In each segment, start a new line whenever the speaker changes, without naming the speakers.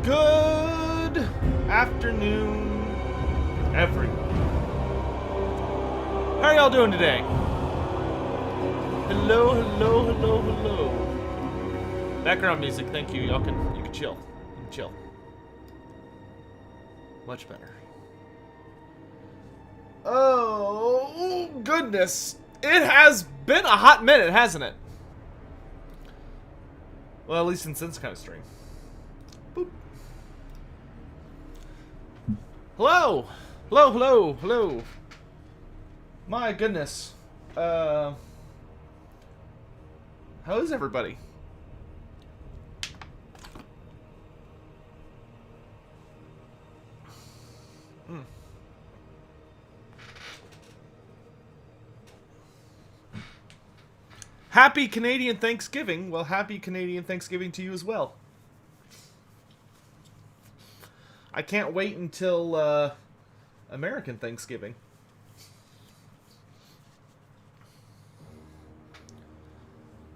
Good afternoon, everyone. How are y'all doing today? Hello, hello, hello, hello. Background music, thank you. Y'all can chill. You can chill. Much better. Oh goodness. It has been a hot minute, hasn't it? Well, at least since this kind of stream. Boop. Hello! Hello, hello, hello. My goodness. How is everybody? Happy Canadian Thanksgiving. Well, happy Canadian Thanksgiving to you as well. I can't wait until American Thanksgiving.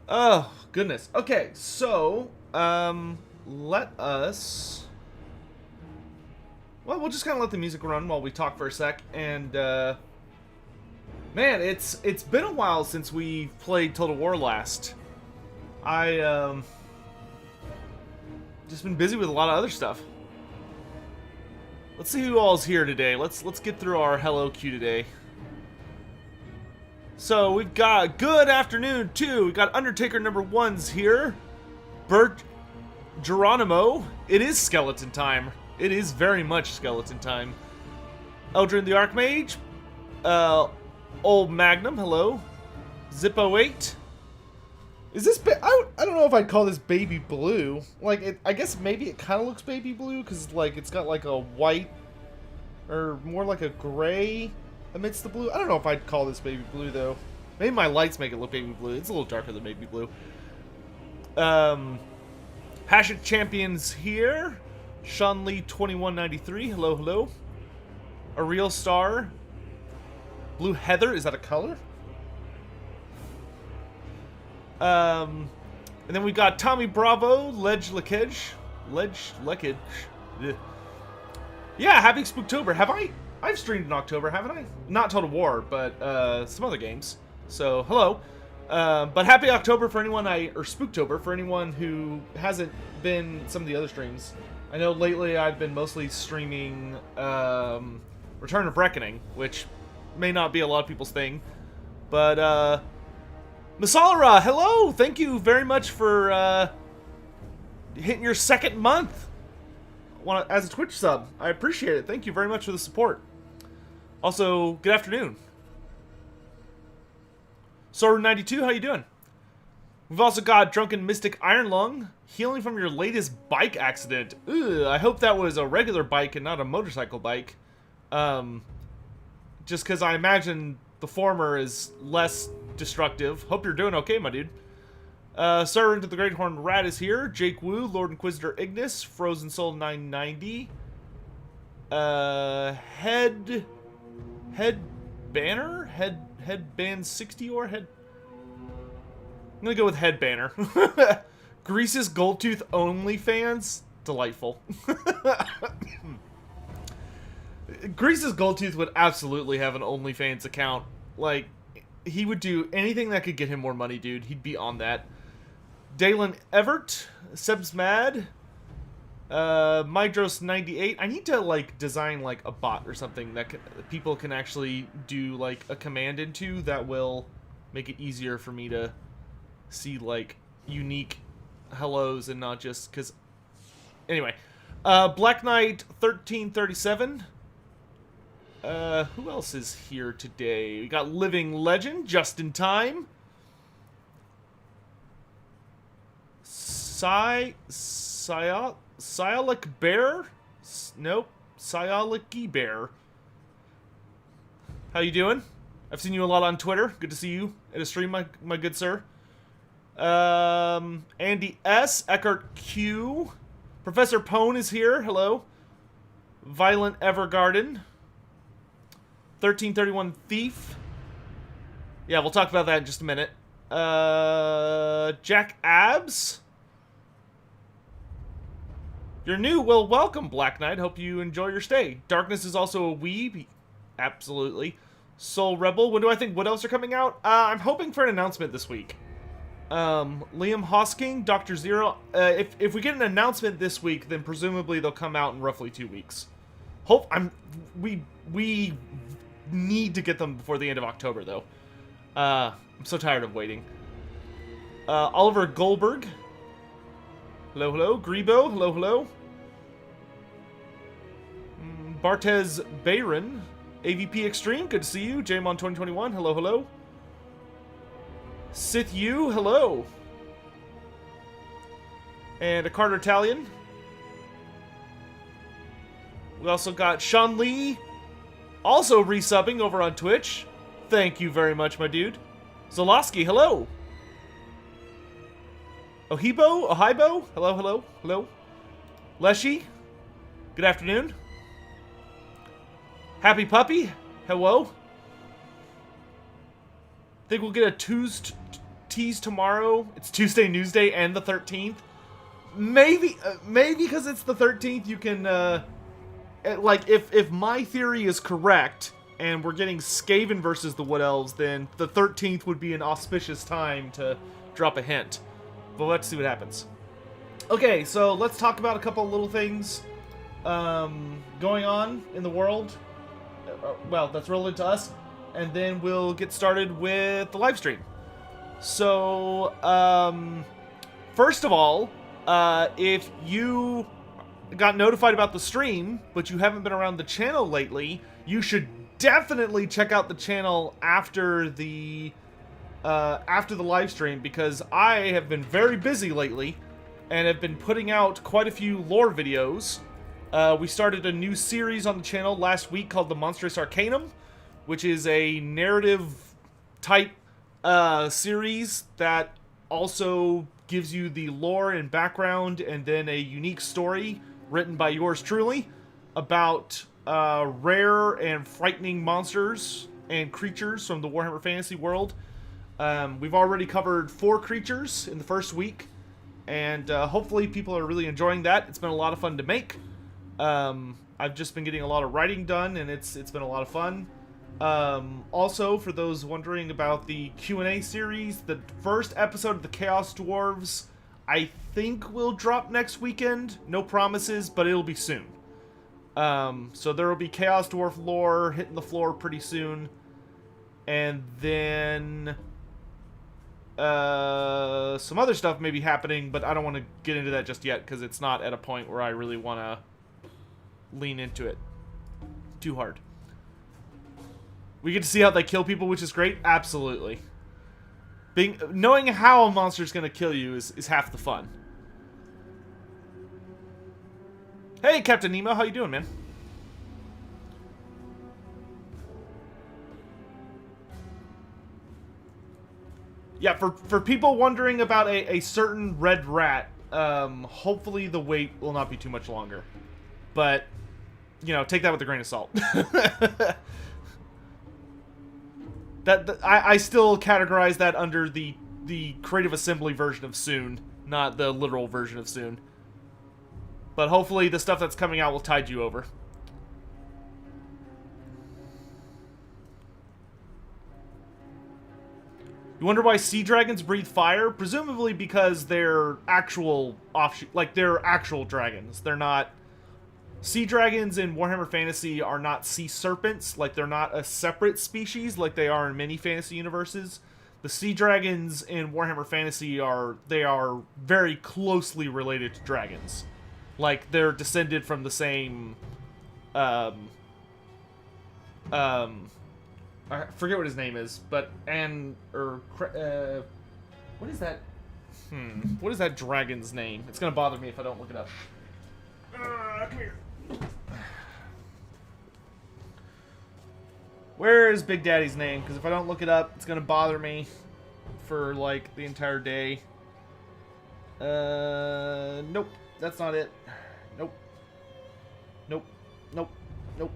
Oh, goodness. Okay, so, let us... Well, we'll just kind of let the music run while we talk for a sec, and, man, it's been a while since we played Total War last. Just been busy with a lot of other stuff. Let's see who all's here today. Let's get through our hello queue today. So we've got good afternoon too. We've got Undertaker number 1's here. Bert Geronimo. It is skeleton time. It is very much skeleton time. Eldrin the Archmage. Old Magnum, hello. Zippo8. Is this... I don't know if I'd call this baby blue. Like, I guess maybe it kind of looks baby blue, because, like, it's got, like, a white, or more like a gray amidst the blue. I don't know if I'd call this baby blue, though. Maybe my lights make it look baby blue. It's a little darker than baby blue. Passion Champions here. Sean Lee 2193, hello, hello. A Real Star. Blue Heather, is that a color? And then we got Tommy Bravo, Ledge Lekage. Yeah, happy Spooktober. I've streamed in October, haven't I? Not Total War, but some other games. So, hello. But happy October for anyone or Spooktober for anyone who hasn't been some of the other streams. I know lately I've been mostly streaming Return of Reckoning, which may not be a lot of people's thing. But, Masalara, hello! Thank you very much for hitting your second month as a Twitch sub. I appreciate it. Thank you very much for the support. Also, good afternoon. Soru92, how you doing? We've also got Drunken Mystic Iron Lung, healing from your latest bike accident. Ugh, I hope that was a regular bike and not a motorcycle bike. Just because I imagine the former is less destructive. Hope you're doing okay, my dude. Sir into the Great Horned Rat is here. Jake Wu, Lord Inquisitor Ignis, Frozen Soul 990. Head Banner? Head Band 60 or head... I'm gonna go with Head Banner. Grease's Goldtooth OnlyFans? Delightful. Grease's Goldtooth would absolutely have an OnlyFans account. Like, he would do anything that could get him more money, dude. He'd be on that. Dalen Everett, Seb's Mad, Mydros98. I need to, like, design, like, a bot or something that people can actually do, like, a command into that will make it easier for me to see, like, unique hellos and not just, because... Anyway. Black Knight 1337. Who else is here today? We got Living Legend, just in time. Sialic Bear? Nope. Sialic Bear. How you doing? I've seen you a lot on Twitter. Good to see you at a stream, my good sir. Andy S. Eckhart Q. Professor Pone is here. Hello. Violent Evergarden. 1331 Thief. Yeah, we'll talk about that in just a minute. Jack Abs. You're new. Well, welcome, Black Knight. Hope you enjoy your stay. Darkness is also a weeb. Absolutely. Soul Rebel. When do I think What else are coming out? I'm hoping for an announcement this week. Liam Hosking, Dr. Zero. If we get an announcement this week, then presumably they'll come out in roughly 2 weeks. We need to get them before the end of October, though. I'm so tired of waiting. Oliver Goldberg. Hello, hello. Grebo. Hello, hello. Bartez Bayron. AVP Extreme. Good to see you. Jamon 2021. Hello, hello. Sith U. Hello. And a Carter Italian. We also got Sean Lee. Also resubbing over on Twitch. Thank you very much, my dude. Zoloski, hello. Ohibo, hello, hello, hello. Leshy, good afternoon. Happy Puppy, hello. Think we'll get a tease tomorrow. It's Tuesday, Newsday, and the 13th. Maybe because it's the 13th, you can, like, if my theory is correct, and we're getting Skaven versus the Wood Elves, then the 13th would be an auspicious time to drop a hint. But let's see what happens. Okay, so let's talk about a couple of little things going on in the world. Well, that's relevant to us. And then we'll get started with the live stream. So, first of all, if you got notified about the stream, but you haven't been around the channel lately, you should definitely check out the channel after the live stream, because I have been very busy lately and have been putting out quite a few lore videos. We started a new series on the channel last week called The Monstrous Arcanum, which is a narrative type series that also gives you the lore and background and then a unique story written by yours truly about rare and frightening monsters and creatures from the Warhammer Fantasy world. We've already covered 4 creatures in the first week, and hopefully people are really enjoying that. It's been a lot of fun to make. I've just been getting a lot of writing done, and it's been a lot of fun. Also, for those wondering about the Q&A series, the first episode of the Chaos Dwarves, I think will drop next weekend. No promises, but it'll be soon. So there will be Chaos Dwarf lore hitting the floor pretty soon. And then some other stuff may be happening, but I don't want to get into that just yet because it's not at a point where I really want to lean into it too hard. We get to see how they kill people, which is great. Absolutely. Knowing how a monster is going to kill you is half the fun. Hey, Captain Nemo, how you doing, man? Yeah, for people wondering about a certain red rat, hopefully the wait will not be too much longer. But, you know, take that with a grain of salt. I still categorize that under the creative assembly version of soon, not the literal version of soon. But hopefully the stuff that's coming out will tide you over. You wonder why sea dragons breathe fire? Presumably because they're actual offshoot, like they're actual dragons. They're not... Sea dragons in Warhammer Fantasy are not sea serpents, like they're not a separate species like they are in many fantasy universes. The sea dragons in Warhammer Fantasy are very closely related to dragons. Like they're descended from the same I forget what his name is, but what is that? What is that dragon's name? It's gonna bother me if I don't look it up. Come here. Where is Big Daddy's name? Because if I don't look it up, it's gonna bother me for like the entire day. Nope, that's not it. Nope. Nope. Nope. Nope.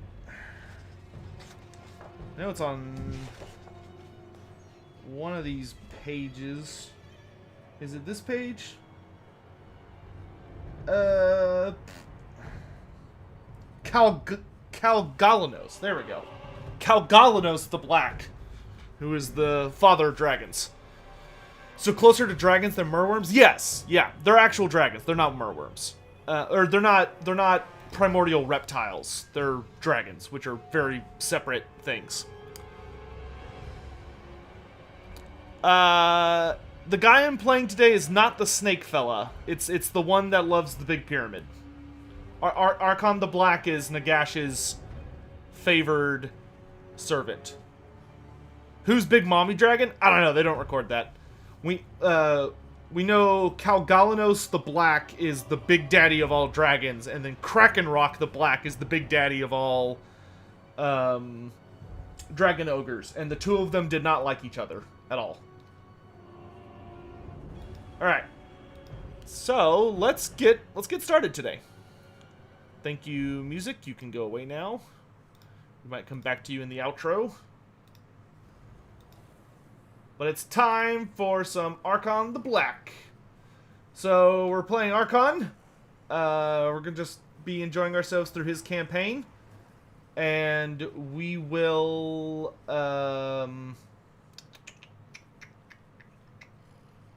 I know it's on one of these pages. Is it this page? Calgalanos. There we go. Calgalanos the Black, who is the father of dragons. So closer to dragons than merworms? Yes. Yeah, they're actual dragons. They're not merworms. Or they're not primordial reptiles. They're dragons, which are very separate things. The guy I'm playing today is not the snake fella. It's the one that loves the big pyramid. Arkhan the Black is Nagash's favored servant. Who's Big Mommy Dragon? I don't know. They don't record that. We know Calgalanos the Black is the big daddy of all dragons, and then Krakenrock the Black is the big daddy of all dragon ogres, and the two of them did not like each other at all. All right, so let's get started today. Thank you, music. You can go away now. We might come back to you in the outro. But it's time for some Arkhan the Black. So we're playing Arkhan. We're gonna just be enjoying ourselves through his campaign, and we will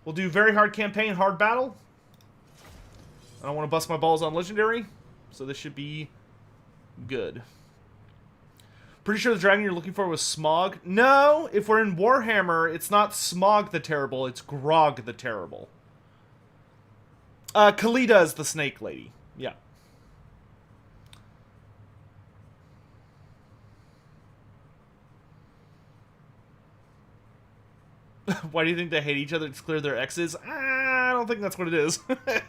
we'll do very hard campaign, hard battle. I don't want to bust my balls on legendary, so this should be good. Pretty sure the dragon you're looking for was Smog. No, if we're in Warhammer, it's not Smog the Terrible, it's Grog the Terrible. Khalida is the snake lady. Yeah. Why do you think they hate each other to clear their exes? I don't think that's what it is. I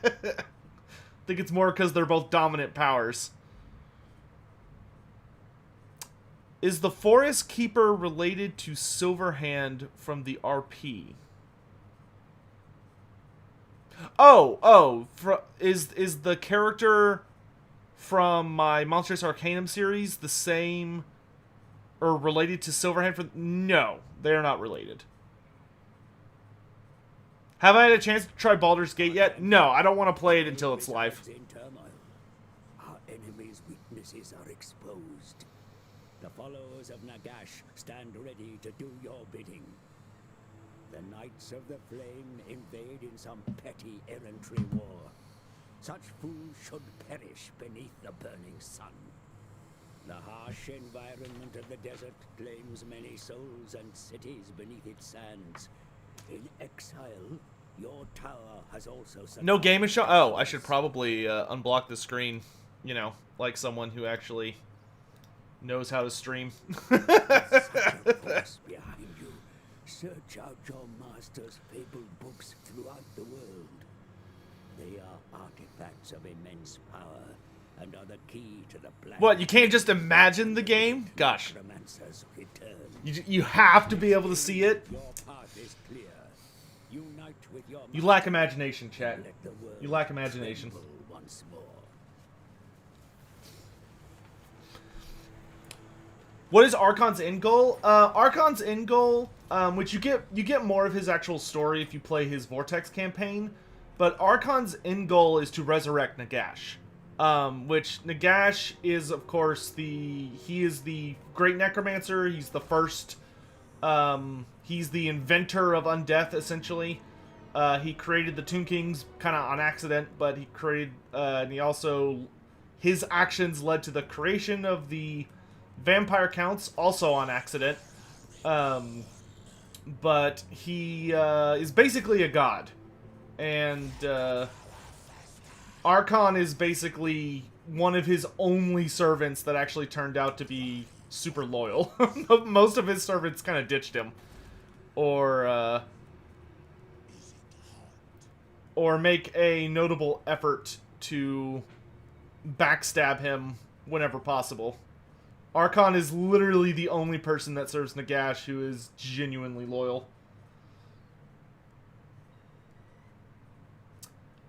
think it's more because they're both dominant powers. Is the Forest Keeper related to Silverhand from the RP? Is the character from my Monstrous Arcanum series the same or related to Silverhand for... No, they're not related. Have I had a chance to try Baldur's Gate yet? No, I don't want to play it until it's live.
Our enemy's weaknesses are exposed. The followers of Nagash stand ready to do your bidding. The Knights of the Flame invade in some petty errantry war. Such fools should perish beneath the burning sun. The harsh environment of the desert claims many souls and cities beneath its sands. In exile, your tower has also...
No game is show. Oh, I should probably unblock the screen. You know, like someone who actually knows how to stream.
Such a force behind you. Search out your master's fabled books throughout the world. They are artifacts of immense power and are the key to the black...
What, you can't just imagine the game? Gosh. You have to be able to see it.
Your path is clear. Unite with your...
You lack imagination, chat. You lack imagination.
Once more.
What is Arkhan's end goal? Arkhan's end goal, which you get more of his actual story if you play his Vortex campaign, but Arkhan's end goal is to resurrect Nagash. Which Nagash is, of course, he is the great necromancer. He's the first, he's the inventor of undeath, essentially. He created the Tomb Kings kind of on accident, but he created, and he also, his actions led to the creation of the Vampire Counts, also on accident. But he is basically a god. And Arkhan is basically one of his only servants that actually turned out to be super loyal. Most of his servants kind of ditched him. Or make a notable effort to backstab him whenever possible. Arkhan is literally the only person that serves Nagash who is genuinely loyal.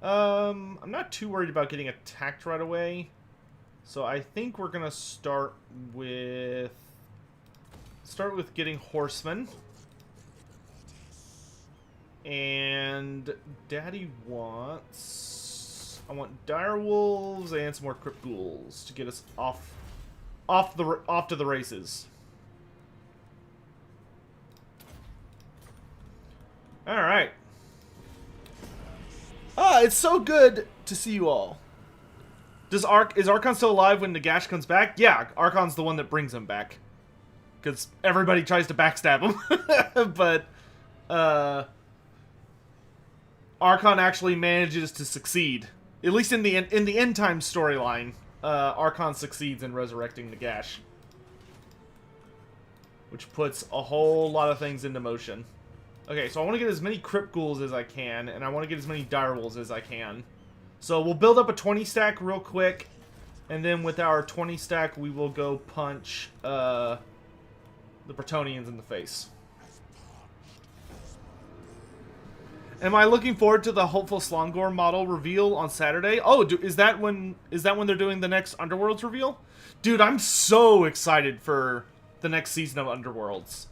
I'm not too worried about getting attacked right away. So I think we're gonna start with getting horsemen. And Daddy wants... I want dire wolves and some more crypt ghouls to get us off to the races. All right. It's so good to see you all. Is Arkhan still alive when Nagash comes back? Yeah, Arkhan's the one that brings him back. Because everybody tries to backstab him. But, Arkhan actually manages to succeed. At least in the end time storyline, Arkhan succeeds in resurrecting Nagash. Which puts a whole lot of things into motion. Okay, so I want to get as many crypt ghouls as I can, and I want to get as many direwolves as I can. So we'll build up a 20 stack real quick, and then with our 20 stack, we will go punch the Bretonnians in the face. Am I looking forward to the hopeful Slongor model reveal on Saturday? Oh, is that when they're doing the next Underworlds reveal? Dude, I'm so excited for the next season of Underworlds.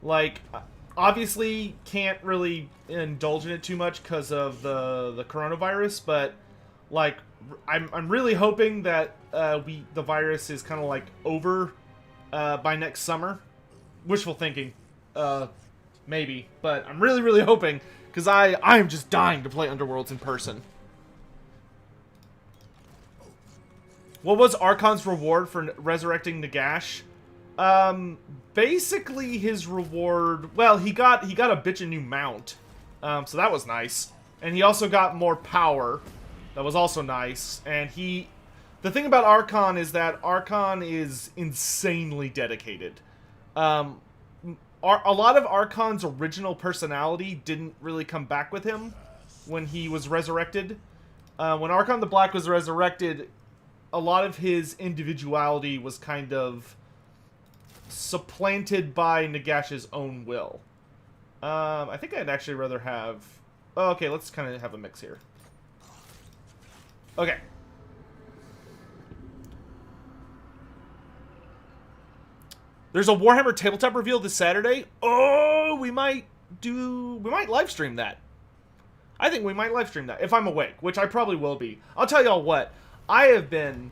Like, obviously can't really indulge in it too much because of the coronavirus, but like I'm really hoping that the virus is kind of like over by next summer. Wishful thinking, maybe, but I'm really hoping, because I am just dying to play Underworlds in person. What was Arkhan's reward for resurrecting Nagash? Basically his reward, well, he got a bitchin' new mount. So that was nice. And he also got more power. That was also nice. And the thing about Arkhan is that Arkhan is insanely dedicated. A lot of Arkhan's original personality didn't really come back with him when he was resurrected. When Arkhan the Black was resurrected, a lot of his individuality was kind of supplanted by Nagash's own will. I think I'd actually rather have... Oh, okay, let's kind of have a mix here. Okay. There's a Warhammer tabletop reveal this Saturday. Oh, we might live stream that. I think we might live stream that if I'm awake, which I probably will be. I'll tell y'all what, I have been,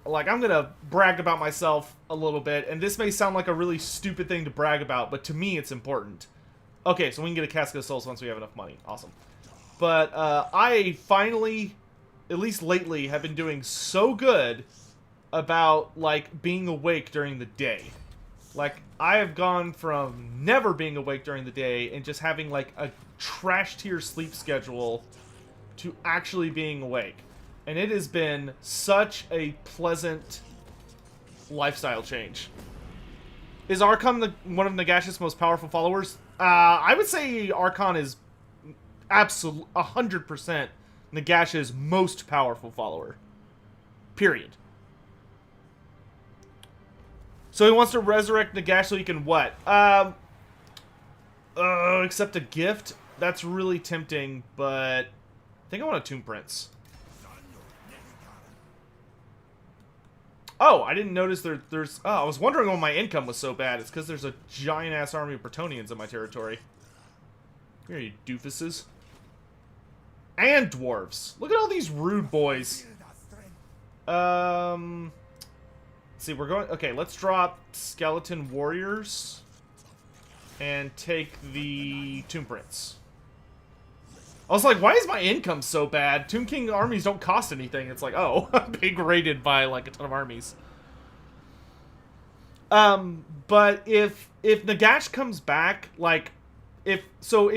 like, I'm gonna brag about myself a little bit, and this may sound like a really stupid thing to brag about, but to me it's important. Okay, so we can get a Casket of Souls once we have enough money. Awesome. But I finally, at least lately, have been doing so good about, like, being awake during the day. Like, I have gone from never being awake during the day and just having, like, a trash tier sleep schedule to actually being awake. And it has been such a pleasant lifestyle change. Is Arkhan one of Nagash's most powerful followers? I would say Arkhan is absolutely 100% Nagash's most powerful follower. Period. So he wants to resurrect Nagash so he can what? Accept a gift? That's really tempting, but I think I want a Tomb Prince. Oh, I didn't notice there's... Oh, I was wondering why my income was so bad. It's because there's a giant-ass army of Bretonnians in my territory. Here, you doofuses. And dwarves. Look at all these rude boys. Let's see, we're going... Okay, let's drop Skeleton Warriors. And take the Tomb Prince. I was like, why is my income so bad? Tomb King armies don't cost anything. It's like, oh, I'm being raided by, like, a ton of armies. But if Nagash comes back, like, if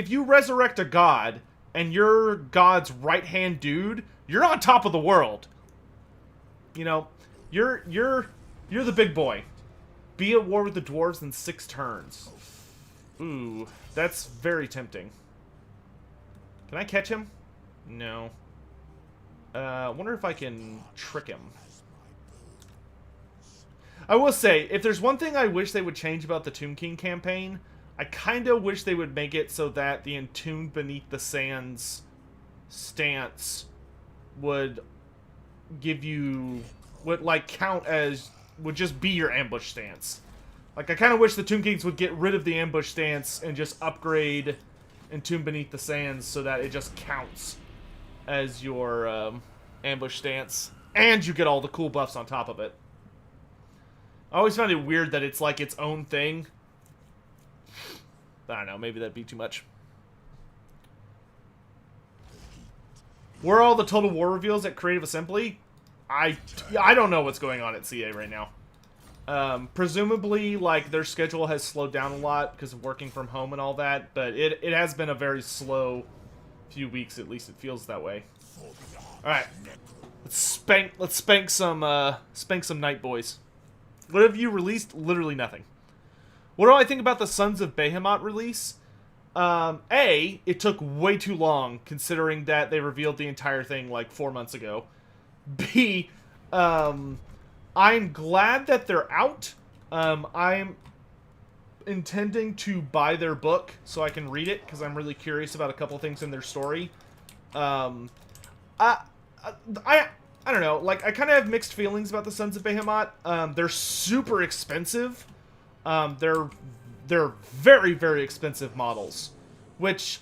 you resurrect a god, and you're God's right-hand dude, you're on top of the world. You know, you're the big boy. Be at war with the dwarves in 6 turns. Ooh, that's very tempting. Can I catch him? No. I wonder if I can trick him. I will say, if there's one thing I wish they would change about the Tomb King campaign, I kind of wish they would make it so that the Entombed Beneath the Sands stance would give you... would, like, count as... would just be your ambush stance. Like, I kind of wish the Tomb Kings would get rid of the ambush stance and just upgrade Entombed Beneath the Sands so that it just counts as your ambush stance. And you get all the cool buffs on top of it. I always found it weird that it's like its own thing. I don't know, maybe that'd be too much. Where are all the Total War reveals at Creative Assembly? I don't know what's going on at CA right now. Presumably, like, their schedule has slowed down a lot because of working from home and all that, but it has been a very slow few weeks, at least it feels that way. Alright. Let's spank some Night Boys. What have you released? Literally nothing. What do I think about the Sons of Behemoth release? A, it took way too long, considering that they revealed the entire thing, like, 4 months ago. B, I'm glad that they're out. I'm intending to buy their book so I can read it, because I'm really curious about a couple things in their story. I don't know, like, I kind of have mixed feelings about the Sons of Behemoth. They're super expensive. They're very, very expensive models, which,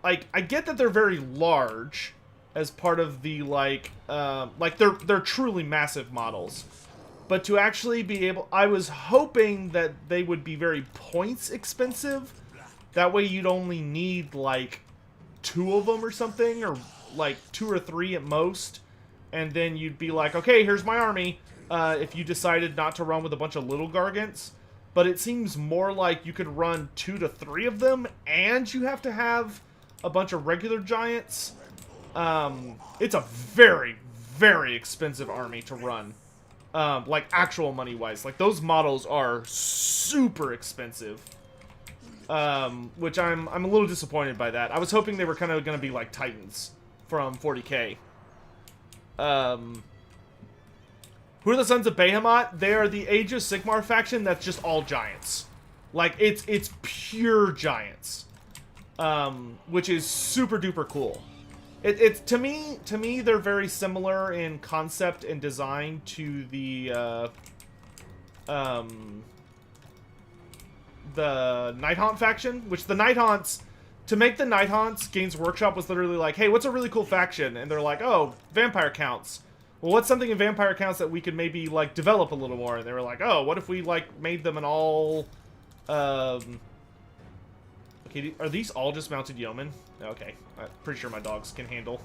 like, I get that they're very large as part of the, like they're truly massive models. But to actually be able... I was hoping that they would be very points expensive. That way you'd only need, like, 2 of them or something, or, like, 2 or 3 at most. And then you'd be like, okay, here's my army, if you decided not to run with a bunch of little Gargants. But it seems more like you could run 2 to 3 of them, and you have to have a bunch of regular Giants. It's a very, very expensive army to run. Like, actual money-wise. Like, those models are super expensive. Which I'm a little disappointed by that. I was hoping they were kind of going to be like Titans from 40k. Who are the Sons of Behemoth? They are the Age of Sigmar faction that's just all giants. Like, it's pure giants. Which is super duper cool. It's to me they're very similar in concept and design to the the Night Haunt faction, which the Night Haunts, to make the Night Haunts, Games Workshop was literally like, hey, what's a really cool faction? And they're like, oh, vampire counts. Well, what's something in vampire counts that we could maybe, like, develop a little more? And they were like, oh, what if we, like, made them an all, okay, are these all just mounted yeomen? Okay, I'm pretty sure my dogs can handle.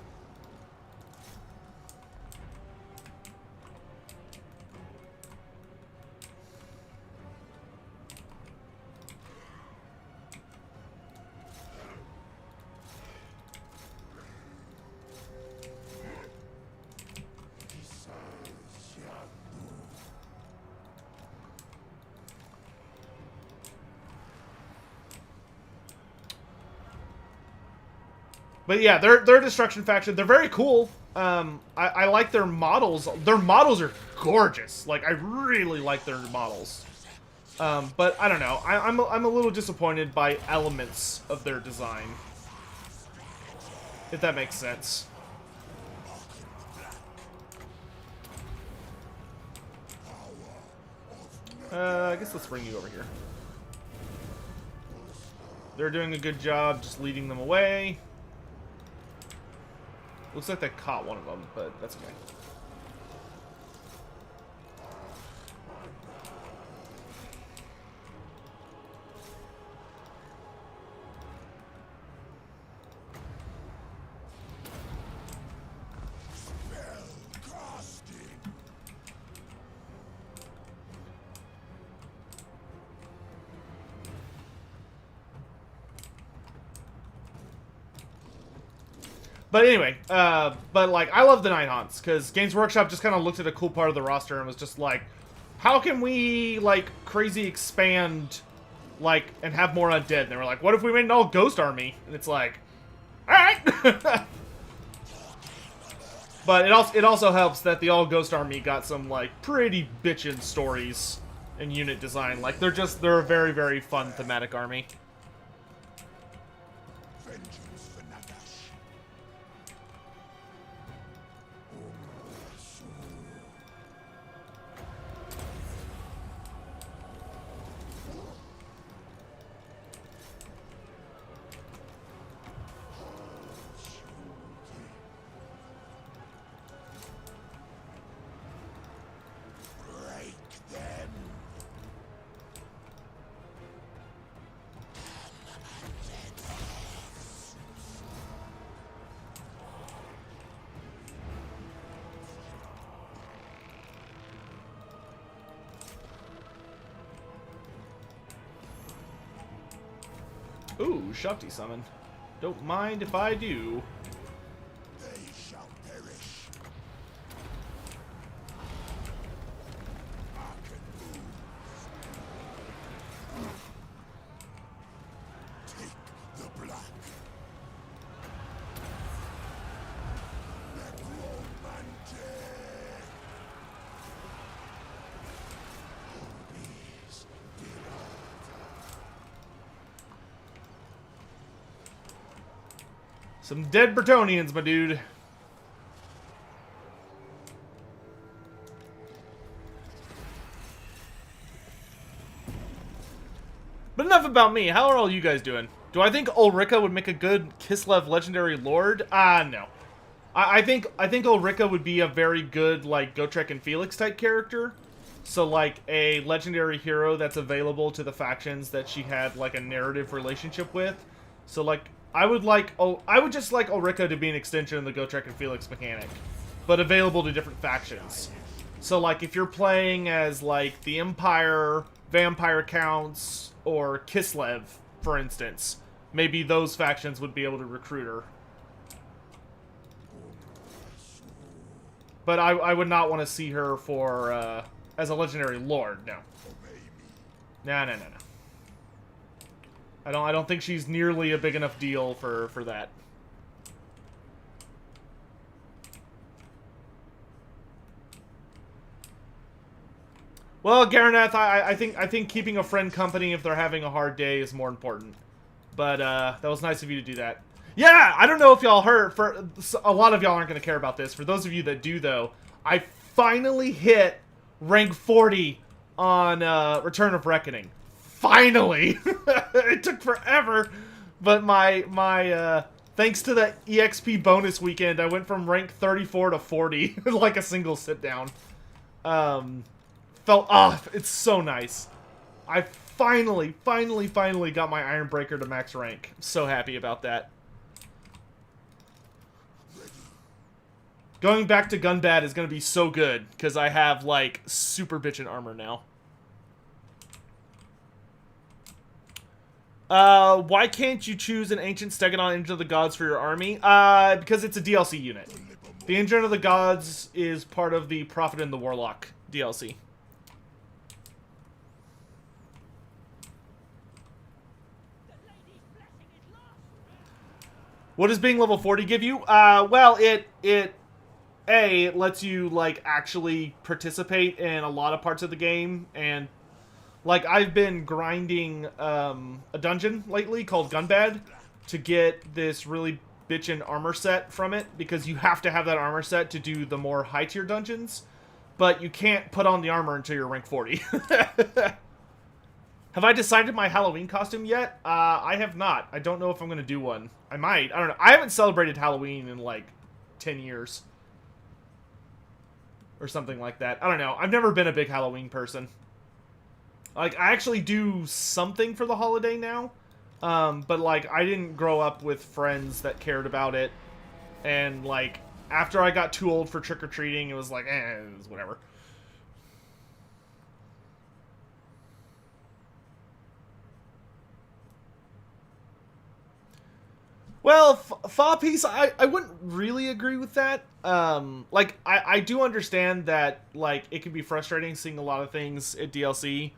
But yeah, they're Destruction faction. They're very cool. I like their models. Their models are gorgeous. Like, I really like their models. But I don't know. I'm a little disappointed by elements of their design. If that makes sense. I guess let's bring you over here. They're doing a good job just leading them away. Looks like they caught one of them, but that's okay. But anyway, but like, I love the Night Haunts, because Games Workshop just kind of looked at a cool part of the roster and was just like, how can we, like, crazy expand, like, and have more undead? And they were like, what if we made an all ghost army? And it's like, alright! But it also helps that the all ghost army got some, like, pretty bitchin' stories and unit design. Like, they're a very, very fun thematic army. Ooh, Shakti summon. Don't mind if I do.
They shall perish. Arkhan moves. Take the black. Necromante. Hobbies.
Some dead Bretonnians, my dude. But enough about me. How are all you guys doing? Do I think Ulrika would make a good Kislev legendary lord? No. I think Ulrika would be a very good, like, Gotrek and Felix type character. So, like, a legendary hero that's available to the factions that she had, like, a narrative relationship with. So, like, I would just like Ulrika to be an extension of the Gotrek and Felix mechanic, but available to different factions. So, like, if you're playing as, like, the Empire, Vampire Counts, or Kislev, for instance, maybe those factions would be able to recruit her. But I would not want to see her for, as a legendary lord, no. No. I don't think she's nearly a big enough deal for that. Well, Garanath, I think keeping a friend company if they're having a hard day is more important. But that was nice of you to do that. Yeah, I don't know if y'all heard. For a lot of y'all aren't going to care about this. For those of you that do, though, I finally hit rank 40 on Return of Reckoning. Finally! It took forever, but my thanks to the EXP bonus weekend, I went from rank 34 to 40, like a single sit down. Felt off. It's so nice. I finally got my Iron Breaker to max rank. I'm so happy about that. Going back to Gunbad is going to be so good, because I have, like, super bitchin' armor now. Why can't you choose an Ancient Stegodon Engine of the Gods for your army? Because it's a DLC unit. The Engine of the Gods is part of the Prophet and the Warlock DLC. What does being level 40 give you? Well, it lets you, like, actually participate in a lot of parts of the game, and, like, I've been grinding, a dungeon lately called Gunbad to get this really bitchin' armor set from it, because you have to have that armor set to do the more high-tier dungeons, but you can't put on the armor until you're rank 40. Have I decided my Halloween costume yet? I have not. I don't know if I'm going to do one. I might. I don't know. I haven't celebrated Halloween in, like, 10 years. Or something like that. I don't know. I've never been a big Halloween person. Like, I actually do something for the holiday now. But, like, I didn't grow up with friends that cared about it. And, like, after I got too old for trick-or-treating, it was like, it was whatever. Well, Fa Piece, I wouldn't really agree with that. Like, I do understand that, like, it can be frustrating seeing a lot of things at DLC,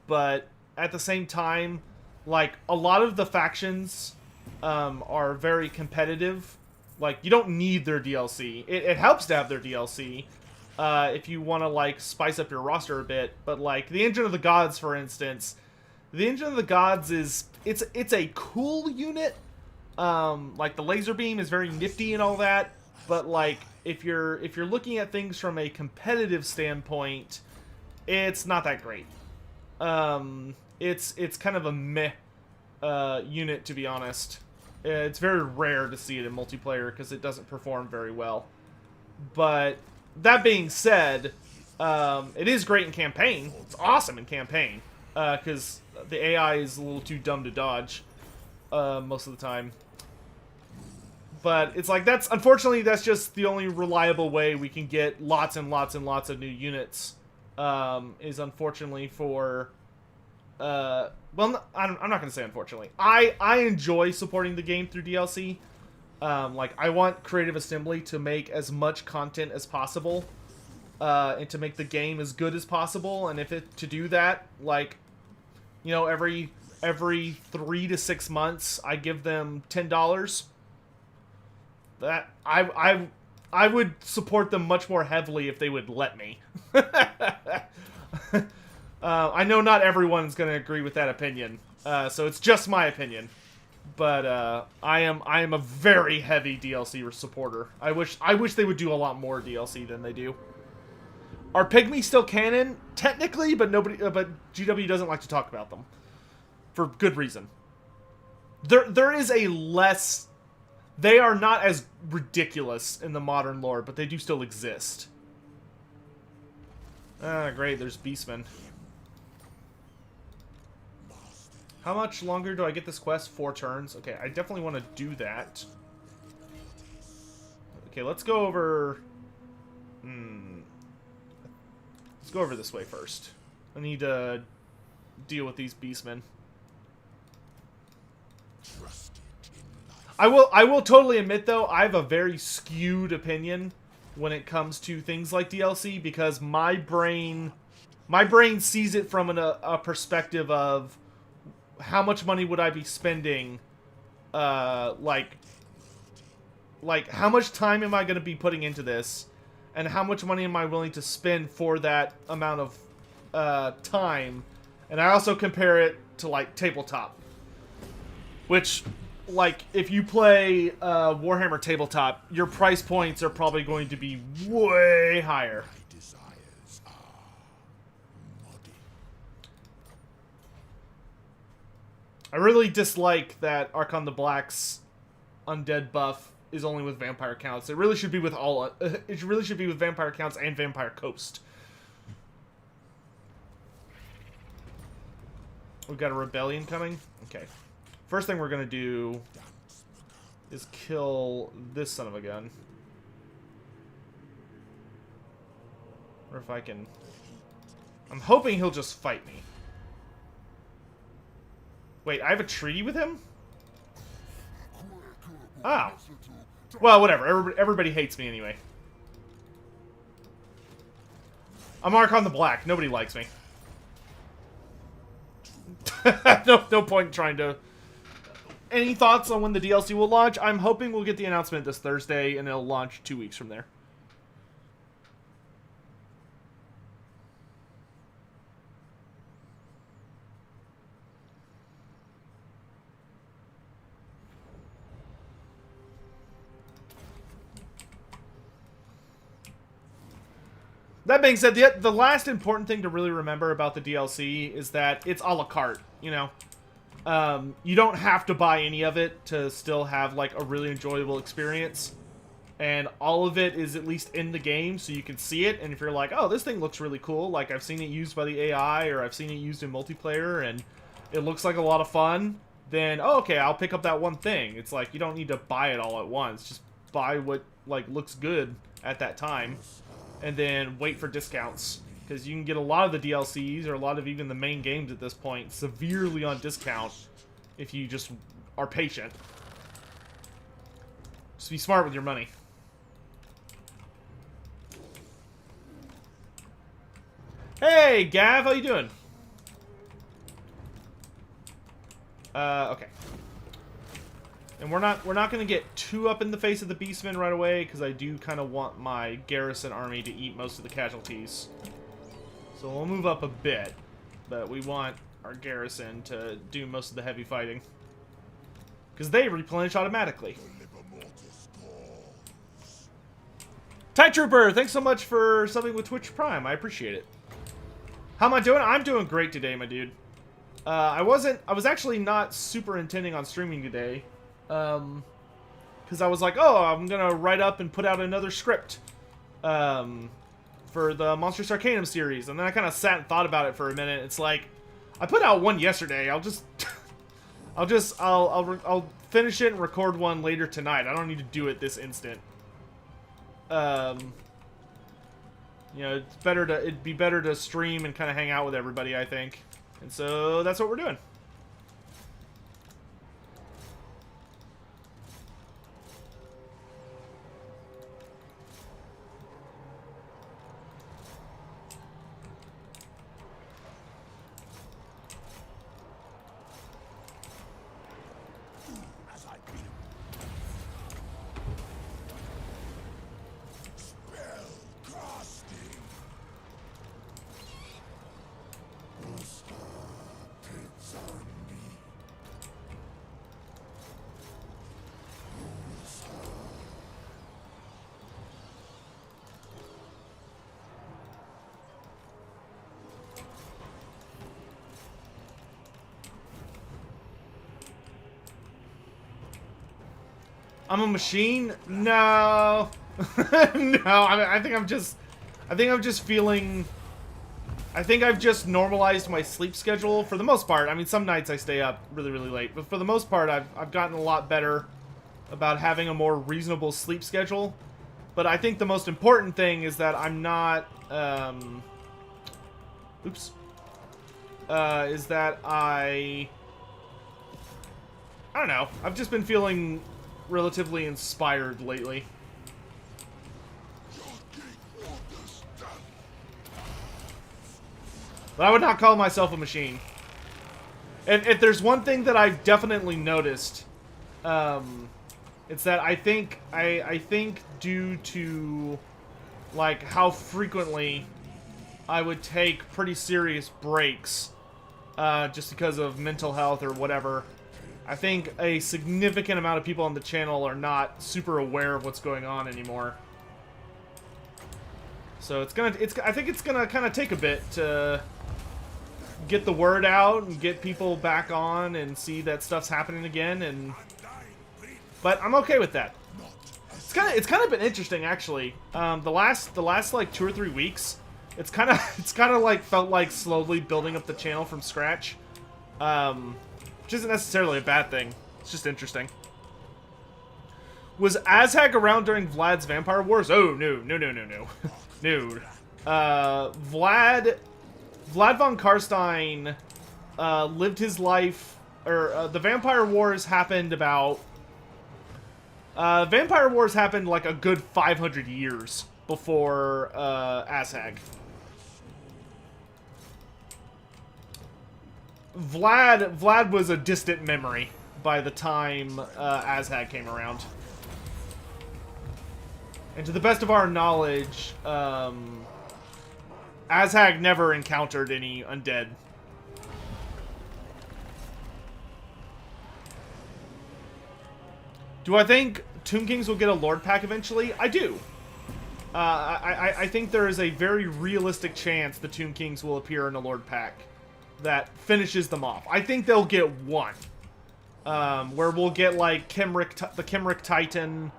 but at the same time, like, a lot of the factions are very competitive. Like, you don't need their DLC. It helps to have their DLC if you want to, like, spice up your roster a bit, but, like, the Engine of the Gods, for instance, the Engine of the Gods is, it's a cool unit. Like, the laser beam is very nifty and all that, but, like, if you're looking at things from a competitive standpoint, it's not that great. It's kind of a meh unit, to be honest. It's very rare to see it in multiplayer because it doesn't perform very well. But that being said, it is great in campaign. It's awesome in campaign because the AI is a little too dumb to dodge most of the time. But it's like, unfortunately, that's just the only reliable way we can get lots and lots and lots of new units, is unfortunately for, well, I'm not going to say unfortunately. I enjoy supporting the game through DLC. Like, I want Creative Assembly to make as much content as possible, and to make the game as good as possible, and to do that, like, you know, every 3 to 6 months, I give them $10. That I would support them much more heavily if they would let me. I know not everyone's going to agree with that opinion, so it's just my opinion. But I am a very heavy DLC supporter. I wish they would do a lot more DLC than they do. Are Pygmies still canon? Technically, but GW doesn't like to talk about them for good reason. There is a less. They are not as ridiculous in the modern lore, but they do still exist. Ah, great, there's Beastmen. How much longer do I get this quest? 4 turns. Okay, I definitely want to do that. Okay, let's go over... Let's go over this way first. I need to deal with these Beastmen. I will totally admit, though, I have a very skewed opinion when it comes to things like DLC, because my brain sees it from a perspective of how much money would I be spending, like how much time am I going to be putting into this, and how much money am I willing to spend for that amount of time, and I also compare it to, like, tabletop, which... Like, if you play Warhammer Tabletop, your price points are probably going to be way higher. I really dislike that Arkhan the Black's undead buff is only with vampire counts. It really should be with all. It really should be with vampire counts and vampire coast. We've got a rebellion coming. Okay. First thing we're gonna do is kill this son of a gun. Or if I can... I'm hoping he'll just fight me. Wait, I have a treaty with him? Oh. Well, whatever. Everybody hates me anyway. I'm Arkhan the Black. Nobody likes me. No point in trying to... Any thoughts on when the DLC will launch? I'm hoping we'll get the announcement this Thursday, and it'll launch 2 weeks from there. That being said, the last important thing to really remember about the DLC is that it's a la carte, you know? You don't have to buy any of it to still have, like, a really enjoyable experience. And all of it is at least in the game, so you can see it. And if you're like, oh, this thing looks really cool, like, I've seen it used by the AI, or I've seen it used in multiplayer, and it looks like a lot of fun, then, oh, okay, I'll pick up that one thing. It's like, you don't need to buy it all at once. Just buy what, like, looks good at that time. And then wait for discounts. Because you can get a lot of the DLCs, or a lot of even the main games at this point, severely on discount if you just are patient. Just be smart with your money. Hey, Gav, how you doing? Okay. And we're not going to get too up in the face of the Beastmen right away, because I do kind of want my garrison army to eat most of the casualties. So we'll move up a bit, but we want our garrison to do most of the heavy fighting, because they replenish automatically. Tide Trooper, thanks so much for subbing with Twitch Prime. I appreciate it. How am I doing? I'm doing great today, my dude. I was actually not super intending on streaming today. Because I was like, oh, I'm gonna write up and put out another script for the Monsters Arcanum series, and then I kind of sat and thought about it for a minute. It's like, I put out one yesterday. I'll finish it and record one later tonight. I don't need to do it this instant. You know, it'd be better to stream and kind of hang out with everybody, I think, and so that's what we're doing. I'm a machine? No. No, I think I'm just feeling... I think I've just normalized my sleep schedule for the most part. I mean, some nights I stay up really, really late, but for the most part, I've gotten a lot better about having a more reasonable sleep schedule. But I think the most important thing is that I'm not, is that I don't know. I've just been feeling relatively inspired lately. But I would not call myself a machine. And if there's one thing that I've definitely noticed, it's that I think due to like how frequently I would take pretty serious breaks, just because of mental health or whatever, I think a significant amount of people on the channel are not super aware of what's going on anymore. So I think it's gonna kind of take a bit to get the word out and get people back on and see that stuff's happening again. But I'm okay with that. It's kind of been interesting actually. The last like 2 or 3 weeks, it's kind of like felt like slowly building up the channel from scratch, which isn't necessarily a bad thing. It's just interesting. Was Azhag around during Vlad's Vampire Wars? Oh no. No. Vlad von Karstein lived his life, or the Vampire Wars happened about. Vampire Wars happened like a good 500 years before Azhag. Vlad was a distant memory by the time Azhag came around. And to the best of our knowledge, Azhag never encountered any undead. Do I think Tomb Kings will get a Lord Pack eventually? I do. I think there is a very realistic chance the Tomb Kings will appear in a Lord Pack that finishes them off. I think they'll get one. Where we'll get like the Kimric Titan,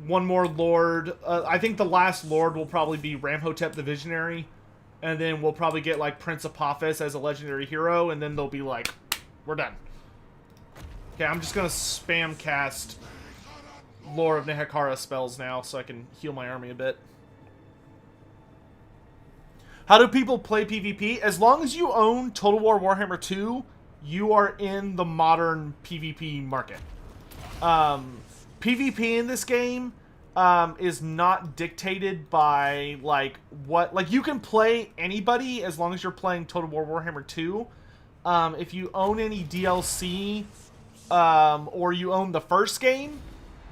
one more Lord. I think the last Lord will probably be Ramhotep the Visionary. And then we'll probably get like Prince Apophis as a legendary hero. And then they'll be like, we're done. Okay, I'm just gonna spam cast Lore of Nehekara spells now so I can heal my army a bit. How do people play PvP? As long as you own Total War Warhammer 2, you are in the modern PvP market. PvP in this game is not dictated by like what, like you can play anybody as long as you're playing Total War Warhammer 2. If you own any DLC or you own the first game,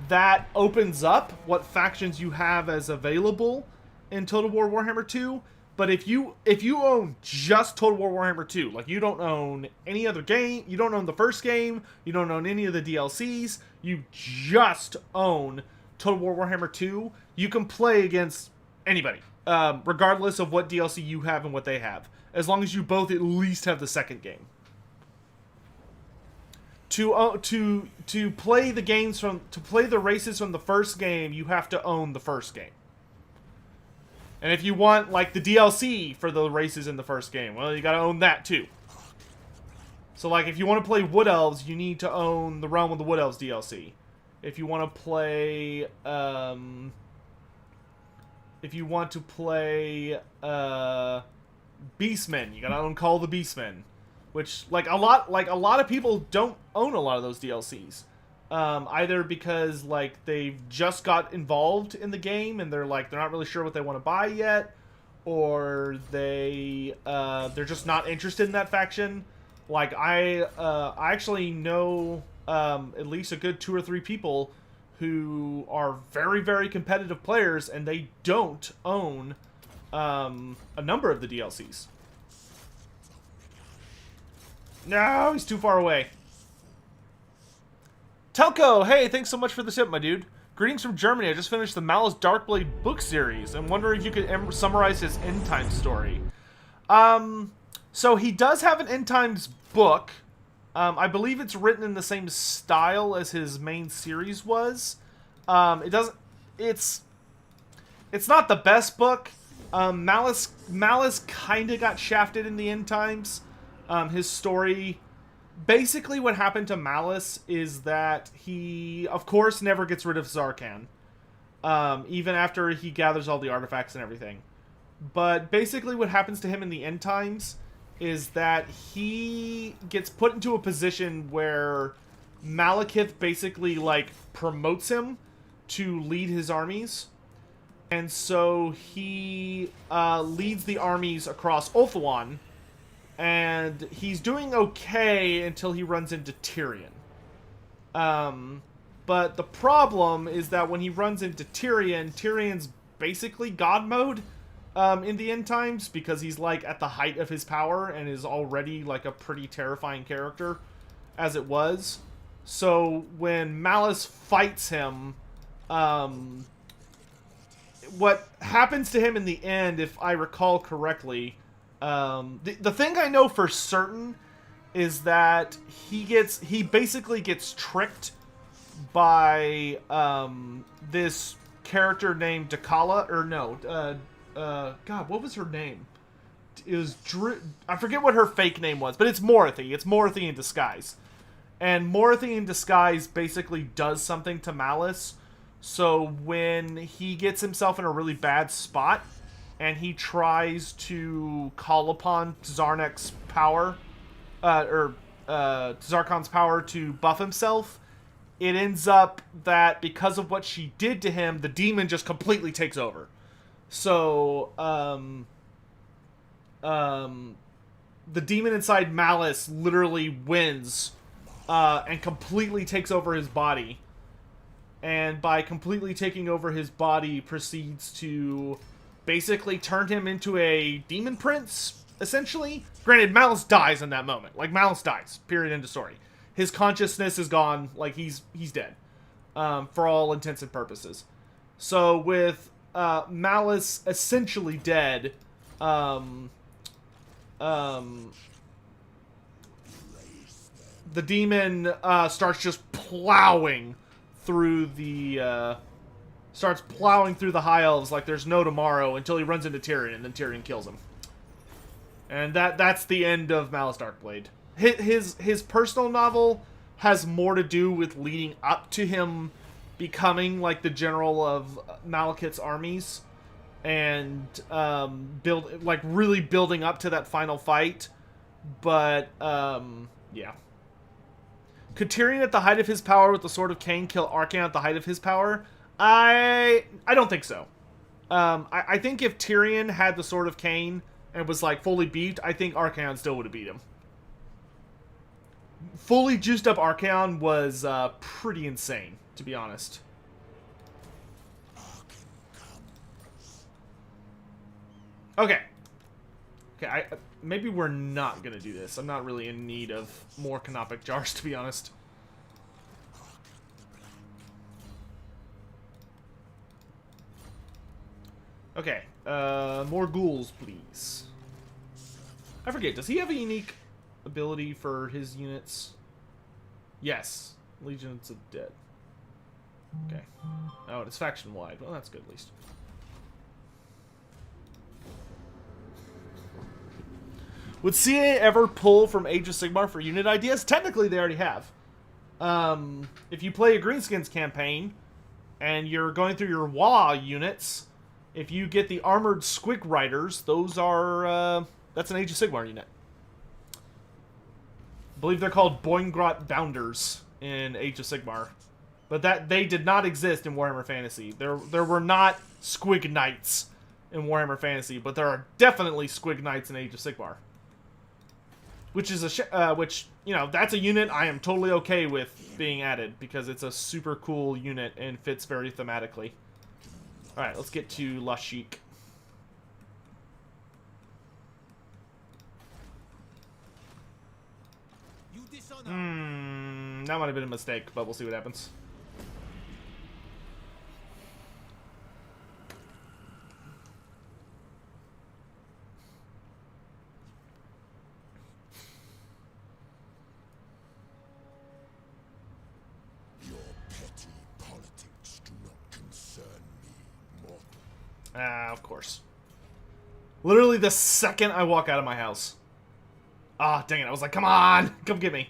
that opens up what factions you have as available in Total War Warhammer 2. But if you own just Total War Warhammer 2, like you don't own any other game, you don't own the first game, you don't own any of the DLCs, you just own Total War Warhammer 2, you can play against anybody, regardless of what DLC you have and what they have, as long as you both at least have the second game. To play the games to play the races from the first game, you have to own the first game. And if you want, like, the DLC for the races in the first game, well, you gotta own that, too. So, like, if you want to play Wood Elves, you need to own the Realm of the Wood Elves DLC. If you want to play, Beastmen, you gotta own Call of the Beastmen. Which, like, a lot of people don't own a lot of those DLCs. Either because, like, they've just got involved in the game and they're not really sure what they want to buy yet, or they're just not interested in that faction. Like, I actually know at least a good 2 or 3 people who are very, very competitive players, and they don't own a number of the DLCs. No, he's too far away. Telco, hey, thanks so much for the tip, my dude. Greetings from Germany. I just finished the Malice Darkblade book series. I'm wondering if you could summarize his end time story. So he does have an end times book. I believe it's written in the same style as his main series was. It's not the best book. Malice kind of got shafted in the end times. His story, basically what happened to Malice is that he, of course, never gets rid of Arkhan, even after he gathers all the artifacts and everything. But basically what happens to him in the end times is that he gets put into a position where Malekith basically, like, promotes him to lead his armies. And so he leads the armies across Ulthuan. And he's doing okay until he runs into Tyrion. But the problem is that when he runs into Tyrion, Tyrion's basically God mode in the end times, because he's like at the height of his power and is already like a pretty terrifying character as it was. So when Malice fights him, what happens to him in the end, if I recall correctly, the thing I know for certain is that he basically gets tricked by this character named Dakala, or no, God, what was her name? It was I forget what her fake name was, but it's Morathy. It's Morathy in disguise. And Morathy in disguise basically does something to Malice. So when he gets himself in a really bad spot and he tries to call upon Zarnek's power, Zarkon's power to buff himself, it ends up that because of what she did to him, the demon just completely takes over. So, the demon inside Malice literally wins and completely takes over his body. And by completely taking over his body, proceeds to basically turn him into a demon prince, essentially. Granted, Malice dies in that moment. Like, Malice dies. Period. End of story. His consciousness is gone. Like, he's dead. For all intents and purposes. So, with Malice essentially dead, the demon starts just plowing through the high elves like there's no tomorrow until he runs into Tyrion, and then Tyrion kills him. And that's the end of Malice Darkblade. His personal novel has more to do with leading up to him becoming like the general of Malekith's armies, and really building up to that final fight. But yeah. Could Tyrion at the height of his power with the Sword of Cain kill Arkhan at the height of his power? I don't think so. I think if Tyrion had the Sword of Cain and was like fully beat, I think Arkhan still would have beat him. Fully juiced up Arkhan was pretty insane, to be honest. Okay. Maybe we're not gonna do this. I'm not really in need of more canopic jars, to be honest. Okay, more ghouls, please. I forget, does he have a unique ability for his units? Yes. Legions of Dead. Okay. Oh, it's faction-wide. Well, that's good, at least. Would CA ever pull from Age of Sigmar for unit ideas? Technically, they already have. If you play a Greenskins campaign, and you're going through your WA units, if you get the Armored Squig Riders, those are, that's an Age of Sigmar unit. I believe they're called Boingrot Bounders in Age of Sigmar. But they did not exist in Warhammer Fantasy. There were not Squig Knights in Warhammer Fantasy, but there are definitely Squig Knights in Age of Sigmar. Which is that's a unit I am totally okay with being added, because it's a super cool unit and fits very thematically. Alright, let's get to Lashik. That might have been a mistake, but we'll see what happens. Of course. Literally the second I walk out of my house. Ah, dang it. I was like, come on! Come get me.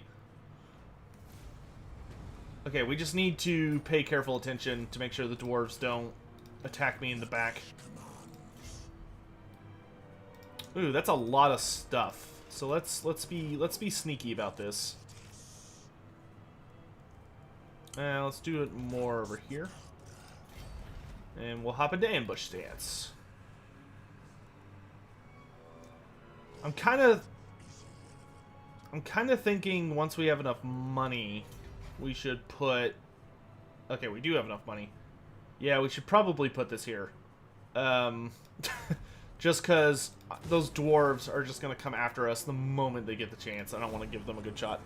Okay, we just need to pay careful attention to make sure the dwarves don't attack me in the back. Ooh, that's a lot of stuff. So let's be sneaky about this. Let's do it more over here. And we'll hop into ambush stance. I'm kind of thinking once we have enough money, we should put... Okay, we do have enough money. Yeah, we should probably put this here. Just because those dwarves are just going to come after us the moment they get the chance. I don't want to give them a good shot.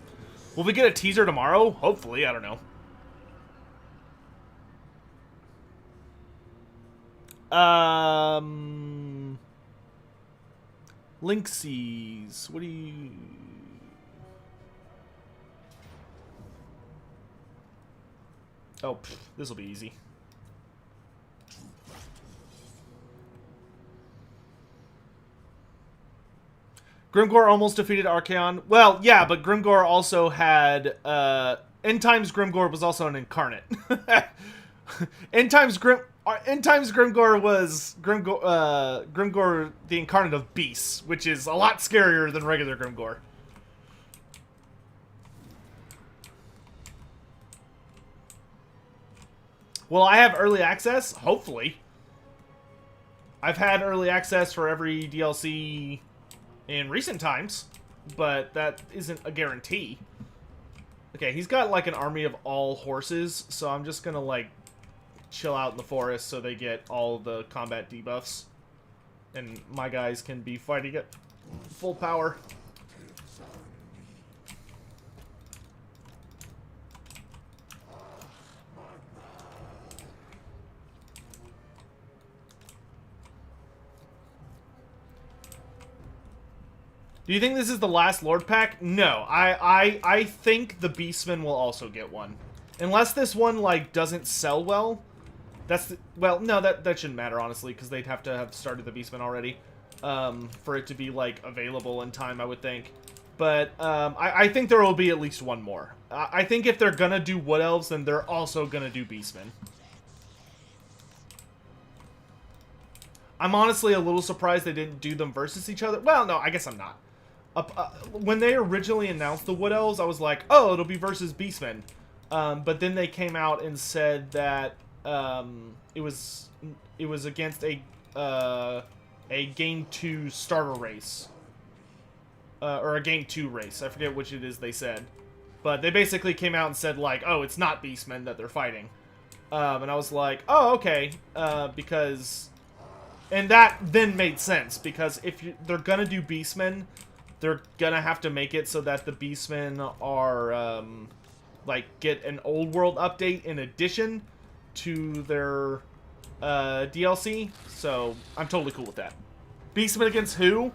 Will we get a teaser tomorrow? Hopefully, I don't know. Linksies. What do you... Oh, this will be easy. Grimgor almost defeated Arkhan. Well, yeah, but Grimgor also had... End Times Grimgor was also an incarnate. End Times Grimgor was Grimgor the incarnate of Beasts, which is a lot scarier than regular Grimgor. Will I have early access? Hopefully. I've had early access for every DLC in recent times, but that isn't a guarantee. Okay, he's got like an army of all horses, so I'm just gonna like chill out in the forest so they get all the combat debuffs. And my guys can be fighting at full power. Do you think this is the last Lord Pack? No, I think the Beastmen will also get one. Unless this one, like, doesn't sell well. Well, no, that shouldn't matter, honestly, because they'd have to have started the Beastmen already. For it to be, like, available in time, I would think. But, I think there will be at least one more. I think if they're gonna do Wood Elves, then they're also gonna do Beastmen. I'm honestly a little surprised they didn't do them versus each other. Well, no, I guess I'm not. When they originally announced the Wood Elves, I was like, oh, it'll be versus Beastmen. But then they came out and said that it was against a Game 2 starter race. Or a Game 2 race. I forget which it is they said. But they basically came out and said, like, oh, it's not Beastmen that they're fighting. And I was like, oh, okay. Because... And that then made sense, because if they're gonna do Beastmen, they're gonna have to make it so that the Beastmen are, like, get an old world update in addition to their DLC. So I'm totally cool with that. Beastmen against who?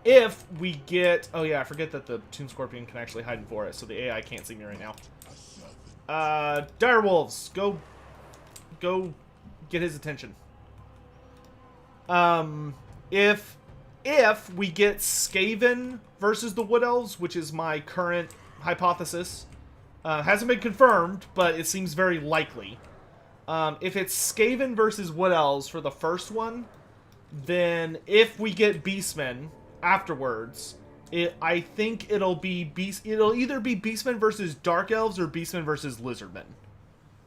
If we get... Oh yeah, I forget that the Tomb Scorpion can actually hide in forest, so the AI can't see me right now. Direwolves, go get his attention. If we get Skaven versus the Wood Elves, which is my current hypothesis, hasn't been confirmed, but it seems very likely. If it's Skaven versus Wood Elves for the first one, then if we get Beastmen afterwards, I think it'll either be Beastmen versus Dark Elves or Beastmen versus Lizardmen.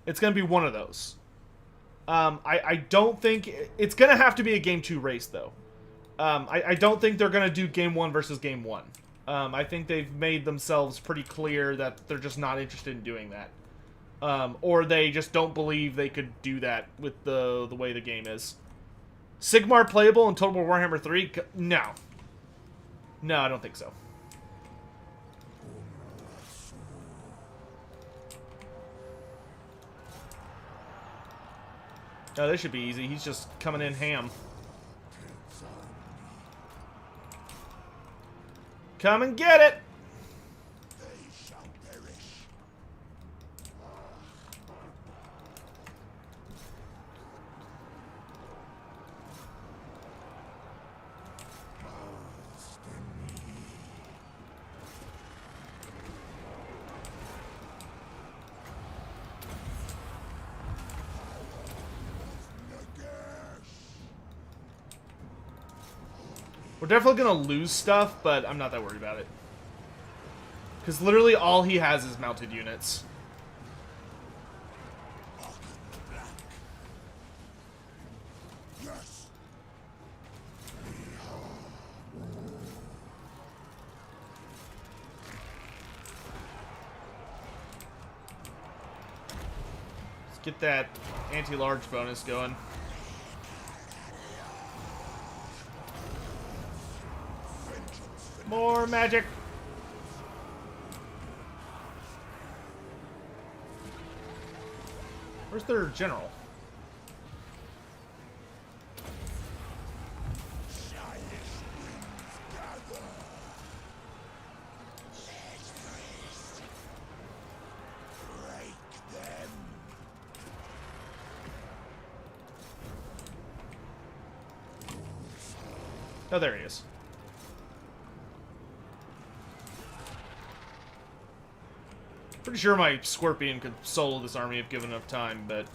It's gonna be one of those. I don't think it's gonna have to be a Game 2 race though. I don't think they're gonna do Game 1 versus Game 1. I think they've made themselves pretty clear that they're just not interested in doing that. Or they just don't believe they could do that with the way the game is. Sigmar playable in Total War Warhammer 3? No. No, I don't think so. Oh, this should be easy. He's just coming in ham. Come and get it! We're definitely going to lose stuff, but I'm not that worried about it. Because literally all he has is mounted units. Let's get that anti-large bonus going. More magic. Where's their general? Oh, there he is. Pretty sure my Scorpion could solo this army if given enough time, but...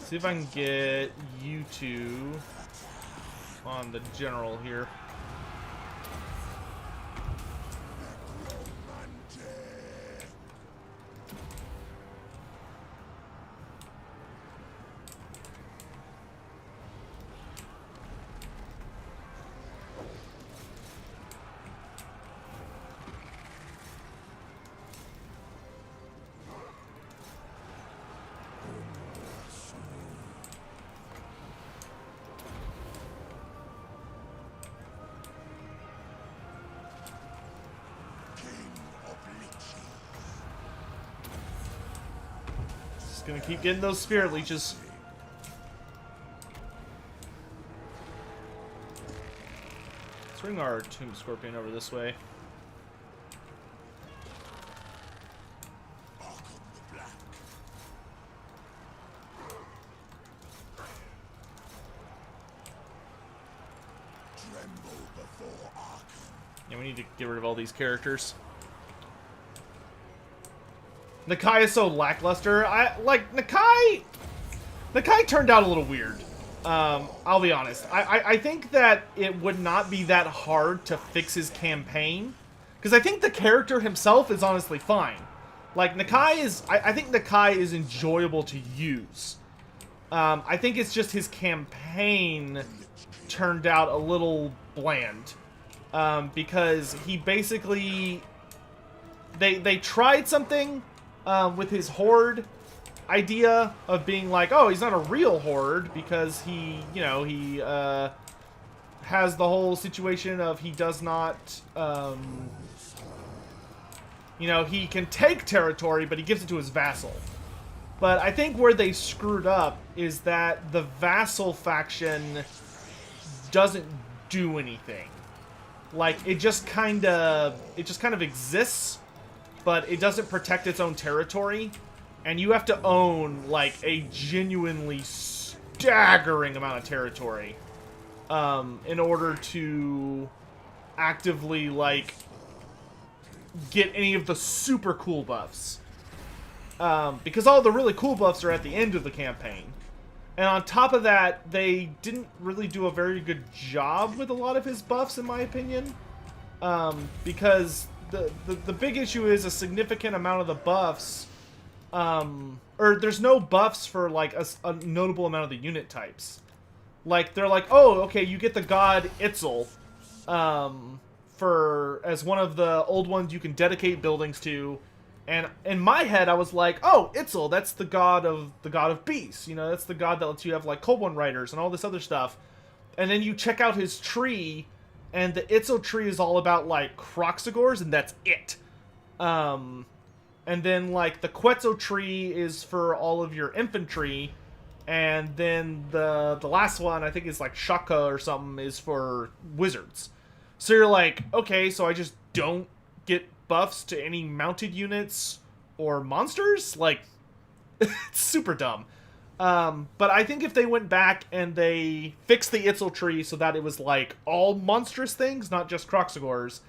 see if I can get you two on the general here. Gonna keep getting those spirit leeches. Let's bring our Tomb Scorpion over this way. Yeah, we need to get rid of all these characters. Nakai is so lackluster. Nakai turned out a little weird. I'll be honest. I think that it would not be that hard to fix his campaign, because I think the character himself is honestly fine. Like, I think Nakai is enjoyable to use. I think it's just his campaign turned out a little bland, because he basically they tried something. With his horde idea of being like, oh, he's not a real horde because he, you know, he has the whole situation of he does not, you know, he can take territory, but he gives it to his vassal. But I think where they screwed up is that the vassal faction doesn't do anything. Like, it just kind of exists, but it doesn't protect its own territory, and you have to own, like, a genuinely staggering amount of territory in order to actively, like, get any of the super cool buffs. Because all the really cool buffs are at the end of the campaign. And on top of that, they didn't really do a very good job with a lot of his buffs, in my opinion. Because the big issue is a significant amount of the buffs, or there's no buffs for, like, a notable amount of the unit types. Like, they're like, oh, okay, you get the god Itzel, as one of the old ones you can dedicate buildings to. And in my head, I was like, oh, Itzel, that's the god of beasts. You know, that's the god that lets you have, like, Cold One Riders and all this other stuff. And then you check out his tree, and the Itzel tree is all about, like, Kroxigors, and that's it. And then, like, the Quetzal tree is for all of your infantry, and then the last one, I think is, like, Shaka or something, is for wizards. So you're like, okay, so I just don't get buffs to any mounted units or monsters? Like, it's super dumb. But I think if they went back and they fixed the Itzel tree so that it was, like, all monstrous things, not just Kroxigors,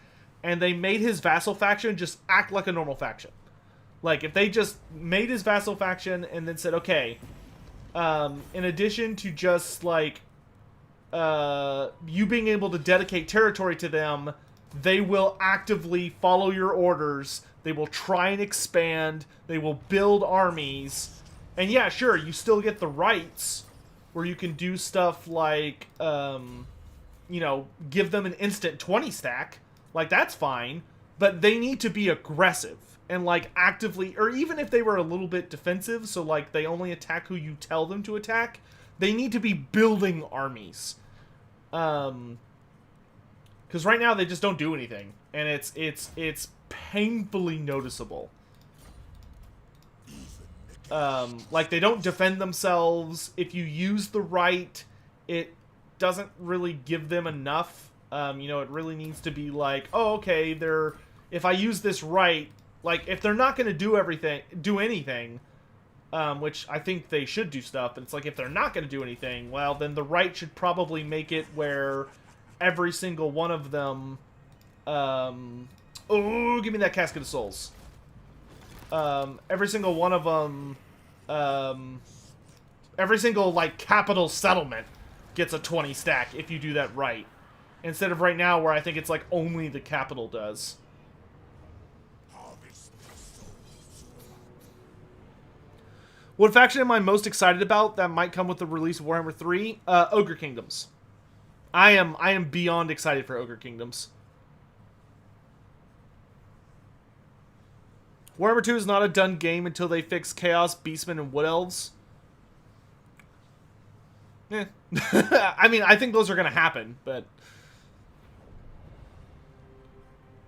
and they made his vassal faction just act like a normal faction. Like, if they just made his vassal faction and then said, okay, in addition to just, like, you being able to dedicate territory to them, they will actively follow your orders, they will try and expand, they will build armies. And yeah, sure, you still get the rights where you can do stuff like, you know, give them an instant 20 stack. Like, that's fine. But they need to be aggressive and, like, actively, or even if they were a little bit defensive, so, like, they only attack who you tell them to attack, they need to be building armies. Because Because right now they just don't do anything, and it's painfully noticeable. Like, they don't defend themselves. If you use the right, it doesn't really give them enough. You know, it really needs to be like, oh, okay, if I use this right, like, if they're not going to do anything, which I think they should do stuff, but it's like, if they're not going to do anything, well, then the right should probably make it where every single one of them, oh, give me that Casket of Souls. Every single one of them, every single, like, capital settlement gets a 20 stack if you do that right. Instead of right now where I think it's, like, only the capital does. What faction am I most excited about that might come with the release of Warhammer 3? Ogre Kingdoms. I am beyond excited for Ogre Kingdoms. Warhammer 2 is not a done game until they fix Chaos, Beastmen, and Wood Elves. Eh. I mean, I think those are going to happen, but...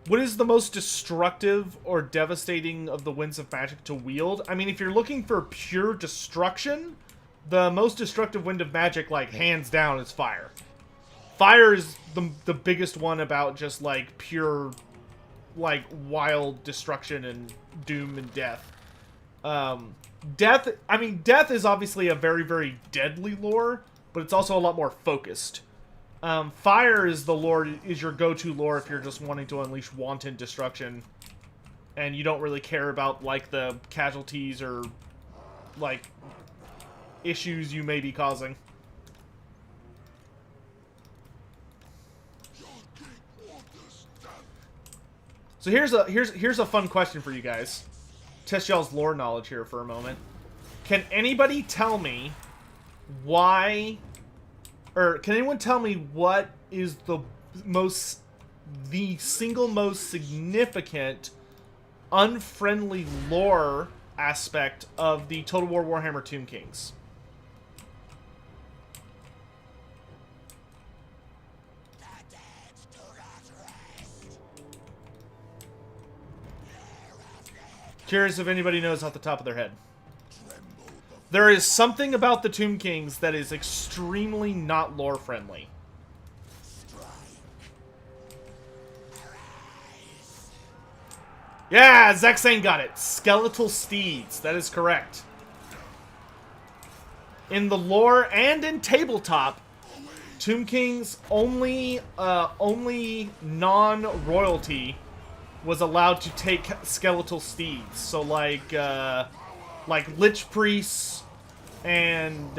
What is the most destructive or devastating of the winds of magic to wield? I mean, if you're looking for pure destruction, the most destructive wind of magic, like, hands down, is fire. Fire is the biggest one about just, like, pure, like, wild destruction and doom and death. Death is obviously a very, very deadly lore, but it's also a lot more focused. Fire is your go-to lore if you're just wanting to unleash wanton destruction, and you don't really care about, like, the casualties or, like, issues you may be causing. So here's a fun question for you guys. Test y'all's lore knowledge here for a moment. Can anybody tell me why, or can anyone tell me what is the single most significant unfriendly lore aspect of the Total War Warhammer Tomb Kings? Curious if anybody knows off the top of their head. There is something about the Tomb Kings that is extremely not lore-friendly. Yeah, Zexane got it. Skeletal steeds. That is correct. In the lore and in tabletop, Tomb Kings only non-royalty was allowed to take skeletal steeds. So like Lich Priests and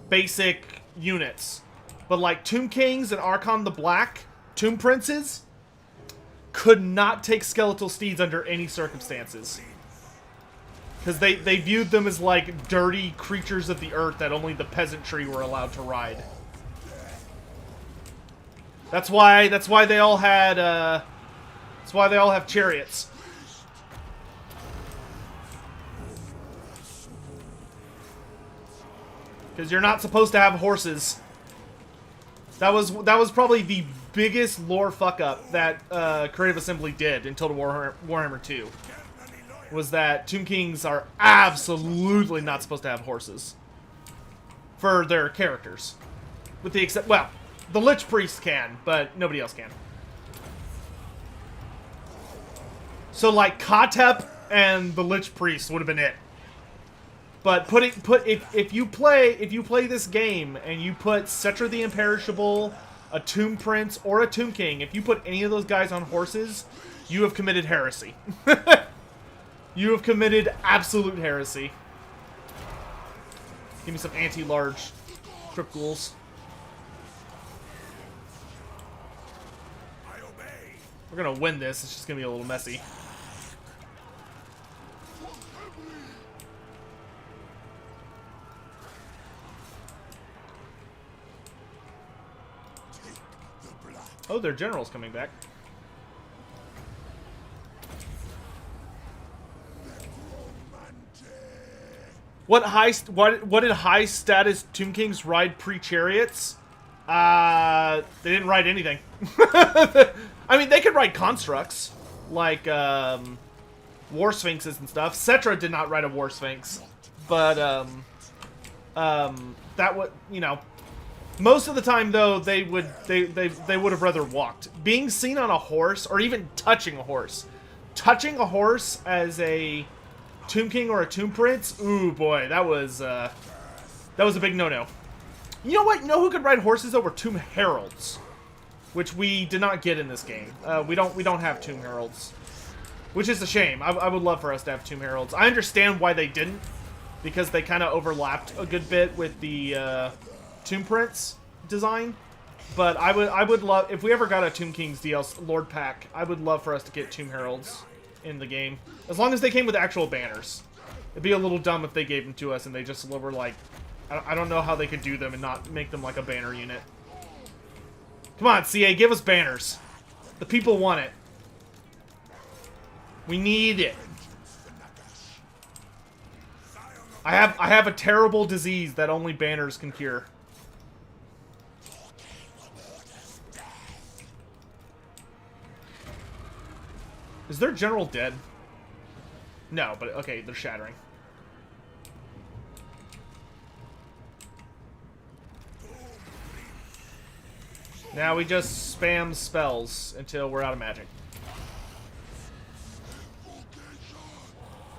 basic units. But like Tomb Kings and Arkhan the Black, Tomb Princes, could not take skeletal steeds under any circumstances. Because they viewed them as like dirty creatures of the earth that only the peasantry were allowed to ride. That's why they all had that's why they all have chariots. Because you're not supposed to have horses. That was probably the biggest lore fuck up that Creative Assembly did in Total Warhammer 2. Was that Tomb Kings are absolutely not supposed to have horses for their characters, with the well, the Lich Priest can, but nobody else can. So like Katep and the Lich Priest would have been it. But if you play this game and you put Cetra the Imperishable, a Tomb Prince, or a Tomb King, if you put any of those guys on horses, you have committed heresy. You have committed absolute heresy. Give me some anti-large Crypt Ghouls. We're gonna win this, it's just gonna be a little messy. Oh, their general's coming back. What did high status Tomb Kings ride pre-chariots? They didn't write anything. I mean, they could write constructs, like, War Sphinxes and stuff. Cetra did not write a War Sphinx, but, that would, you know, most of the time, though, they would have rather walked. Being seen on a horse, or even touching a horse as a Tomb King or a Tomb Prince, ooh, boy, that was a big no-no. You know what? You know who could ride horses, though? Were Tomb Heralds, which we did not get in this game. We don't have Tomb Heralds, which is a shame. I would love for us to have Tomb Heralds. I understand why they didn't, because they kind of overlapped a good bit with the Tomb Prince design. But I would love, if we ever got a Tomb King's DLC Lord pack, I would love for us to get Tomb Heralds in the game, as long as they came with actual banners. It'd be a little dumb if they gave them to us and they just were like, I don't know how they could do them and not make them like a banner unit. Come on, CA, give us banners. The people want it. We need it. I have a terrible disease that only banners can cure. Is their general dead? No, but okay, they're shattering. Now we just spam spells until we're out of magic.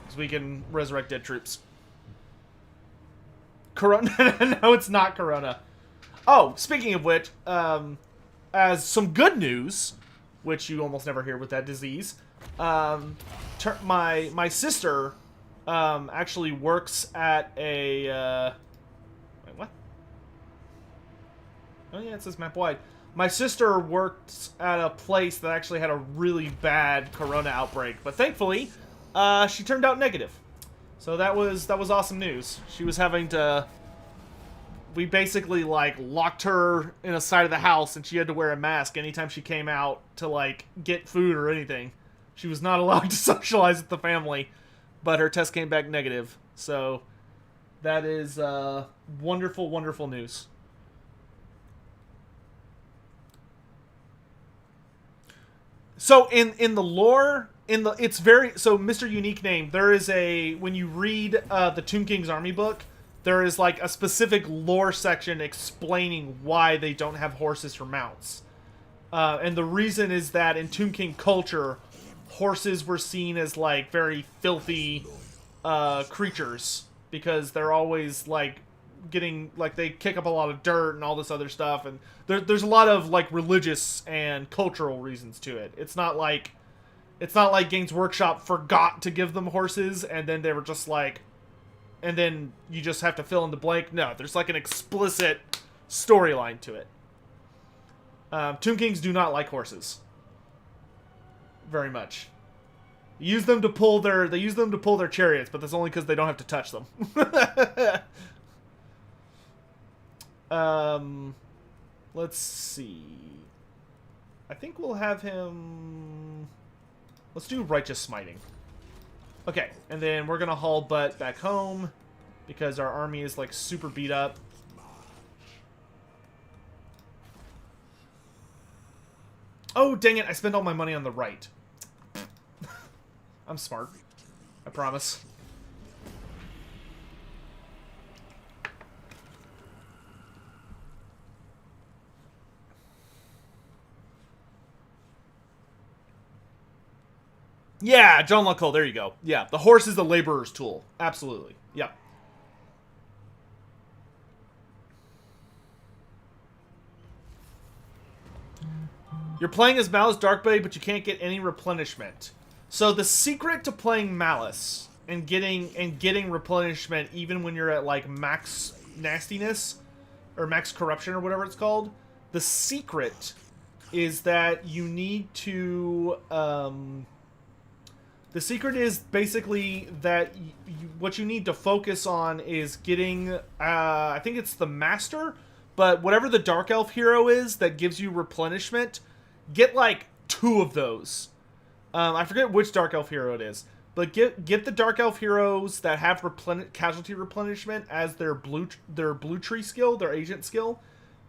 So we can resurrect dead troops. Corona? No, it's not Corona. Oh, speaking of which, as some good news, which you almost never hear with that disease, my sister actually works at a... wait, what? Oh yeah, it says map wide. My sister worked at a place that actually had a really bad Corona outbreak, but thankfully, she turned out negative. So that was awesome news. She was having to... We basically, like, locked her in a side of the house, and she had to wear a mask anytime she came out to, like, get food or anything. She was not allowed to socialize with the family, but her test came back negative. So that is wonderful, wonderful news. So in the lore, it's very, so Mr. Unique Name, there is a, when you read the Tomb King's Army book, there is like a specific lore section explaining why they don't have horses for mounts. And the reason is that in Tomb King culture, horses were seen as like very filthy creatures, because they're always like getting, like, they kick up a lot of dirt and all this other stuff, and there's a lot of like religious and cultural reasons to it. It's not like Games Workshop forgot to give them horses and then they were just like, and then you just have to fill in the blank. No, there's like an explicit storyline to it. Tomb Kings do not like horses very much. They use them to pull their chariots, but that's only because they don't have to touch them. Let's see. I think we'll have him... Let's do Righteous Smiting. Okay, and then we're gonna haul butt back home, because our army is, like, super beat up. Oh, dang it, I spent all my money on the right. I'm smart. I promise. Yeah, John Luckhole, there you go. Yeah, the horse is the laborer's tool. Absolutely. Yep. You're playing as Malice Darkblade, but you can't get any replenishment. So the secret to playing Malice and getting replenishment, even when you're at like max nastiness or max corruption or whatever it's called, the secret is that you need to the secret is basically that what you need to focus on is getting, I think it's the Master, but whatever the Dark Elf hero is that gives you replenishment, get like 2 of those. I forget which Dark Elf hero it is, but get the Dark Elf heroes that have casualty replenishment as their blue tree skill, their agent skill,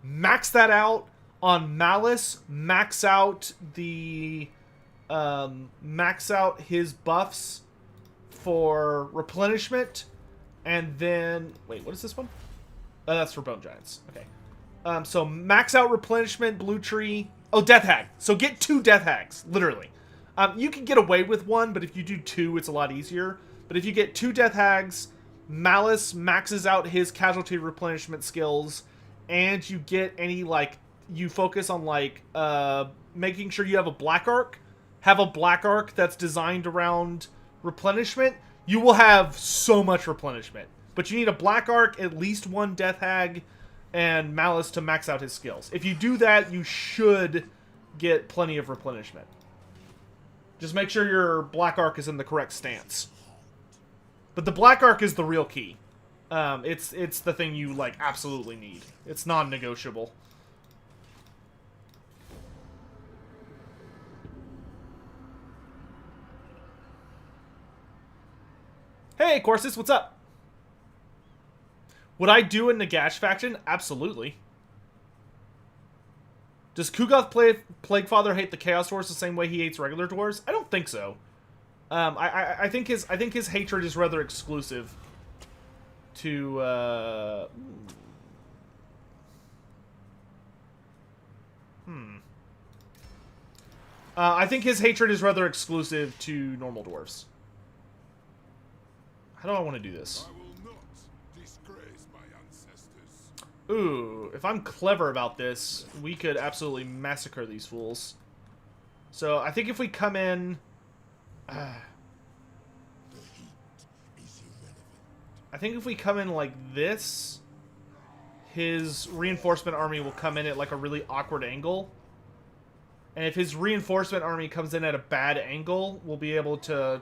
Max that out on Malice. Max out the max out his buffs for replenishment, and then wait, what is this one? Oh, that's for Bone Giants. Okay. So max out replenishment, blue tree. Oh, Death Hag. So get 2 Death Hags, literally. You can get away with 1, but if you do 2, it's a lot easier. But if you get 2 Death Hags, Malice maxes out his casualty replenishment skills, and you get any, like, you focus on, like, making sure you have a Black Arc. Have a Black Arc that's designed around replenishment. You will have so much replenishment. But you need a Black Arc, at least 1 Death Hag, and Malice to max out his skills. If you do that, you should get plenty of replenishment. Just make sure your Black Arc is in the correct stance. But the Black Arc is the real key. It's the thing you, like, absolutely need. It's non-negotiable. Hey, Corsus, what's up? Would I do a Nagash faction? Absolutely. Does Kugoth Plaguefather hate the Chaos Dwarves the same way he hates regular dwarves? I don't think so. I think his hatred is rather exclusive to I think his hatred is rather exclusive to normal dwarves. How do I want to do this?
I will not disgrace my ancestors.
Ooh, if I'm clever about this, we could absolutely massacre these fools. So I think if we come in, I think if we come in like this, his reinforcement army will come in at like a really awkward angle. And if his reinforcement army comes in at a bad angle, we'll be able to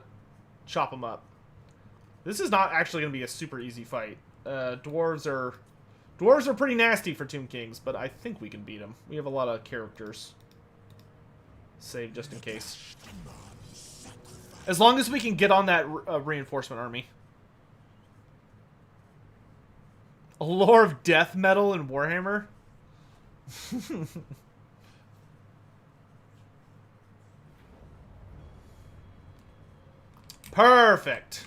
chop him up. This is not actually going to be a super easy fight. Dwarves are pretty nasty for Tomb Kings, but I think we can beat them. We have a lot of characters. Save just in case. As long as we can get on that reinforcement army. A lore of death metal in Warhammer? Perfect.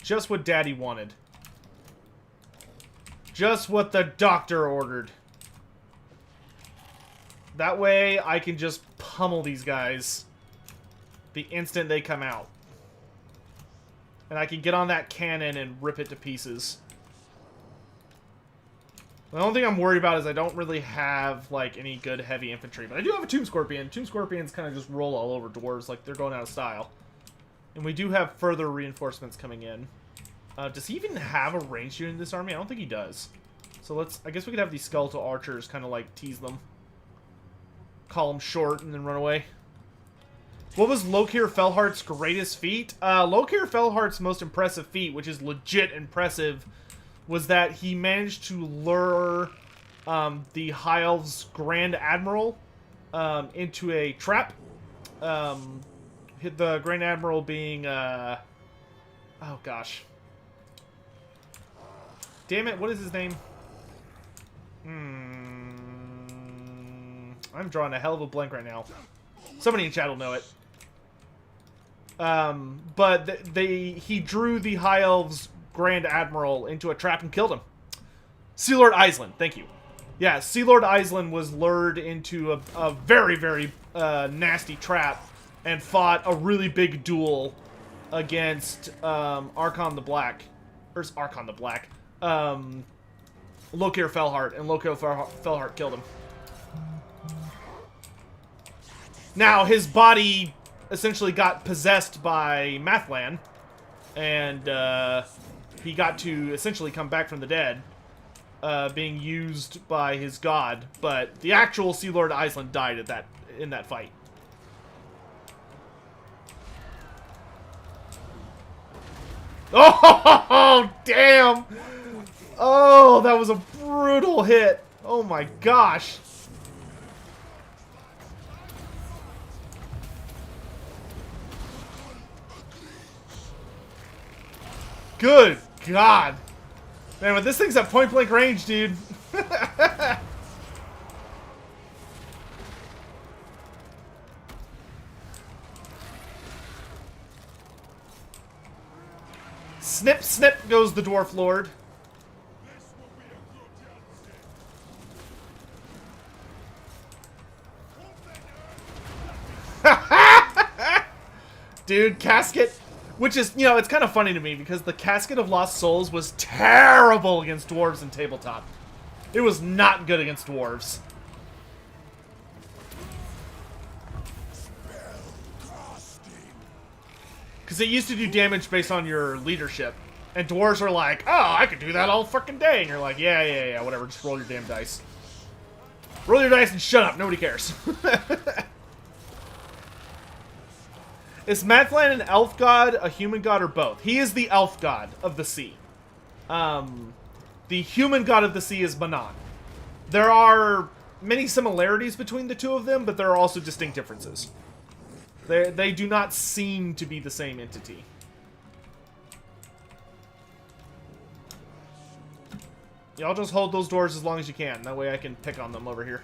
Just what Daddy wanted. Just what the doctor ordered. That way, I can just pummel these guys the instant they come out. And I can get on that cannon and rip it to pieces. The only thing I'm worried about is I don't really have, like, any good heavy infantry. But I do have a Tomb Scorpion. Tomb Scorpions kind of just roll all over dwarves like they're going out of style. And we do have further reinforcements coming in. Does he even have a ranged unit in this army? I don't think he does. So let's... I guess we could have these skeletal archers kind of, like, tease them. Call them short and then run away. What was Lokir Felhart's greatest feat? Lokir Felhart's most impressive feat, which is legit impressive, was that he managed to lure the High Elves Grand Admiral into a trap. The Grand Admiral being... oh, gosh. Damn it, what is his name? I'm drawing a hell of a blank right now. Somebody in chat will know it. But he drew the High Elves Grand Admiral into a trap and killed him. Sea Lord Island, thank you. Yeah, Sea Lord Island was lured into a very, very nasty trap and fought a really big duel against Arkhan the Black. Or Arkhan the Black. Lokir Felhart, and Lokir Felhart killed him. Now, his body essentially got possessed by Mathlan, and he got to essentially come back from the dead, being used by his god, but the actual Sea Lord Island died in that fight. Oh, damn! Oh, that was a brutal hit. Oh my gosh. Good God. Man, but this thing's at point blank range, dude. Snip, snip goes the Dwarf Lord.
This will be a good Yahtzee.
Dude, Casket, which is, you know, it's kind of funny to me because the Casket of Lost Souls was terrible against dwarves in tabletop. It was not good against dwarves. Because it used to do damage based on your leadership. And dwarves are like, oh, I could do that all fucking day. And you're like, yeah, whatever, just roll your damn dice. Roll your dice and shut up, nobody cares. Is Madflan an elf god, a human god, or both? He is the elf god of the sea. The human god of the sea is Manan. There are many similarities between the two of them, but there are also distinct differences. They do not seem to be the same entity. Y'all just hold those doors as long as you can. That way I can pick on them over here.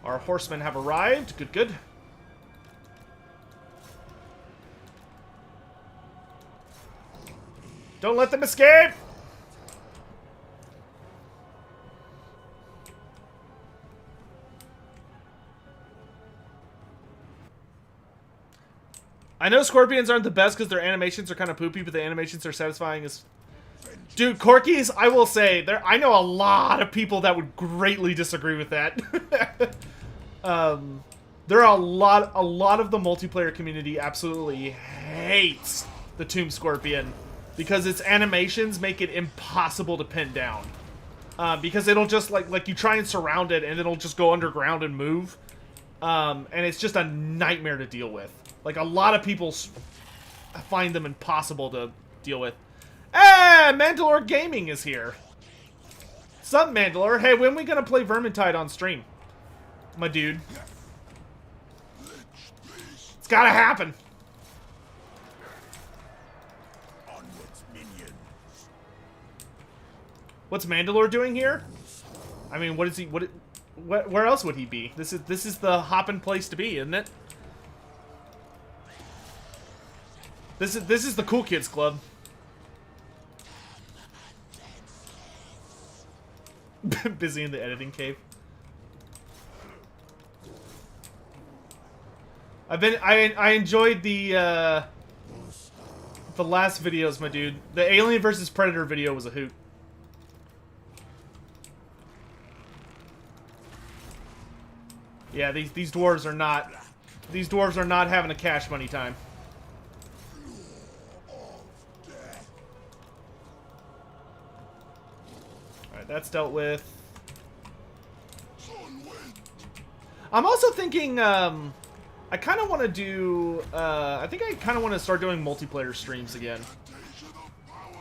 Our horsemen have arrived. Good, good. Don't let them escape! I know scorpions aren't the best because their animations are kind of poopy, but the animations are satisfying as... Dude, Corkies, I will say, I know a lot of people that would greatly disagree with that. There are a lot of the multiplayer community absolutely hates the Tomb Scorpion because its animations make it impossible to pin down. Because it'll just, like you try and surround it and it'll just go underground and move. And it's just a nightmare to deal with. Like, a lot of people find them impossible to deal with. Hey, Mandalore Gaming is here. Sup, Mandalore? Hey, when are we gonna play Vermintide on stream? My dude. It's gotta happen. What's Mandalore doing here? I mean, what is he? Where else would he be? This is the hopping place to be, isn't it? This is the cool kids club. Busy in the editing cave. I enjoyed the last videos, my dude. The Alien versus Predator video was a hoot. Yeah, these dwarves are not having a cash money time. Alright, that's dealt with. I'm also thinking, I kind of want to do, I think I kind of want to start doing multiplayer streams again.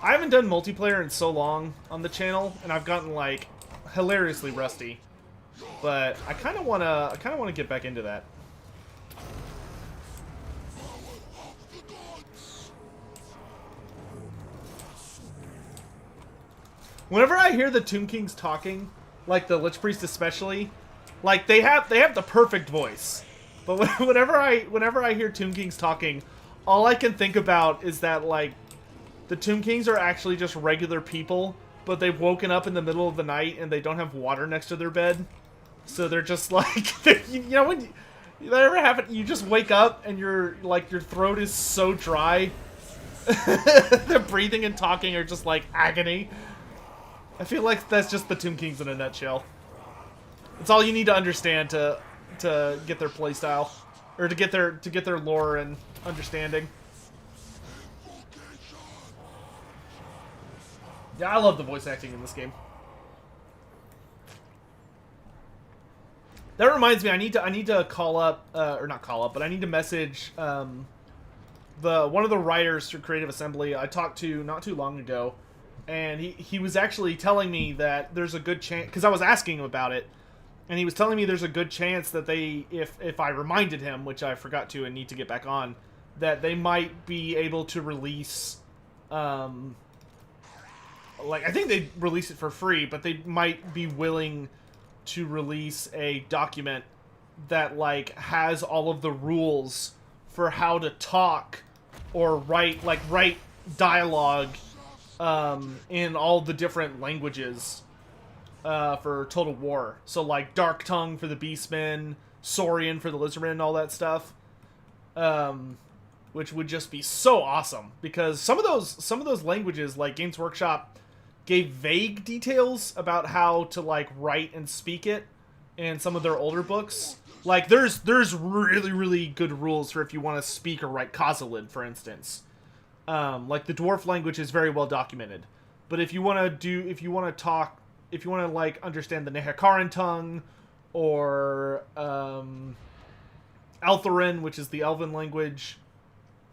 I haven't done multiplayer in so long on the channel, and I've gotten, like, hilariously rusty. But I kind of want to get back into that. Whenever I hear the Tomb Kings talking, like the Lich Priest especially, like they have the perfect voice. But whenever I hear Tomb Kings talking, all I can think about is that, like, the Tomb Kings are actually just regular people, but they've woken up in the middle of the night and they don't have water next to their bed. So they're just like, you know, when that ever happen, you just wake up and your throat is so dry. The breathing and talking are just like agony. I feel like that's just the Tomb Kings in a nutshell. It's all you need to understand to get their playstyle, or to get their lore and understanding. Yeah, I love the voice acting in this game. That reminds me, I need to call up, or not call up, but I need to message one of the writers for Creative Assembly I talked to not too long ago, and he was actually telling me that there's a good chance, because I was asking him about it, and he was telling me there's a good chance that they, if I reminded him, which I forgot to and need to get back on, that they might be able to release, like, I think they'd release it for free, but they might be willing to release a document that, like, has all of the rules for how to talk or write dialogue in all the different languages for Total War. So like Dark Tongue for the Beastmen, Saurian for the Lizardmen, and all that stuff. Which would just be so awesome, because some of those languages, like Games Workshop gave vague details about how to like write and speak it in some of their older books. Like there's really good rules for if you want to speak or write Khazalid, for instance. Like the dwarf language is very well documented, but if you want to like understand the Nehekaran tongue, or Altharin, which is the Elven language,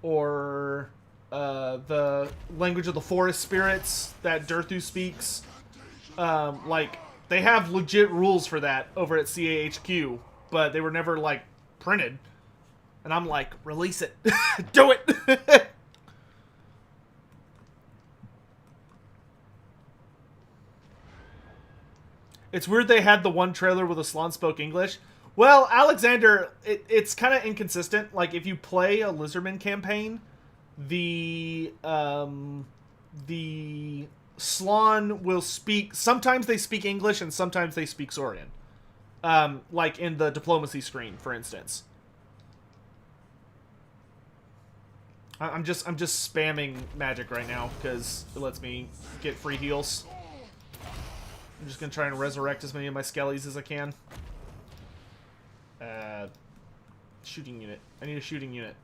or the language of the forest spirits that Durthu speaks, like they have legit rules for that over at CAHQ, but they were never like printed. And I'm like, release it, do it. It's weird they had the one trailer where the Slaane's spoke English. Well, Alexander, it's kind of inconsistent. Like, if you play a Lizardman campaign, the Slaane will speak... Sometimes they speak English, and sometimes they speak Saurian. Like in the diplomacy screen, for instance. I'm just spamming magic right now, because it lets me get free heals. I'm just going to try and resurrect as many of my skellies as I can. Shooting unit. I need a shooting unit.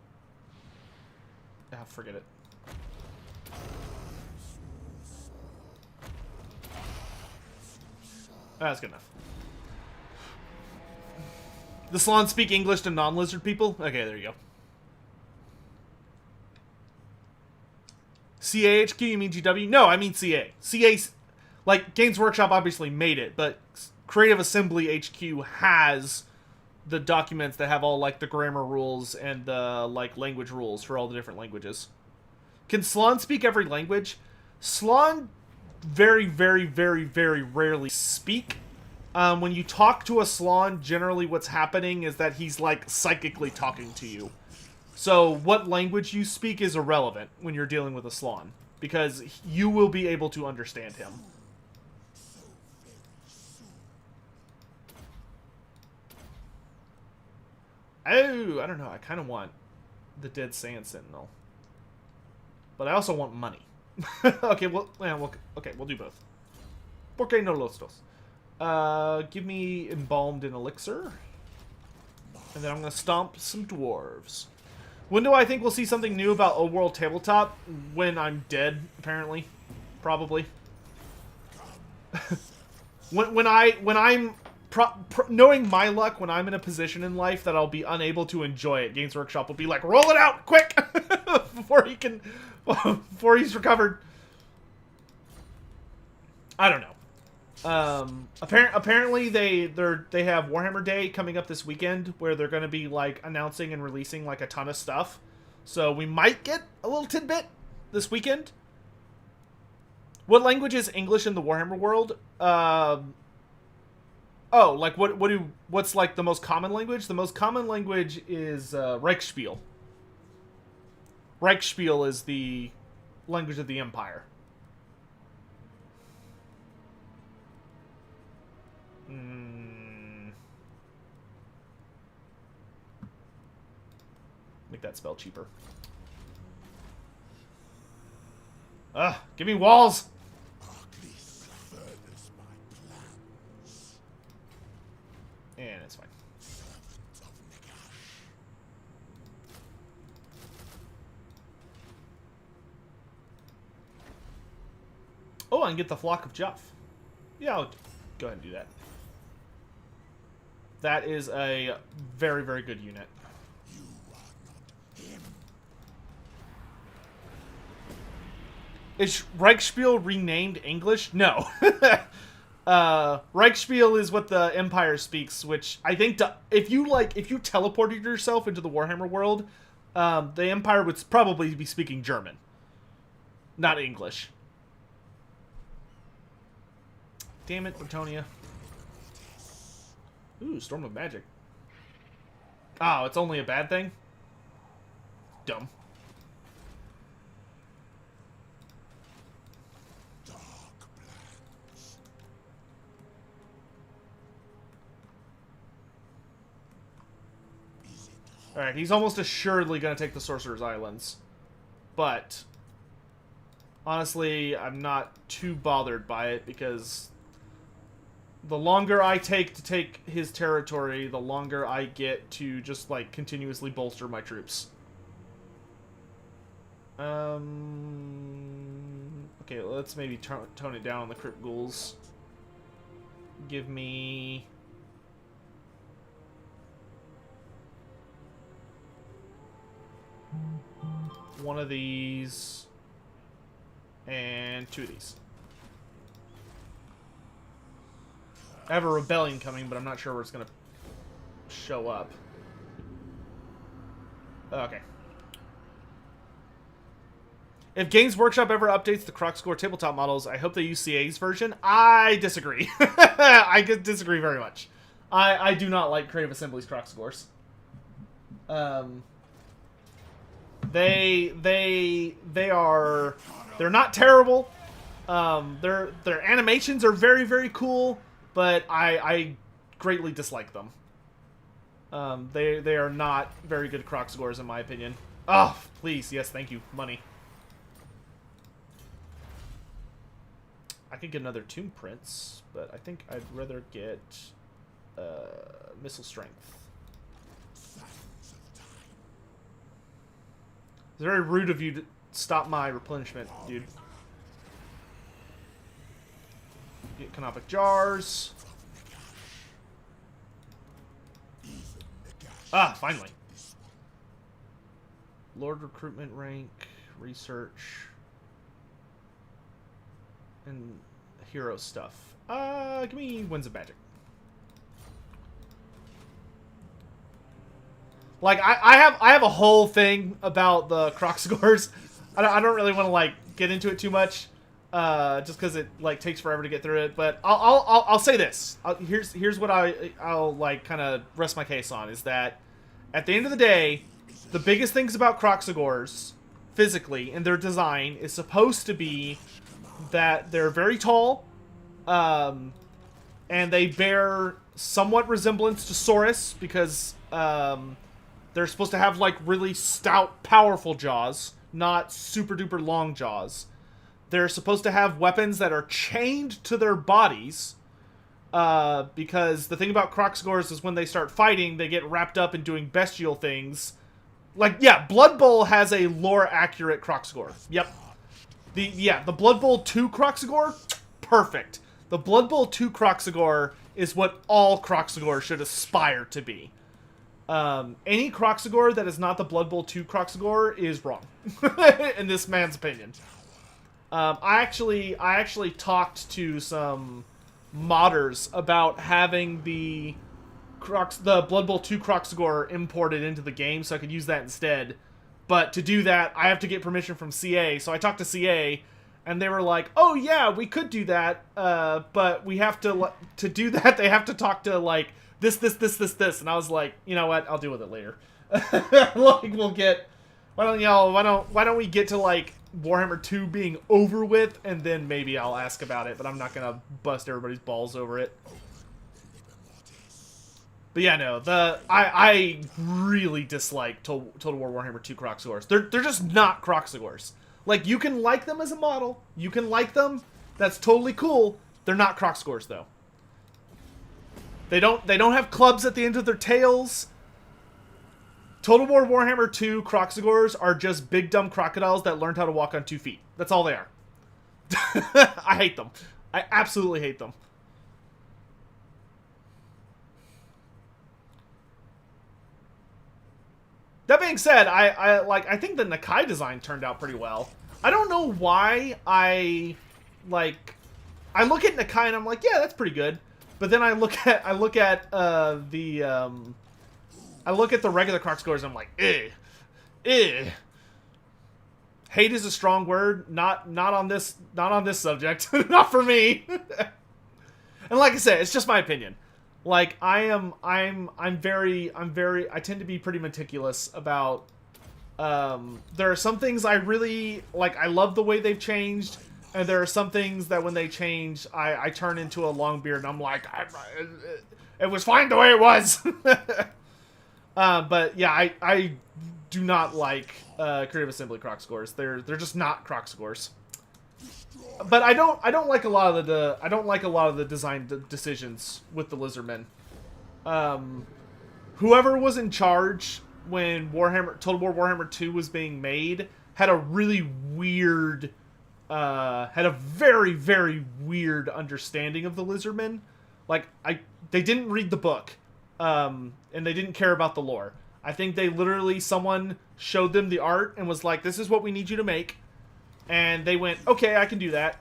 Ah, forget it. That's good enough. The Slaane speak English to non-lizard people? Okay, there you go. CAHQ, you mean GW? No, I mean CA. CA... Like, Games Workshop obviously made it, but Creative Assembly HQ has the documents that have all, like, the grammar rules and the, like, language rules for all the different languages. Can Slaane speak every language? Slaane very rarely speak. When you talk to a Slaane, generally what's happening is that he's, like, psychically talking to you. So, what language you speak is irrelevant when you're dealing with a Slaane, because you will be able to understand him. Oh, I don't know. I kind of want the Dead Sand Sentinel. But I also want money. Okay, well, okay, we'll do both. Porque no los dos? Give me Embalmed in Elixir. And then I'm going to stomp some dwarves. When do I think we'll see something new about Old World Tabletop? When I'm dead, apparently. Probably. when I'm... knowing my luck, when I'm in a position in life that I'll be unable to enjoy it, Games Workshop will be like, roll it out, quick! before he's recovered. I don't know. Apparently they have Warhammer Day coming up this weekend, where they're going to be like announcing and releasing like a ton of stuff. So we might get a little tidbit this weekend. What language is English in the Warhammer world? Oh, like what's like the most common language? The most common language is Reichsspiel. Reichsspiel is the language of the Empire. Make that spell cheaper. Give me walls! And it's fine. Oh, I can get the Flock of Juff. Yeah, I'll go ahead and do that. That is a very good unit. Is Reichsspiel renamed English? No. Reichsspiel is what the Empire speaks, which I think if you teleported yourself into the Warhammer world, the Empire would probably be speaking German, not English. Damn it, Bretonia. Ooh, Storm of Magic. Oh, it's only a bad thing? Dumb. Alright, he's almost assuredly going to take the Sorcerer's Islands. But, honestly, I'm not too bothered by it, because the longer I take to take his territory, the longer I get to just, like, continuously bolster my troops. Okay, let's maybe tone it down on the Crypt Ghouls. Give me... one of these, and 2 of these. I have a rebellion coming, but I'm not sure where it's going to show up. Okay. If Games Workshop ever updates the Crocscore tabletop models, I hope they use CA's version. I disagree. I disagree very much. I do not like Creative Assembly's Crocscores. They're not terrible. Their animations are very, very cool, but I greatly dislike them. They are not very good Crocscores in my opinion. Oh, please, yes, thank you, money. I could get another Tomb Prince, but I think I'd rather get Missile Strength. It's very rude of you to stop my replenishment, dude. Get Canopic Jars. Ah, finally. Lord recruitment rank, research, and hero stuff. Give me Winds of Magic. Like, I have a whole thing about the Crocscores. I don't really want to, like, get into it too much, just because it, like, takes forever to get through it. But I'll say this. Here's what I'll like, kind of rest my case on, is that at the end of the day, the biggest things about Crocscores, physically, and their design, is supposed to be that they're very tall, and they bear somewhat resemblance to Saurus, because, they're supposed to have, like, really stout, powerful jaws, not super-duper long jaws. They're supposed to have weapons that are chained to their bodies, because the thing about Crocscores is when they start fighting, they get wrapped up in doing bestial things. Like, yeah, Blood Bowl has a lore-accurate Crocscore. Yep. The Blood Bowl 2 Crocscore, perfect. The Blood Bowl 2 Crocscore is what all Crocscore should aspire to be. Any Crocscore that is not the Blood Bowl 2 Crocscore is wrong, in this man's opinion. I actually talked to some modders about having the Blood Bowl 2 Crocscore imported into the game so I could use that instead. But to do that, I have to get permission from CA. So I talked to CA, and they were like, "Oh yeah, we could do that, but we have to do that. They have to talk to like this, and I was like, you know what? I'll deal with it later. Like, we'll get. Why don't we get to like Warhammer 2 being over with, and then maybe I'll ask about it. But I'm not gonna bust everybody's balls over it. But yeah, no, I really dislike Total War Warhammer 2 Crocscores. They're just not Crocscores. Like, you can like them as a model, you can like them. That's totally cool. They're not Crocscores though. They don't have clubs at the end of their tails. Total War Warhammer 2 Crocscores are just big dumb crocodiles that learned how to walk on 2 feet. That's all they are. I hate them. I absolutely hate them. That being said, I think the Nakai design turned out pretty well. I don't know why I look at Nakai and I'm like, yeah, that's pretty good. But then I look at the regular Crocscores and I'm like, eh. Hate is a strong word. Not on this subject. Not for me. And like I said, it's just my opinion. Like, I tend to be pretty meticulous about, there are some things I really, like, I love the way they've changed, and there are some things that when they change, I turn into a long beard, and I'm like, it was fine the way it was. But yeah, I do not like Creative Assembly croc scores. They're just not croc scores. But I don't like a lot of the design decisions with the Lizardmen. Whoever was in charge when Total War Warhammer 2 was being made had a really weird, had a very, very weird understanding of the Lizardmen. Like, they didn't read the book, and they didn't care about the lore. I think someone showed them the art and was like, this is what we need you to make. And they went, okay, I can do that.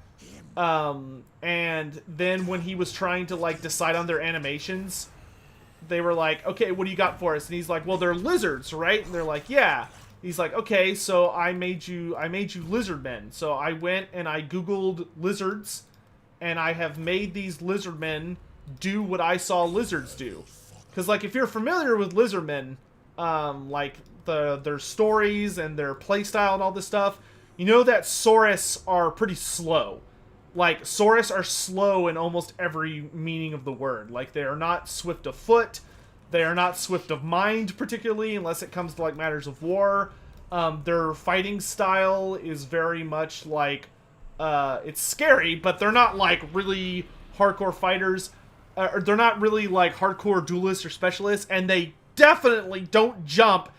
And then when he was trying to, like, decide on their animations, they were like, okay, what do you got for us? And he's like, well, they're lizards, right? And they're like, yeah. He's like, okay, so I made you lizard men. So I went and I Googled lizards, and I have made these lizard men do what I saw lizards do. Because, like, if you're familiar with lizard men, like, their stories and their playstyle and all this stuff, you know that Saurus are pretty slow. Like, Saurus are slow in almost every meaning of the word. Like, they are not swift of foot. They are not swift of mind, particularly, unless it comes to, like, matters of war. Their fighting style is very much like, it's scary, but they're not, like, really hardcore fighters. Or they're not really, like, hardcore duelists or specialists, and they definitely don't jump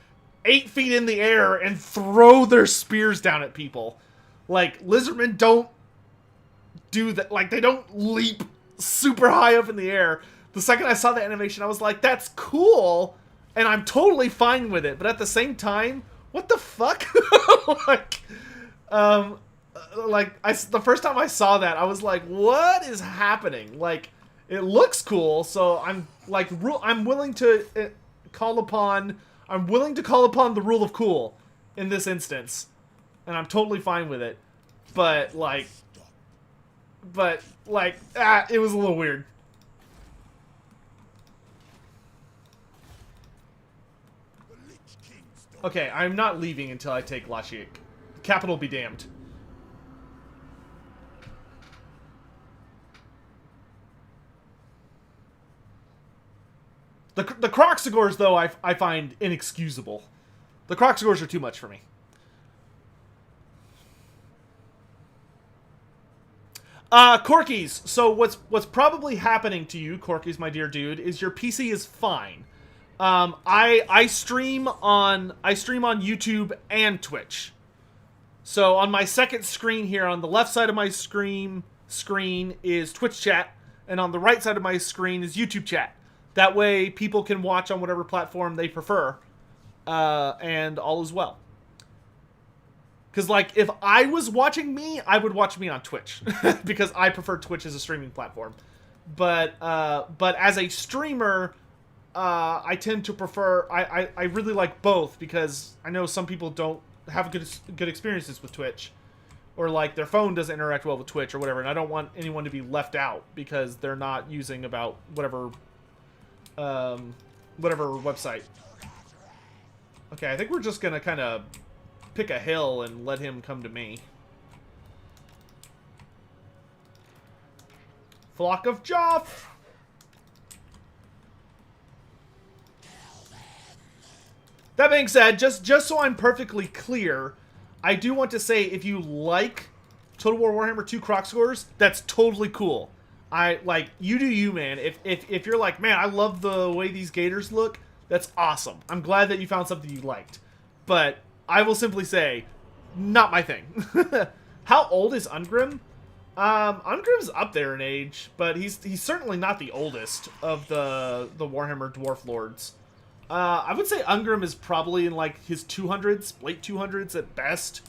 8 feet in the air and throw their spears down at people. Like, lizardmen don't do that. Like, they don't leap super high up in the air. The second I saw the animation, I was like, that's cool, and I'm totally fine with it. But at the same time, what the fuck? The first time I saw that, I was like, what is happening? Like, it looks cool, so I'm willing to call upon the rule of cool in this instance, and I'm totally fine with it. But it was a little weird. Okay, I'm not leaving until I take Lashik. Capital be damned. The Croxagores, though, I find inexcusable. The Croxagores are too much for me. Corkies. So what's probably happening to you, Corkies, my dear dude, is your PC is fine. I stream on YouTube and Twitch. So on my second screen here, on the left side of my screen is Twitch chat, and on the right side of my screen is YouTube chat. That way, people can watch on whatever platform they prefer, and all is well. Because, like, if I was watching me, I would watch me on Twitch, because I prefer Twitch as a streaming platform. But as a streamer, I tend to prefer. I really like both, because I know some people don't have good experiences with Twitch, or like their phone doesn't interact well with Twitch or whatever, and I don't want anyone to be left out because they're not using about whatever website. Okay, I think we're just gonna kind of pick a hill and let him come to me. Flock of Joff! That being said, just so I'm perfectly clear, I do want to say, if you like Total War Warhammer 2 Croc scores, that's totally cool. You do you, man. If you're like, man, I love the way these gators look, that's awesome. I'm glad that you found something you liked. But I will simply say, not my thing. How old is Ungrim? Ungrim's up there in age, but he's certainly not the oldest of the Warhammer Dwarf Lords. I would say Ungrim is probably in like his 200s, late 200s at best.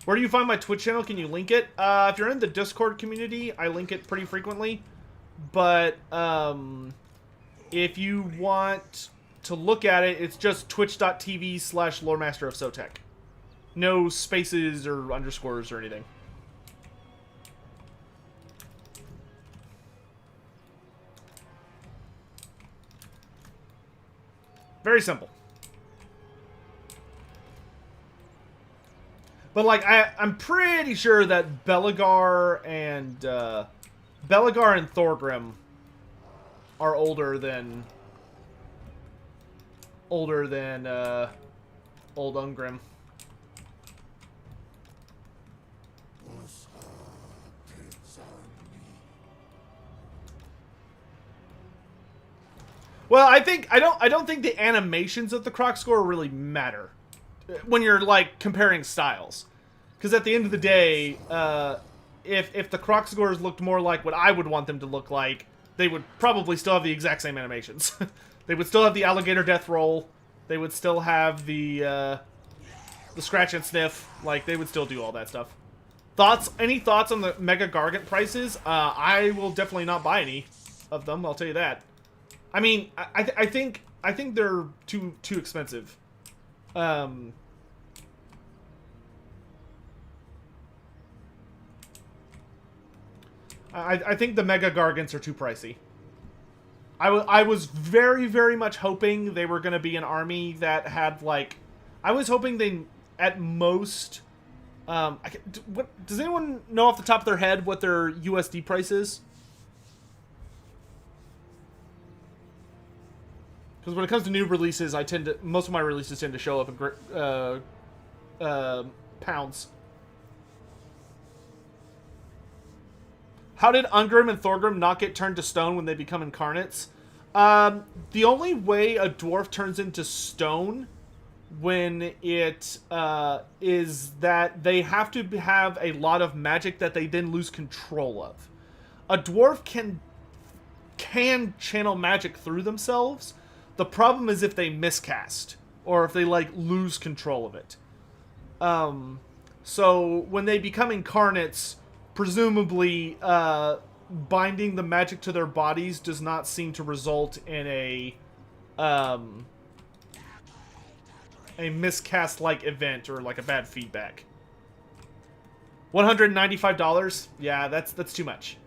Where do you find my Twitch channel? Can you link it? If you're in the Discord community, I link it pretty frequently. But if you want to look at it, it's just twitch.tv/loremasterofsotech. No spaces or underscores or anything. Very simple. But like, I'm pretty sure that Belagar and Thorgrim are older than older than old Ungrim. Well, I don't think the animations of the Croc score really matter when you're like comparing styles, because at the end of the day, if the Croc scores looked more like what I would want them to look like, they would probably still have the exact same animations. They would still have the alligator death roll. They would still have the scratch and sniff. Like, they would still do all that stuff. Thoughts? Any thoughts on the Mega Gargant prices? I will definitely not buy any of them. I'll tell you that. I mean, I think they're too expensive. I think the Mega Gargants are too pricey. I was very, very much hoping they were going to be an army that had, like... I was hoping they, at most... does anyone know off the top of their head what their USD price is? Because when it comes to new releases, most of my releases tend to show up in pounds. How did Ungrim and Thorgrim not get turned to stone when they become incarnates? The only way a dwarf turns into stone when it is that they have to have a lot of magic that they then lose control of. A dwarf can channel magic through themselves. The problem is if they miscast, or if they, like, lose control of it. So, when they become incarnates, presumably, binding the magic to their bodies does not seem to result in a miscast-like event, or, like, a bad feedback. $195? Yeah, that's too much.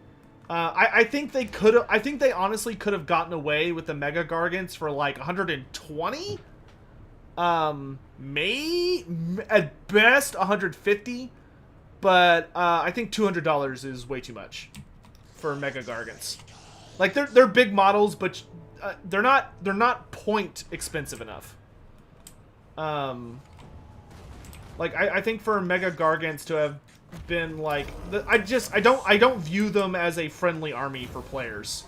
I think they could have. I think they honestly could have gotten away with the Mega Gargants for like 120. May at best 150, but I think $200 is way too much for Mega Gargants. Like they're big models, but they're not point expensive enough. Like I think for Mega Gargants to have been like, I don't view them as a friendly army for players,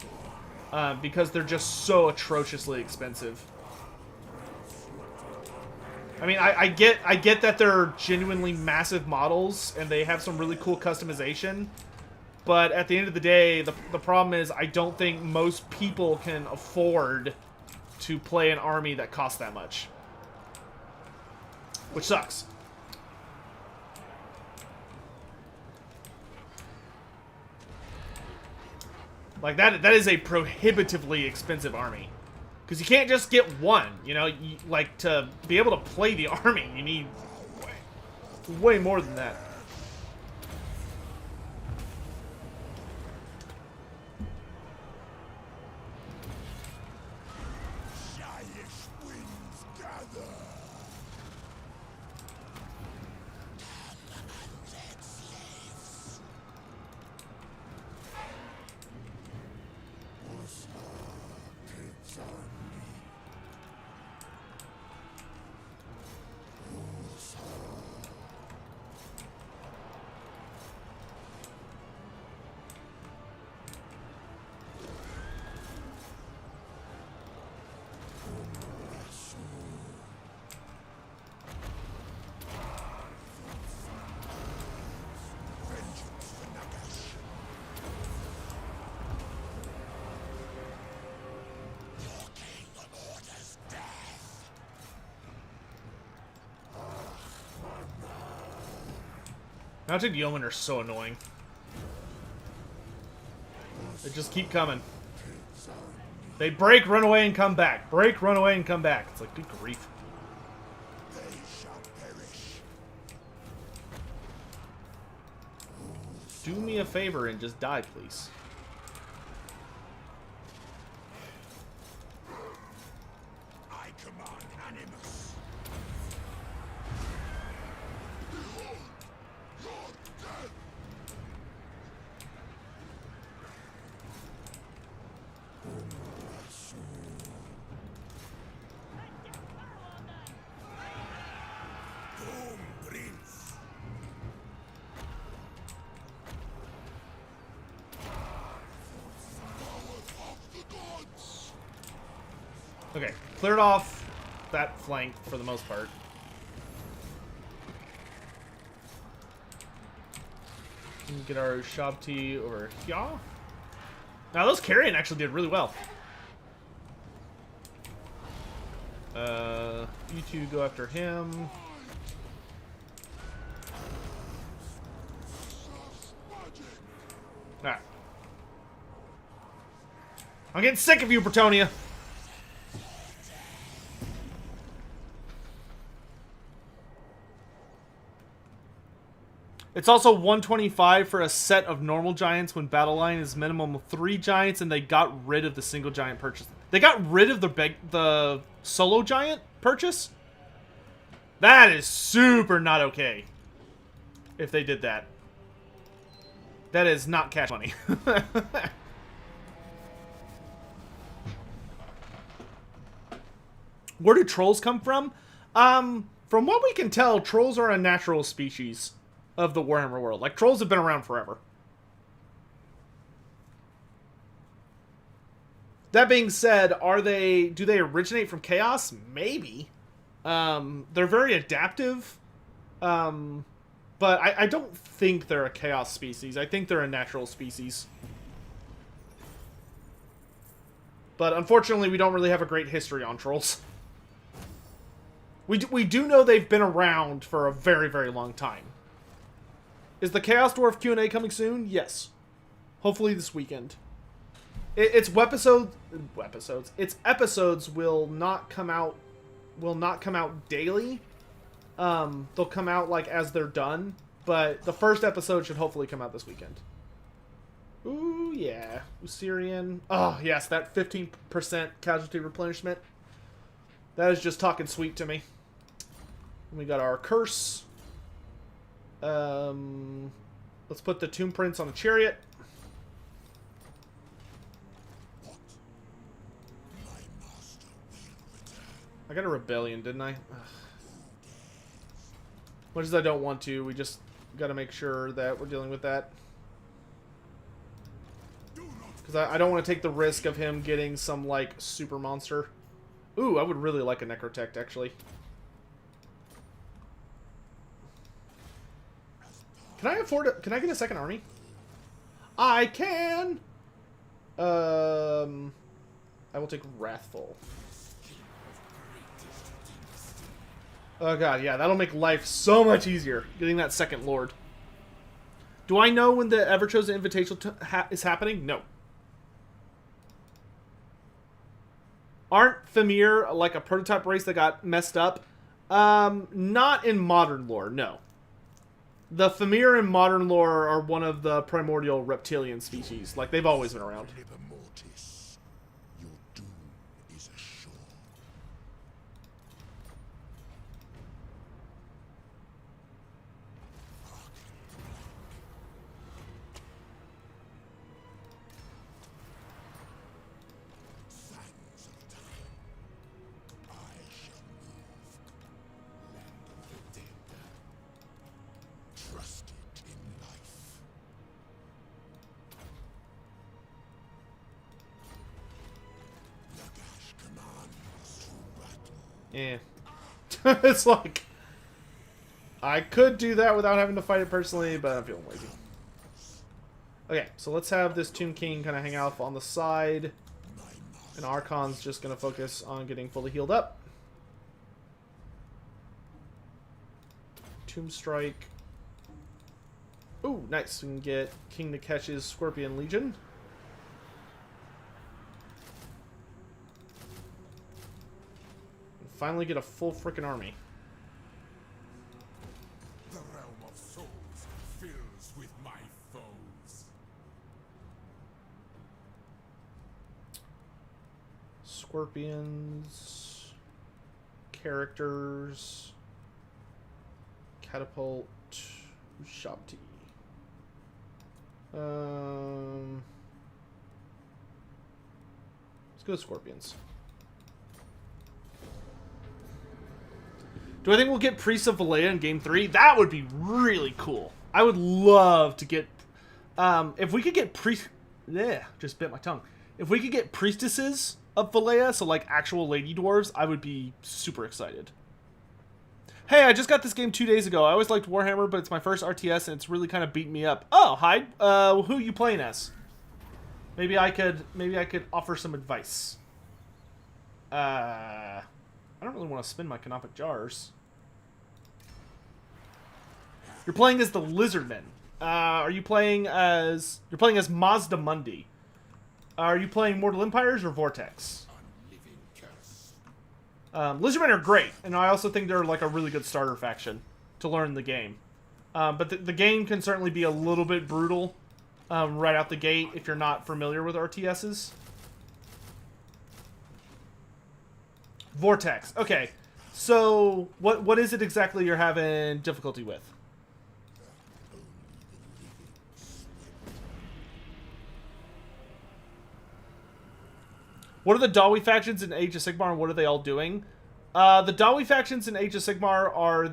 because they're just so atrociously expensive. I mean, I get that they're genuinely massive models and they have some really cool customization, but at the end of the day, the problem is I don't think most people can afford to play an army that costs that much, which sucks. Like, that is a prohibitively expensive army. Because you can't just get one, you know? Like, to be able to play the army, you need way more than that. Mounted Yeomen are so annoying. They just keep coming. They break, run away, and come back. Break, run away, and come back. It's like, good grief. Do me a favor and just die, please.
I command Animus.
Okay, cleared off that flank for the most part. Get our Shabti over here. Now, those carrion actually did really well. You two go after him. Alright. I'm getting sick of you, Bretonia. It's also 125 for a set of normal giants when battle line is minimum of 3 giants, and they got rid of the single giant purchase. They got rid of the solo giant purchase? That is super not okay. If they did that. That is not cash money. Where do trolls come from? From what we can tell, trolls are a natural species of the Warhammer world. Like, trolls have been around forever. That being said, do they originate from chaos? Maybe. They're very adaptive. But I don't think they're a chaos species. I think they're a natural species. But unfortunately, we don't really have a great history on trolls. We do know they've been around for a very, very long time. Is the Chaos Dwarf Q&A coming soon? Yes. Hopefully this weekend. Its episodes will not come out daily. They'll come out like as they're done, but the first episode should hopefully come out this weekend. Ooh, yeah. Usirian. Oh, yes, that 15% casualty replenishment. That is just talking sweet to me. We got our curse. Let's put the tomb prints on the chariot. I got a rebellion, didn't I? Ugh. Much as I don't want to, we just got to make sure that we're dealing with that. Because I don't want to take the risk of him getting some, like, super monster. Ooh, I would really like a Necrotect, actually. Can I afford it? Can I get a second army? I can! I will take Wrathful. Oh god, yeah, that'll make life so much easier, getting that second lord. Do I know when the Everchosen Invitational is happening? No. Aren't Famir like a prototype race that got messed up? Not in modern lore, no. The Famir in modern lore are one of the primordial reptilian species. Like, they've always been around. Yeah. It's like, I could do that without having to fight it personally, but I'm feeling lazy. Okay, so let's have this Tomb King kind of hang out on the side. And Arkhan's just going to focus on getting fully healed up. Tomb Strike. Ooh, nice. We can get King Nakesh's Scorpion Legion. Finally get a full frickin' army.
The realm of souls fills with my foes.
Scorpions. Characters. Catapult. Shabti. Let's go with Scorpions. Do I think we'll get Priests of Valea in Game 3? That would be really cool. I would love to get... if we could get just bit my tongue. If we could get Priestesses of Valleya, so like actual lady dwarves, I would be super excited. Hey, I just got this game 2 days ago. I always liked Warhammer, but it's my first RTS, and it's really kind of beating me up. Oh, hi. Who are you playing as? Maybe I could offer some advice. I don't really want to spin my canopic jars. You're playing as the Lizardmen. You're playing as Mazda Mundi. Are you playing Mortal Empires or Vortex? Lizardmen are great, and I also think they're like a really good starter faction to learn the game. But the game can certainly be a little bit brutal right out the gate if you're not familiar with RTSs. Vortex. Okay, so what is it exactly you're having difficulty with? What are the Dawi factions in Age of Sigmar, and what are they all doing? The Dawi factions in Age of Sigmar are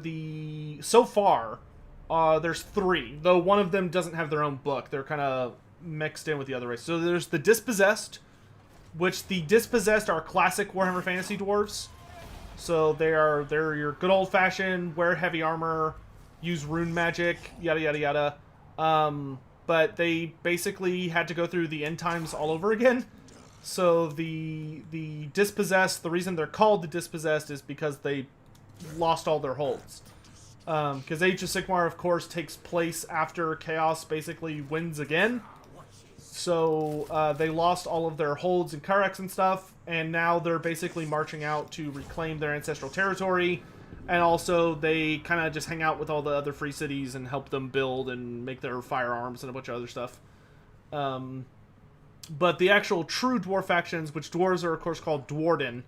so far, there's 3, though one of them doesn't have their own book. They're kind of mixed in with the other race. So there's the Dispossessed, which the Dispossessed are classic Warhammer Fantasy dwarves. So they're your good old-fashioned, wear heavy armor, use rune magic, yada yada yada. But they basically had to go through the end times all over again. So the Dispossessed, the reason they're called the Dispossessed is because they lost all their holds. Because Age of Sigmar, of course, takes place after Chaos basically wins again. So they lost all of their holds and Karax and stuff, and now they're basically marching out to reclaim their ancestral territory. And also they kind of just hang out with all the other free cities and help them build and make their firearms and a bunch of other stuff. But the actual true dwarf factions, which dwarves are of course called Dwarden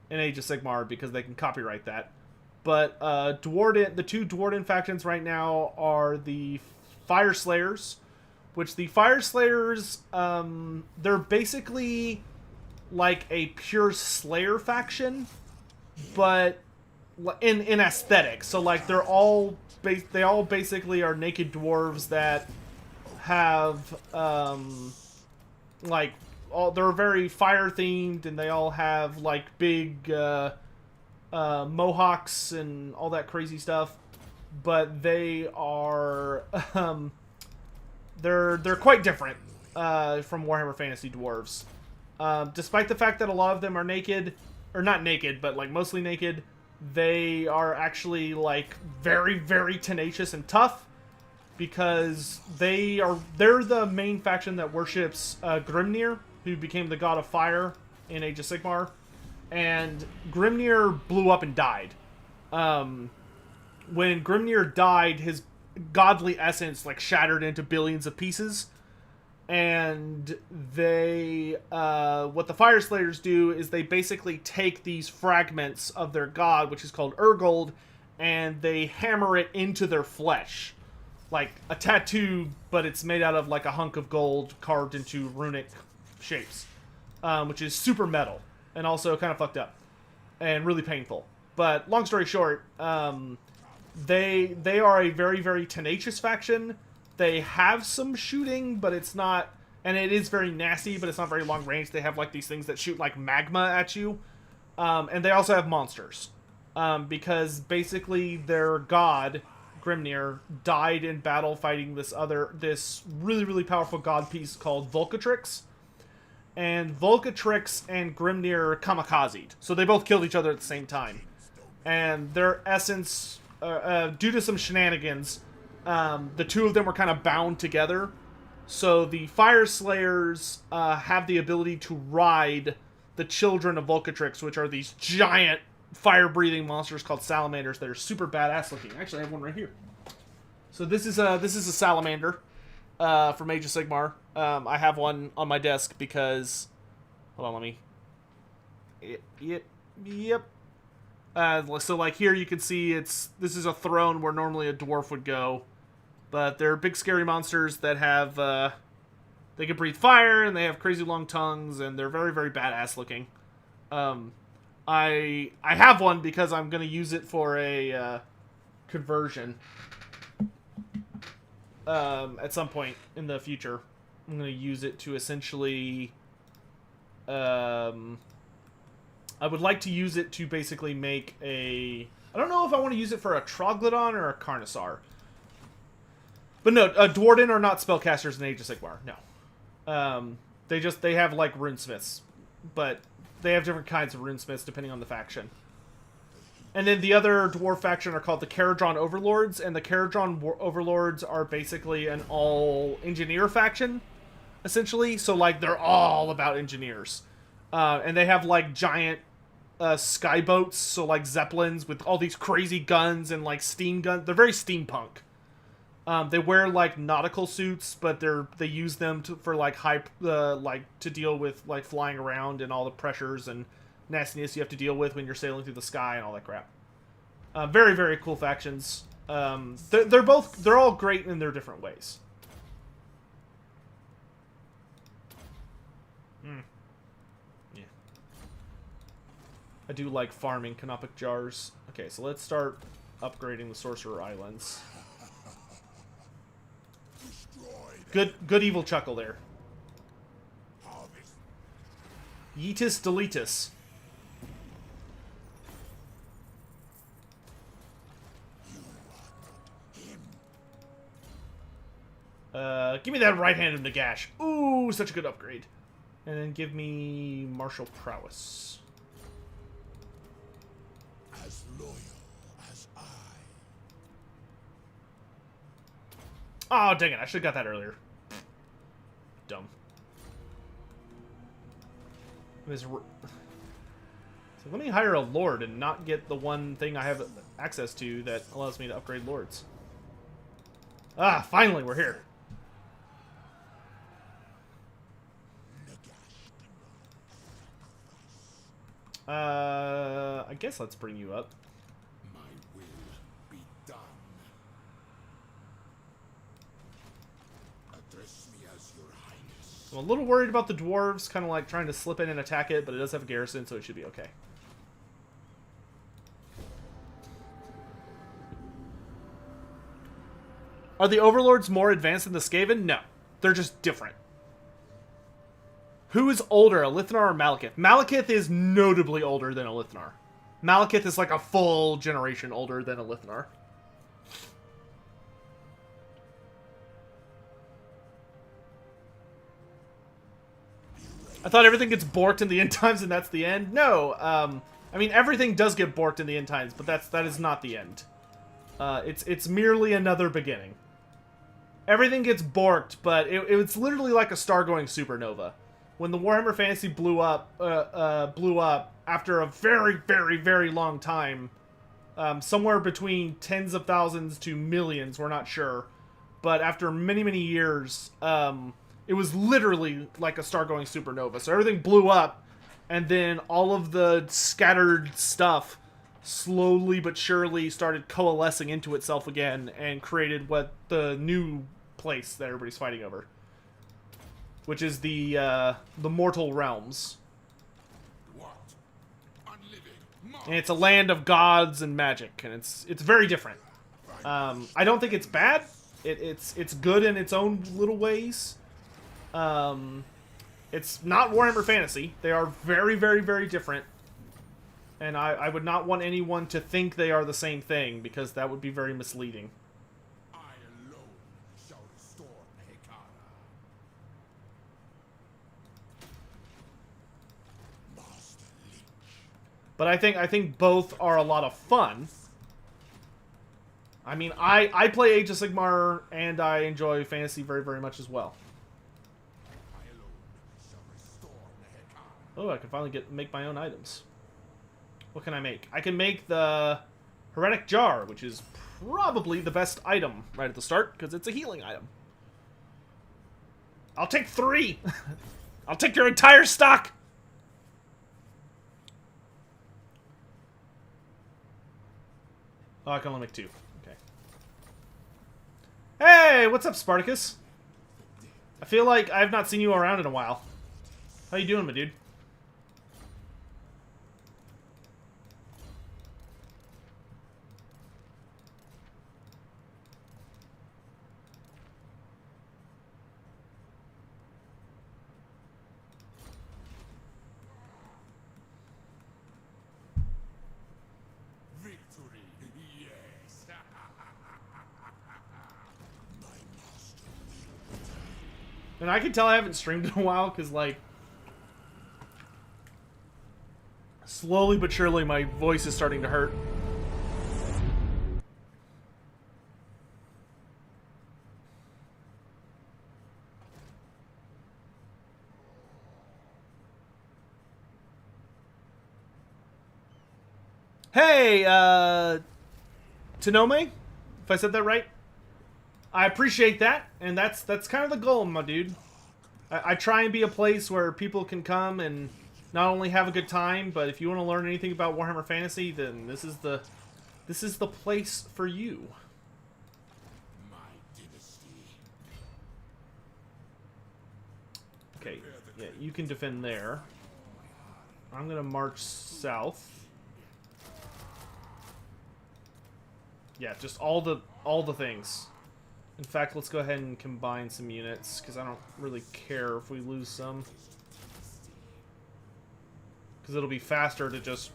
in Age of Sigmar because they can copyright that. But the 2 Dwarden factions right now are the Fire Slayers, which the Fire Slayers, they're basically like a pure Slayer faction, but in aesthetics. So like they all basically are naked dwarves that have they're very fire themed, and they all have like big mohawks and all that crazy stuff. But they are they're quite different from Warhammer Fantasy dwarves. Despite the fact that a lot of them are naked, or not naked, but like mostly naked, they are actually like very, very tenacious and tough. Because they're the main faction that worships Grimnir, who became the god of fire in Age of Sigmar. And Grimnir blew up and died. When Grimnir died, his godly essence like shattered into billions of pieces. And they, what the Fire Slayers do is they basically take these fragments of their god, which is called Urgold, and they hammer it into their flesh. Like a tattoo, but it's made out of like a hunk of gold carved into runic shapes, which is super metal and also kind of fucked up and really painful. But long story short, they are a very, very tenacious faction. They have some shooting, but it's not, and it is very nasty, but it's not very long range. They have like these things that shoot like magma at you, and they also have monsters, because basically their god Grimnir died in battle fighting this really, really powerful god piece called Volcatrix. And Volcatrix and Grimnir kamikazed. So they both killed each other at the same time. And their essence, due to some shenanigans, the 2 of them were kind of bound together. So the Fire Slayers have the ability to ride the children of Volcatrix, which are these giant fire-breathing monsters called salamanders that are super badass looking. Actually, I have one right here. So this is a salamander from Age of Sigmar. I have one on my desk because, hold on, let me. Yep. So like here you can see this is a throne where normally a dwarf would go, but they're big scary monsters that have they can breathe fire and they have crazy long tongues and they're very, very badass looking. I have one because I'm going to use it for a conversion at some point in the future. I'm going to use it to essentially I would like to use it to basically make a... I don't know if I want to use it for a Troglodyte or a Carnosaur. But no, Dwarden are not spellcasters in Age of Sigmar, no. They have, like, runesmiths. But they have different kinds of runesmiths depending on the faction. And then the other dwarf faction are called the Caradron Overlords, and the Caradron Overlords are basically an all-engineer faction, essentially. So, like, they're all about engineers. And they have, like, giant skyboats, so, like, zeppelins with all these crazy guns and, like, steam guns. They're very steampunk. They wear, like, nautical suits, but they use them for, like, to deal with, like, flying around and all the pressures and nastiness you have to deal with when you're sailing through the sky and all that crap. Very, very cool factions. They're all great in their different ways. Yeah. I do like farming canopic jars. Okay, so let's start upgrading the Sorcerer Islands. Good evil chuckle there. Yeetus deletus. Give me that right hand of Nagash. Ooh, such a good upgrade. And then give me martial prowess.
As loyal as I.
Oh, dang it. I should have got that earlier. Dumb. So let me hire a lord and not get the one thing I have access to that allows me to upgrade lords. Ah, finally, we're here. I guess let's bring you up.
My will be done. Address me as your highness.
I'm a little worried about the dwarves, kind of like trying to slip in and attack it, but it does have a garrison, so it should be okay. Are the overlords more advanced than the Skaven? No. They're just different. Who is older, Elithnar or Malekith? Malekith is notably older than Elithnar. Malekith is like a full generation older than Elithnar. I thought everything gets borked in the end times and that's the end. No, I mean everything does get borked in the end times, but that is not the end. It's merely another beginning. Everything gets borked, but it's literally like a star-going supernova. When the Warhammer Fantasy blew up after a very, very, very long time, somewhere between tens of thousands to millions, we're not sure, but after many, many years, it was literally like a star-going supernova. So everything blew up, and then all of the scattered stuff slowly but surely started coalescing into itself again and created what the new place that everybody's fighting over, which is the mortal realms.
What? Unliving.
And it's a land of gods and magic, and it's very different. I don't think it's bad. It's good in its own little ways. It's not Warhammer Fantasy. They are very, very, very different. And I would not want anyone to think they are the same thing, because that would be very misleading.
I alone shall restore Hekara. Master Leech.
But I think both are a lot of fun. I mean, I play Age of Sigmar, and I enjoy fantasy very, very much as well.
I alone shall restore Hekara.
Oh, I can finally make my own items. What can I make? I can make the Heretic Jar, which is probably the best item right at the start, because it's a healing item. I'll take 3! I'll take your entire stock! Oh, I can only make 2. Okay. Hey! What's up, Spartacus? I feel like I've not seen you around in a while. How you doing, my dude? And I can tell I haven't streamed in a while, because, like, slowly but surely my voice is starting to hurt. Hey, Tanome, if I said that right. I appreciate that, and that's kind of the goal, my dude. I try and be a place where people can come and not only have a good time, but if you want to learn anything about Warhammer Fantasy, then this is the place for you.
My dynasty.
Okay, yeah, you can defend there. I'm gonna march south. Yeah, just all the things. In fact, let's go ahead and combine some units, because I don't really care if we lose some. Because it'll be faster to just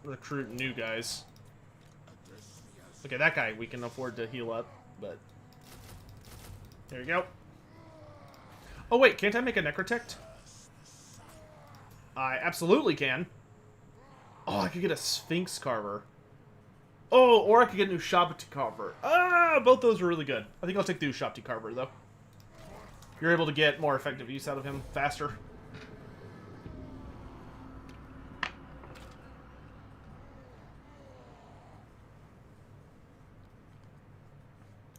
recruit new guys. Okay, that guy we can afford to heal up, but... There you go. Oh wait, can't I make a Necrotect? I absolutely can. Oh, I could get a Sphinx Carver. Oh, or I could get a new Shabati Carver. Ah, both those are really good. I think I'll take the Shabati Carver, though. You're able to get more effective use out of him faster.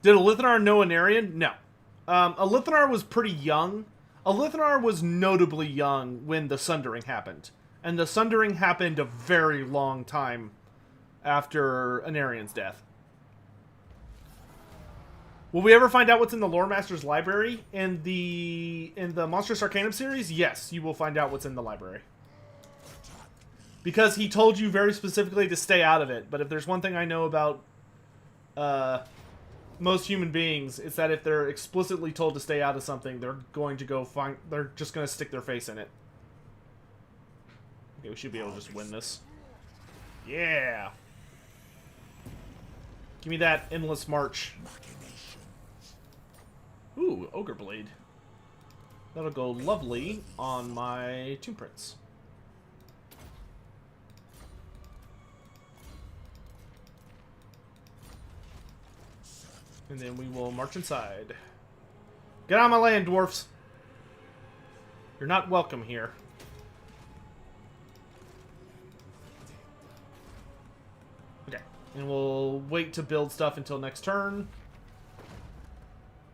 Did Elithanar know Anarian? No. Elithanar was pretty young. Elithanar was notably young when the Sundering happened. And the Sundering happened a very long time after Anarian's death. Will we ever find out what's in the Lore Master's library? In the Monstrous Arcanum series? Yes, you will find out what's in the library. Because he told you very specifically to stay out of it. But if there's one thing I know about most human beings, it's that if they're explicitly told to stay out of something, they're going to go find... They're just going to stick their face in it. Okay, we should be able to just win this. Yeah! Give me that endless march. Ooh, Ogre Blade. That'll go lovely on my Tomb Prince. And then we will march inside. Get on my land, dwarfs! You're not welcome here. Okay. And we'll wait to build stuff until next turn.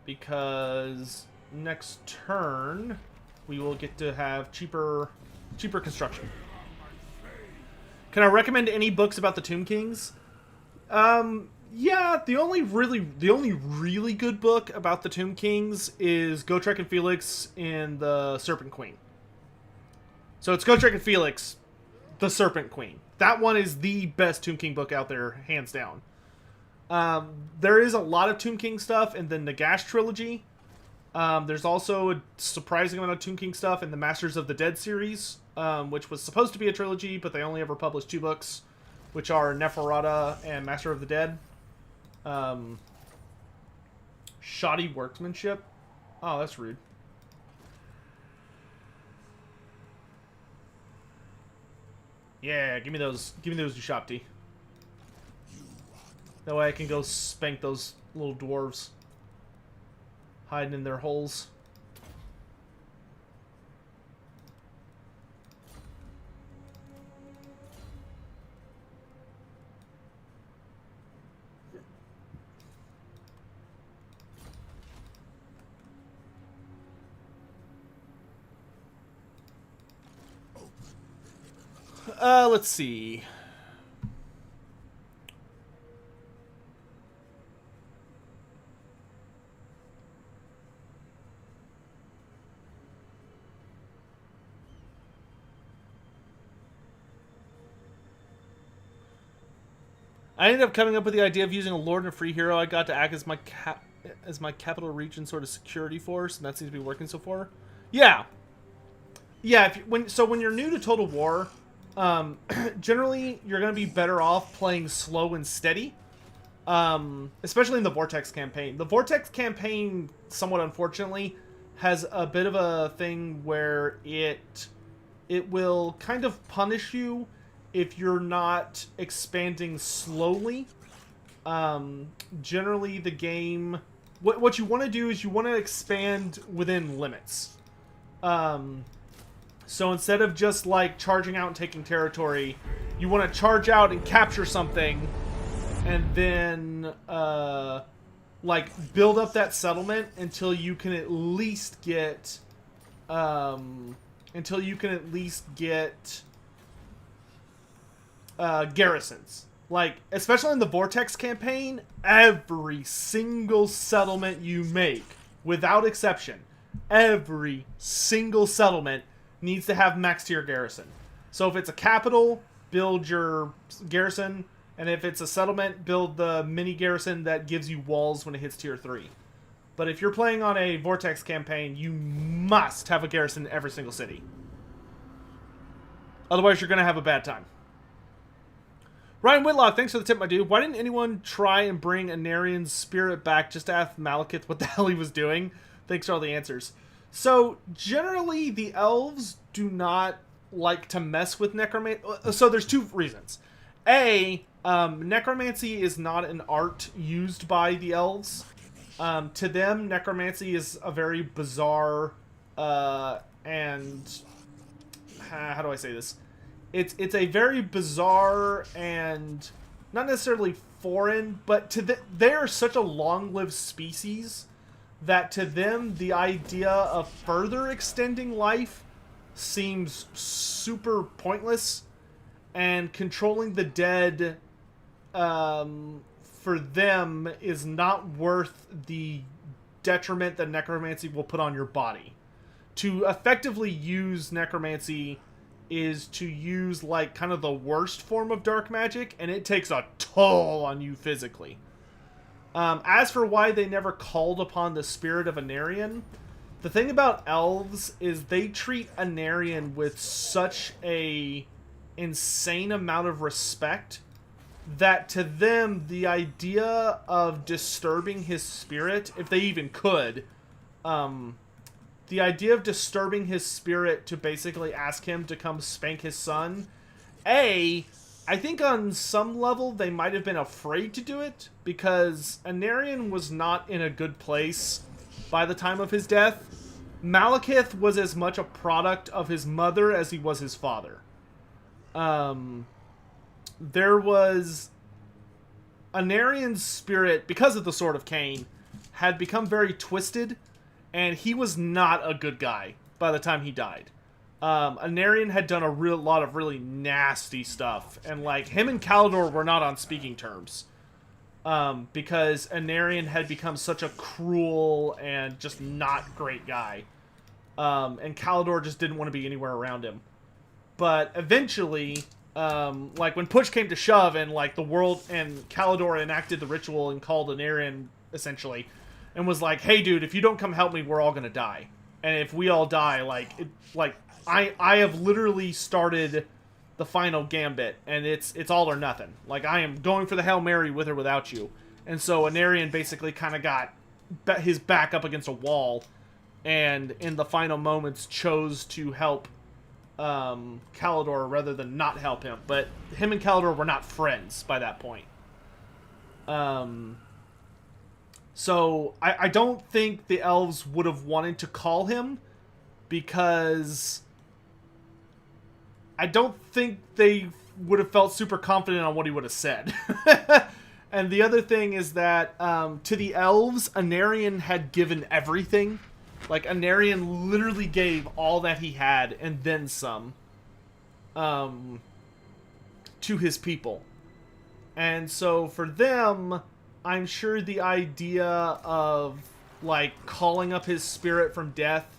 Because next turn we will get to have cheaper construction. Can I recommend any books about the Tomb Kings? Yeah, the only really good book about the Tomb Kings is Gotrek and Felix and the Serpent Queen. So it's Gotrek and Felix, the Serpent Queen. That one is the best Tomb King book out there, hands down. There is a lot of Tomb King stuff in the Nagash trilogy. There's also a surprising amount of Tomb King stuff in the Masters of the Dead series, which was supposed to be a trilogy, but they only ever published 2 books, which are Neferata and Master of the Dead. Shoddy workmanship. Oh, that's rude. Yeah, give me those Ushapti. That way I can go spank those little dwarves hiding in their holes. Let's see. I ended up coming up with the idea of using a lord and a free hero I got to act as my capital region sort of security force, and that seems to be working so far. Yeah. Yeah, when you're new to Total War, generally you're going to be better off playing slow and steady, especially in the Vortex campaign. The Vortex campaign, somewhat unfortunately, has a bit of a thing where it will kind of punish you if you're not expanding slowly. Generally, the game... What you want to do is you want to expand within limits. So instead of just, like, charging out and taking territory, you want to charge out and capture something, and then, like, build up that settlement until you can at least get, garrisons. Like, especially in the Vortex campaign, every single settlement you make, without exception, every single settlement needs to have max tier garrison. So if it's a capital, build your garrison, and if it's a settlement, build the mini garrison that gives you walls when it hits tier 3. But if you're playing on a Vortex campaign, you must have a garrison in every single city. Otherwise, you're going to have a bad time. Ryan Whitlock, thanks for the tip, my dude. Why didn't anyone try and bring Anarian's spirit back just to ask Malekith what the hell he was doing? Thanks for all the answers. So, generally, the elves do not like to mess with necromancy. So, there's two reasons. A, necromancy is not an art used by the elves. To them, necromancy is a very bizarre, and... how do I say this? It's a very bizarre and not necessarily foreign, but to they are such a long-lived species that to them the idea of further extending life seems super pointless, and controlling the dead for them is not worth the detriment that necromancy will put on your body. To effectively use necromancy is to use, like, kind of the worst form of dark magic, and it takes a toll on you physically. As for why they never called upon the spirit of Anarian, the thing about elves is they treat Anarian with such a insane amount of respect that to them, the idea of disturbing his spirit, if they even could, the idea of disturbing his spirit to basically ask him to come spank his son, I think on some level they might have been afraid to do it, because Anarian was not in a good place by the time of his death. Malekith was as much a product of his mother as he was his father. There was... Anarian's spirit, because of the Sword of Cain, had become very twisted, and he was not a good guy by the time he died. Anarian had done a lot of really nasty stuff, and like him and Calidor were not on speaking terms, because Anarian had become such a cruel and just not great guy, and Calidor just didn't want to be anywhere around him. But eventually, like when push came to shove, and like the world and Calidor enacted the ritual and called Anarian essentially, and was like, "Hey, dude, if you don't come help me, we're all gonna die. And if we all die, I have literally started the final gambit, and it's all or nothing. Like, I am going for the Hail Mary with or without you." And so Anarian basically kind of got his back up against a wall, and in the final moments chose to help Calidor rather than not help him. But him and Calidor were not friends by that point. So I don't think the elves would have wanted to call him, because I don't think they would have felt super confident on what he would have said. And the other thing is that to the elves, Anarian had given everything. Like, Anarian literally gave all that he had, and then some, to his people. And so for them, I'm sure the idea of, like, calling up his spirit from death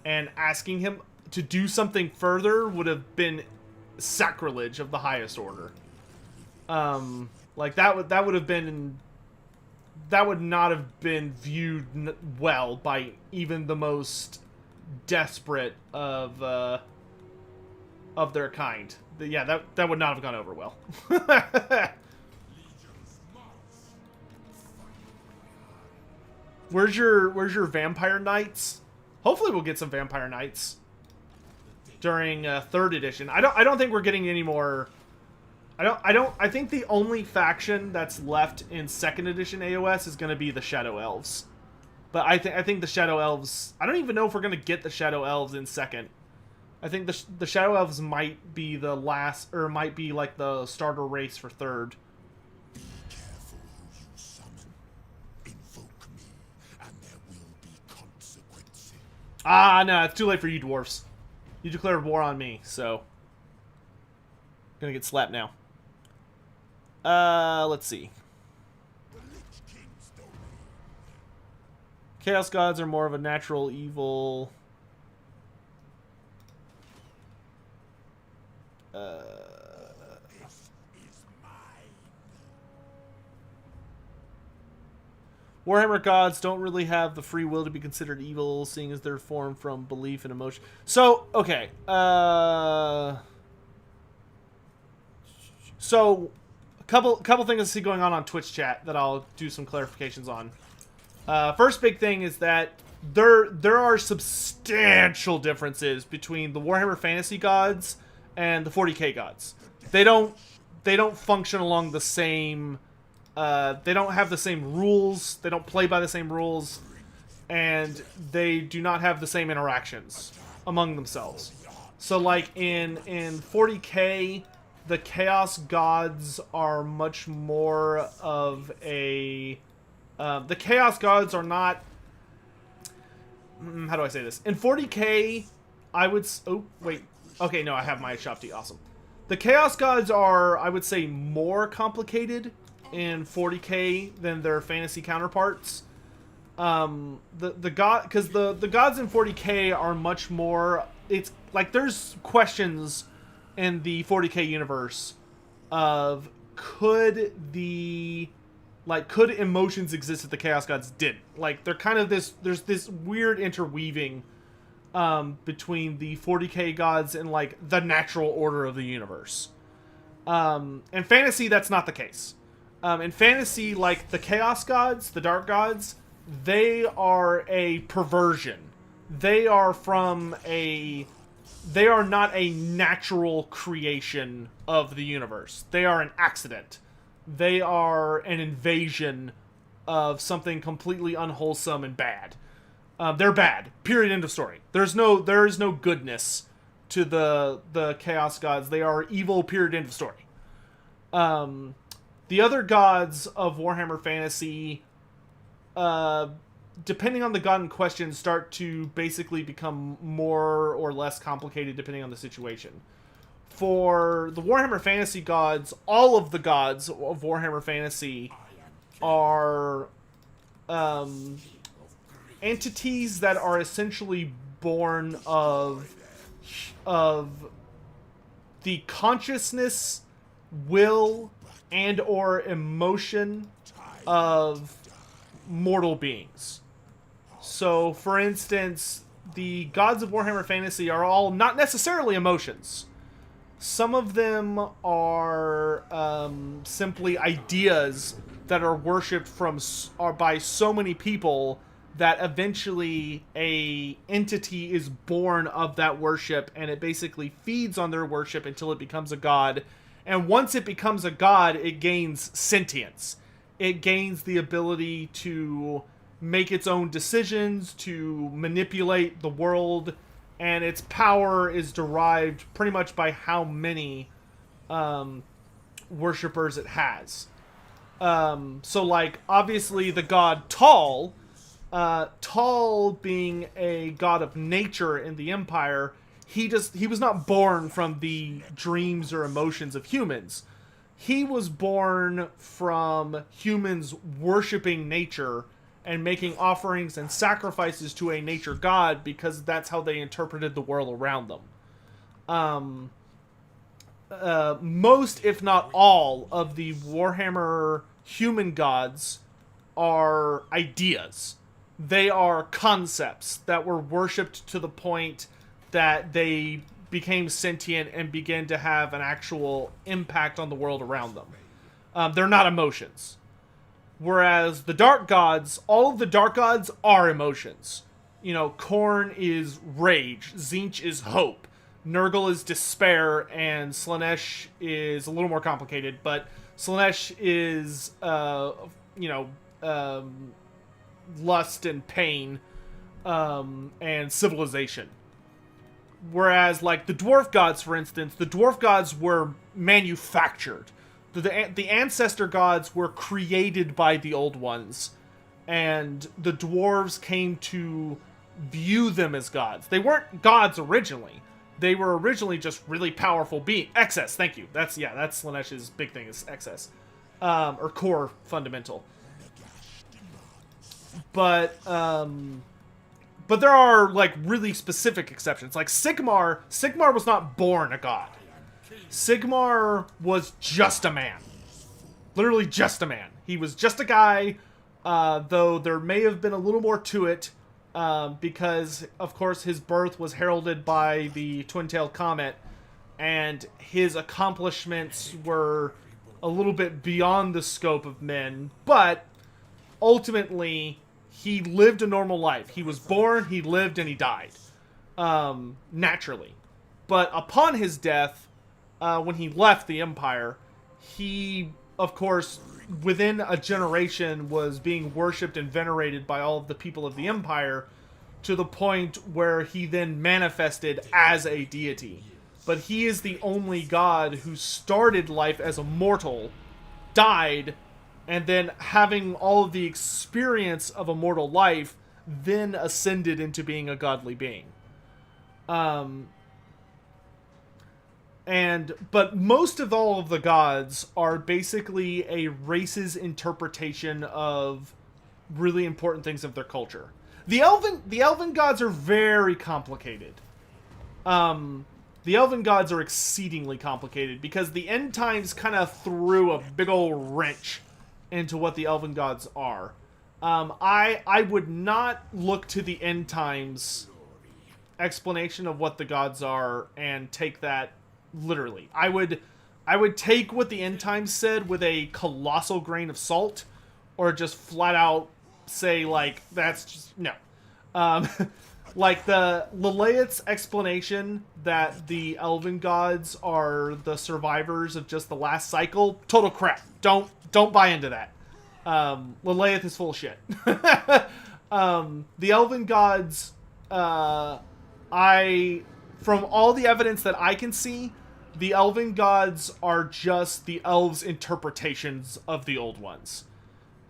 and asking him to do something further would have been sacrilege of the highest order. Like, that would have been... That would not have been viewed well by even the most desperate of their kind. Yeah, that would not have gone over well. Where's your vampire knights? Hopefully we'll get some Vampire Knights during 3rd edition. I don't think we're getting any more. I think the only faction that's left in 2nd edition AOS is going to be the Shadow Elves. But I think the Shadow Elves, I don't even know if we're going to get the Shadow Elves in 2nd. I think the Shadow Elves might be the last, or might be like the starter race for 3rd.
Be careful who you summon. Invoke me, and there will be consequences.
Ah, no, it's too late for you dwarfs. You declared war on me, so gonna get slapped now. Let's see.
The Lich King's domain.
Chaos gods are more of a natural evil.
This is mine.
Warhammer gods don't really have the free will to be considered evil, seeing as they're formed from belief and emotion. So, okay. So, a couple things I see going on Twitch chat that I'll do some clarifications on. First big thing is that there are substantial differences between the Warhammer Fantasy gods and the 40k gods. They don't function along the same. They don't have the same rules. They don't play by the same rules, and they do not have the same interactions among themselves. So, like in 40k, the Chaos gods are much more of a. The Chaos gods are not. How do I say this? In 40k, I would. Oh wait. Okay, no, I have my Shopti. Awesome. The Chaos gods are, I would say, more complicated in 40k than their fantasy counterparts. The gods in 40k are much more. It's like there's questions in the 40k universe of could emotions exist that the Chaos gods didn't. Like they're kind of there's this weird interweaving between the 40k gods and like the natural order of the universe. In fantasy, that's not the case. In fantasy, like the Chaos gods, the Dark gods, they are a perversion. They are not a natural creation of the universe. They are an accident. They are an invasion of something completely unwholesome and bad. They're bad. Period. End of story. There is no goodness to the Chaos gods. They are evil. Period. End of story. The other gods of Warhammer Fantasy, depending on the god in question, start to basically become more or less complicated depending on the situation. For the Warhammer Fantasy gods, all of the gods of Warhammer Fantasy are entities that are essentially born of the consciousness, will, and or emotion of mortal beings. So, for instance, the gods of Warhammer Fantasy are all not necessarily emotions. Some of them are simply ideas that are worshipped by so many people that eventually a entity is born of that worship, and it basically feeds on their worship until it becomes a god. And once it becomes a god, it gains sentience. It gains the ability to make its own decisions, to manipulate the world, and its power is derived pretty much by how many worshippers it has. So, like, obviously the god Tal, Tal being a god of nature in the Empire, he was not born from the dreams or emotions of humans. He was born from humans worshipping nature and making offerings and sacrifices to a nature god because that's how they interpreted the world around them. Most, if not all, of the Warhammer human gods are ideas. They are concepts that were worshipped to the point that they became sentient and began to have an actual impact on the world around them. They're not emotions. Whereas the dark gods, all of the dark gods are emotions. You know, Khorne is rage, Tzeentch is hope, Nurgle is despair, and Slaanesh is a little more complicated, but Slaanesh is, lust and pain, and civilization. Whereas, like, the Dwarf Gods, for instance, the Dwarf Gods were manufactured. The Ancestor Gods were created by the Old Ones, and the Dwarves came to view them as gods. They weren't gods originally. They were originally just really powerful beings. Excess, thank you. That's Slaanesh's big thing, is excess. Or core fundamental. But there are, like, really specific exceptions. Like Sigmar was not born a god. Sigmar was just a man. Literally just a man. He was just a guy, though there may have been a little more to it, because, of course, his birth was heralded by the twin-tailed comet, and his accomplishments were a little bit beyond the scope of men, but ultimately, he lived a normal life. He was born, he lived, and he died. Naturally. But upon his death, when he left the Empire, he, of course, within a generation was being worshipped and venerated by all of the people of the Empire, to the point where he then manifested as a deity. But he is the only god who started life as a mortal, died, and then, having all of the experience of a mortal life, then ascended into being a godly being. But most of all of the gods are basically a race's interpretation of really important things of their culture. The elven gods are very complicated. The elven gods are exceedingly complicated because the end times kind of threw a big old wrench into what the elven gods are. I would not look to the end times explanation of what the gods are and take that literally. I would take what the end times said with a colossal grain of salt, or just flat out say, like, that's just no. Like the Lilith's explanation that the elven gods are the survivors of just the last cycle, total crap. Don't buy into that. Lilith is full of shit. The elven gods, from all the evidence that I can see, the elven gods are just the elves' interpretations of the old ones.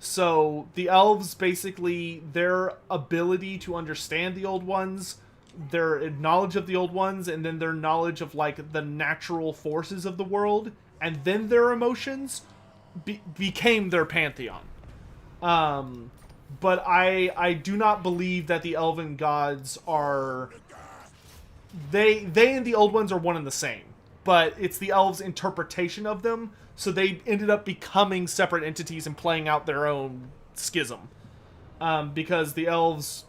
So the elves, basically, their ability to understand the old ones, their knowledge of the old ones, and then their knowledge of, like, the natural forces of the world, and then their emotions, became their pantheon. But I do not believe that the elven gods are... They and the old ones are one and the same. But it's the elves' interpretation of them, so they ended up becoming separate entities and playing out their own schism. Because the elves,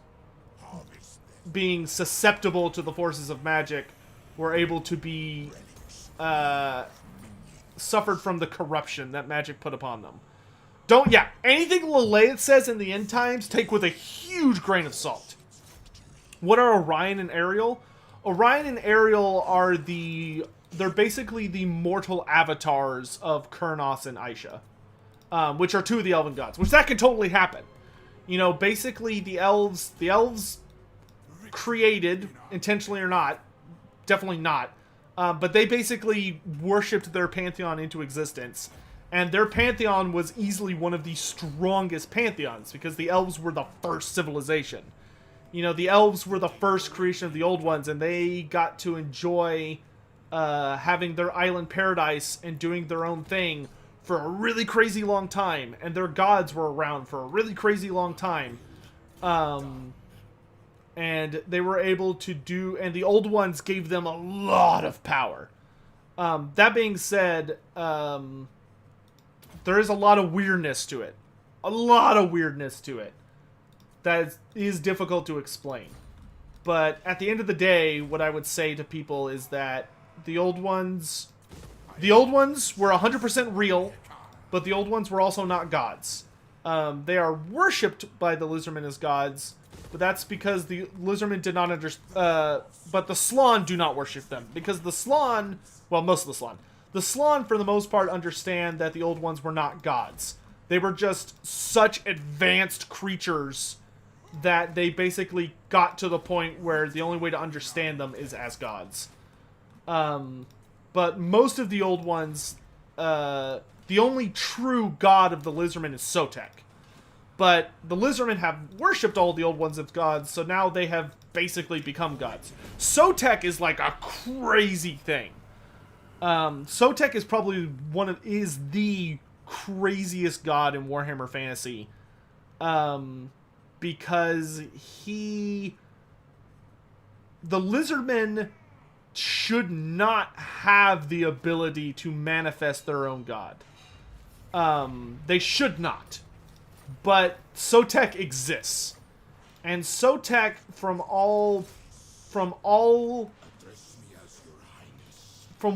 being susceptible to the forces of magic, were able to be... suffered from the corruption that magic put upon them. Anything Lilith says in the end times, take with a huge grain of salt. What are Orion and Ariel? Orion and Ariel are they're basically the mortal avatars of Kurnos and Aisha, which are two of the elven gods, which that can totally happen. You know, basically the elves created, intentionally or not, definitely not, but they basically worshipped their pantheon into existence. And their pantheon was easily one of the strongest pantheons, because the elves were the first civilization. You know, the elves were the first creation of the old ones, and they got to enjoy having their island paradise and doing their own thing for a really crazy long time. And their gods were around for a really crazy long time. And they were able to do... And the old ones gave them a lot of power. That being said... there is a lot of weirdness to it. A lot of weirdness to it. That is difficult to explain. But at the end of the day, what I would say to people is that the old ones were 100% real, but the old ones were also not gods. They are worshipped by the Lizardmen as gods, but that's because the lizardmen did not understand. But the Slann do not worship them because the Slann, well, most of the Slann for the most part understand that the old ones were not gods. They were just such advanced creatures that they basically got to the point where the only way to understand them is as gods. But most of the old ones, the only true god of the lizardmen is Sotek. But the lizardmen have worshipped all the old ones as gods, so now they have basically become gods. Sotek is like a crazy thing. Sotek is probably is the craziest god in Warhammer Fantasy. Because the lizardmen should not have the ability to manifest their own god. They should not. But Sotek exists. And Sotek from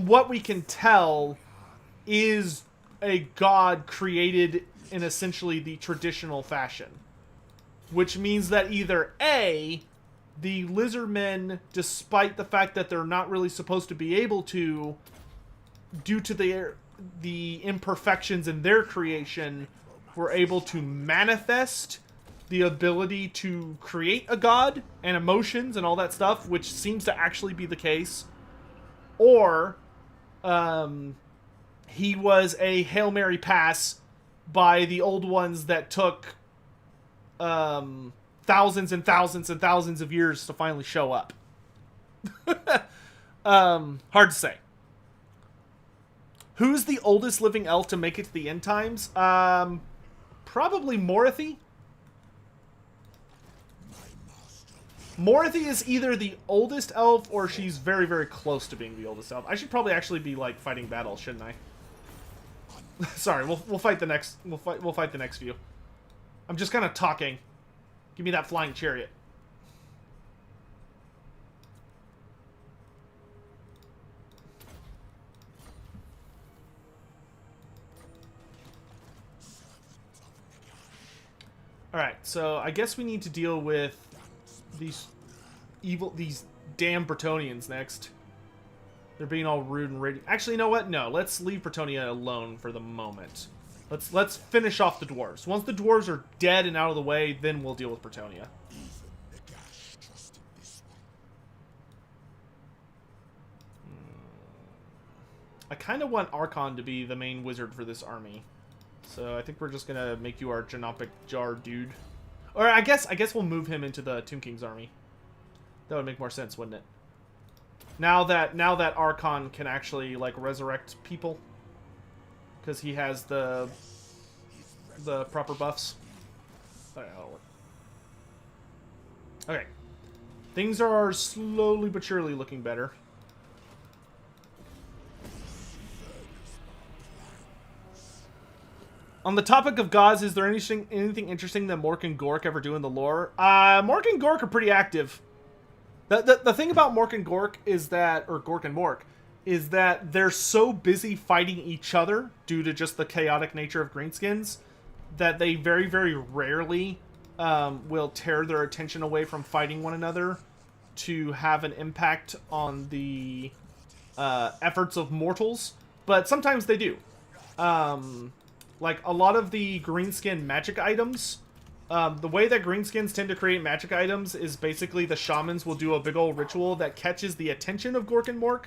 what we can tell is a god created in essentially the traditional fashion. Which means that either A, the lizardmen, despite the fact that they're not really supposed to be able to, due to the imperfections in their creation, were able to manifest the ability to create a god and emotions and all that stuff, which seems to actually be the case. Or, he was a Hail Mary pass by the old ones that took thousands and thousands and thousands of years to finally show up. Hard to say. Who's the oldest living elf to make it to the end times? Probably Morathy. Morathy is either the oldest elf or she's very, very close to being the oldest elf. I should probably actually be like fighting battle, shouldn't I? Sorry, we'll fight the next we'll fight the next few. I'm just kind of talking. Give me that flying chariot. Alright, so I guess we need to deal with these damn Bretonnians next. They're being all rude and ready. Actually, you know what? No, let's leave Bretonnia alone for the moment. Let's finish off the dwarves. Once the dwarves are dead and out of the way, then we'll deal with Bretonnia. I kind of want Arkhan to be the main wizard for this army. So I think we're just gonna make you our Genopic Jar dude. Or I guess we'll move him into the Tomb King's army. That would make more sense, wouldn't it? Now that Arkhan can actually like resurrect people. Because he has the proper buffs. Okay. Things are slowly but surely looking better. On the topic of gods, is there anything interesting that Mork and Gork ever do in the lore? Mork and Gork are pretty active. The thing about Mork and Gork is that, or Gork and Mork, is that they're so busy fighting each other due to just the chaotic nature of greenskins that they very, very rarely will tear their attention away from fighting one another to have an impact on the efforts of mortals. But sometimes they do. Like, a lot of the greenskin magic items, the way that greenskins tend to create magic items is basically the shamans will do a big old ritual that catches the attention of Gork and Mork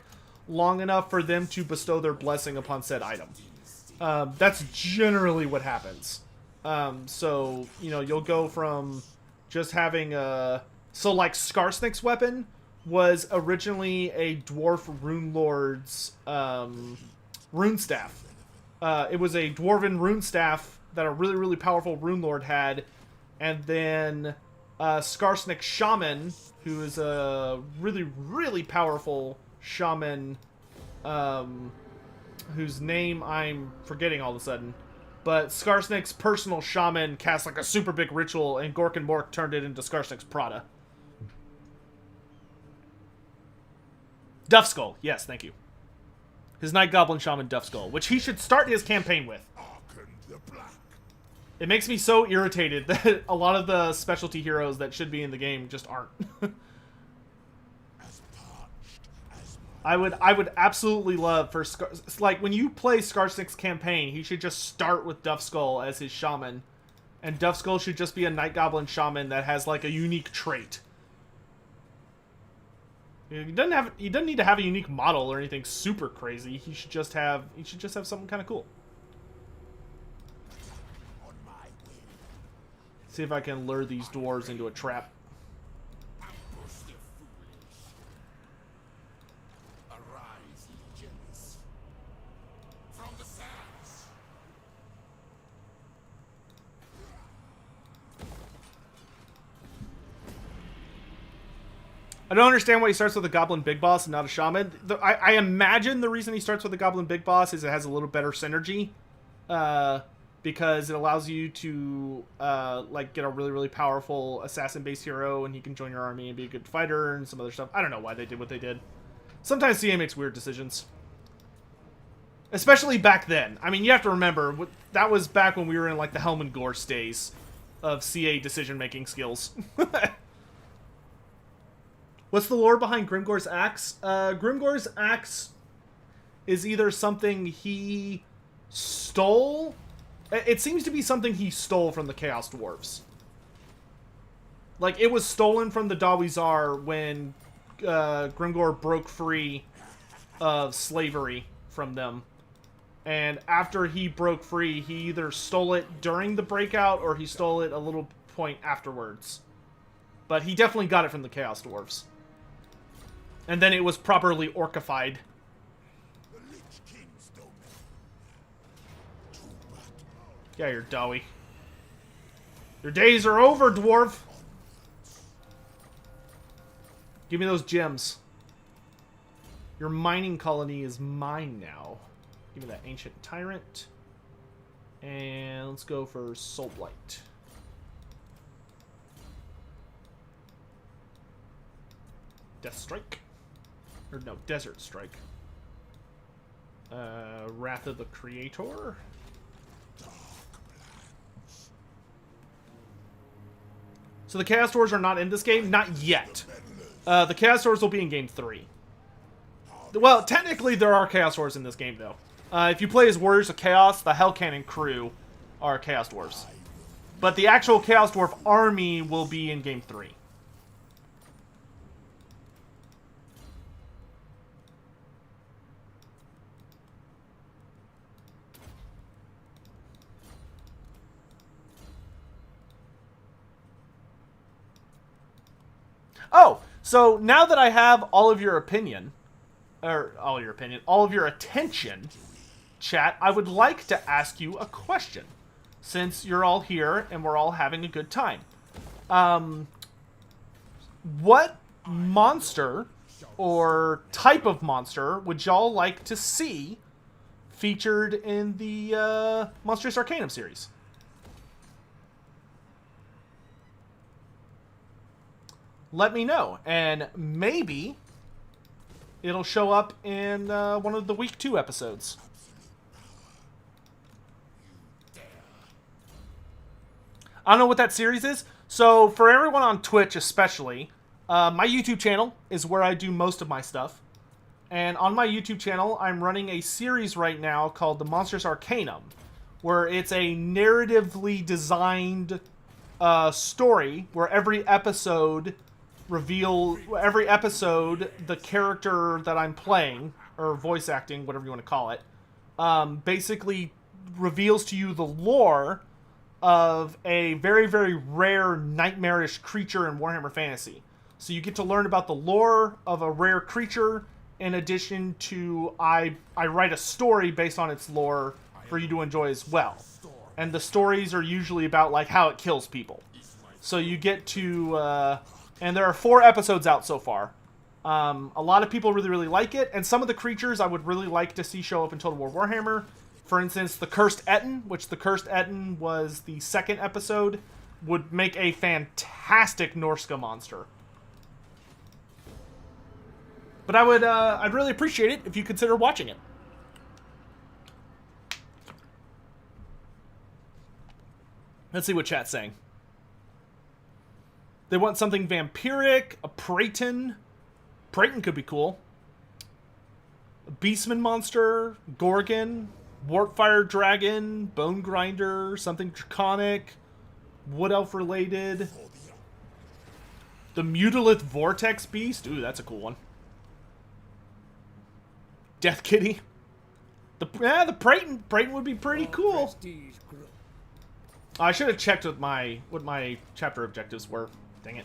long enough for them to bestow their blessing upon said item. That's generally what happens. So, you know, you'll go from just having a... So, like, Skarsnik's weapon was originally a dwarf rune lord's rune staff. It was a dwarven rune staff that a really, really powerful rune lord had, and then Skarsnik's shaman, who is a really, really powerful shaman, whose name I'm forgetting all of a sudden, but Skarsnik's personal shaman cast like a super big ritual, and Gork and Mork turned it into Skarsnik's Prada. Duffskull, yes, thank you. His Night Goblin Shaman Duffskull, which he should start his campaign with.
Arkhan the Black.
It makes me so irritated that a lot of the specialty heroes that should be in the game just aren't. I would absolutely love for like when you play Skarsnik's campaign, he should just start with Duff Skull as his shaman, and Duff Skull should just be a Night Goblin shaman that has like a unique trait. He doesn't need to have a unique model or anything super crazy. He should just have something kind of cool. See if I can lure these dwarves into a trap.
Arise, legions, from the sands.
I don't understand why he starts with a Goblin Big Boss and not a Shaman. I imagine the reason he starts with a Goblin Big Boss is it has a little better synergy. Because it allows you to like get a really, really powerful assassin-based hero, and he can join your army and be a good fighter and some other stuff. I don't know why they did what they did. Sometimes CA makes weird decisions. Especially back then. I mean, you have to remember, that was back when we were in like the Helm and Gorse days of CA decision-making skills. What's the lore behind Grimgor's axe? Grimgor's axe is either something he stole... It seems to be something he stole from the Chaos Dwarves. Like, it was stolen from the Dawizar when Grimgor broke free of slavery from them. And after he broke free, he either stole it during the breakout or he stole it a little point afterwards. But he definitely got it from the Chaos Dwarves. And then it was properly orcified. Yeah, you're doughy. Your days are over, dwarf! Give me those gems. Your mining colony is mine now. Give me that ancient tyrant. And let's go for Soul Blight. Death Strike. Or no, Desert Strike. Wrath of the Creator. So the Chaos Dwarves are not in this game? Not yet. The Chaos Dwarves will be in Game 3. Well, technically there are Chaos Dwarves in this game, though. If you play as Warriors of Chaos, the Hell Cannon crew are Chaos Dwarves. But the actual Chaos Dwarf army will be in Game 3. Oh, so now that I have all of your opinion, all of your attention, chat, I would like to ask you a question, since you're all here and we're all having a good time. What monster or type of monster would y'all like to see featured in the Monstrous Arcanum series? Let me know, and maybe it'll show up in one of the Week 2 episodes. I don't know what that series is. So, for everyone on Twitch especially, my YouTube channel is where I do most of my stuff. And on my YouTube channel, I'm running a series right now called The Monstrous Arcanum, where it's a narratively designed story where every episode the character that I'm playing, or voice acting, whatever you want to call it, basically reveals to you the lore of a very, very rare nightmarish creature in Warhammer Fantasy. So you get to learn about the lore of a rare creature, in addition to I write a story based on its lore for you to enjoy as well. And the stories are usually about like how it kills people. So you get to... and there are 4 episodes out so far. A lot of people really, really like it. And some of the creatures I would really like to see show up in Total War Warhammer. For instance, the Cursed Etten, which the Cursed Etten was the 2nd episode, would make a fantastic Norska monster. But I'd really appreciate it if you consider watching it. Let's see what chat's saying. They want something vampiric, a Praeton. Praeton could be cool. A Beastman monster, Gorgon, Warpfire Dragon, Bone Grinder, something draconic, Wood Elf related. The Mutilith Vortex Beast. Ooh, that's a cool one. Death Kitty. The Praeton would be pretty cool. I should have checked what my chapter objectives were. Dang it.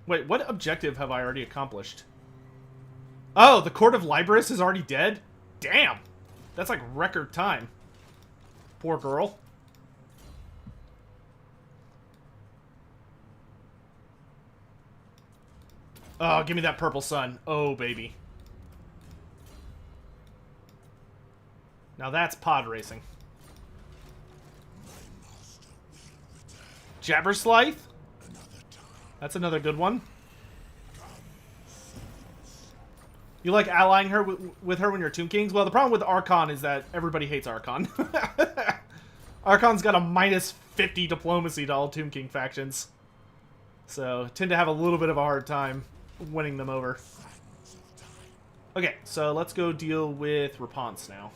Wait, what objective have I already accomplished? Oh, the Court of Libris is already dead? Damn! That's like record time. Poor girl. Oh, give me that purple sun. Oh, baby. Now that's pod racing. Jabberslythe? That's another good one. You like allying her with her when you're Tomb Kings? Well, the problem with Arkhan is that everybody hates Arkhan. Arkhan's got a minus 50 diplomacy to all Tomb King factions. So, tend to have a little bit of a hard time winning them over. Okay, so let's go deal with Rapunzel now.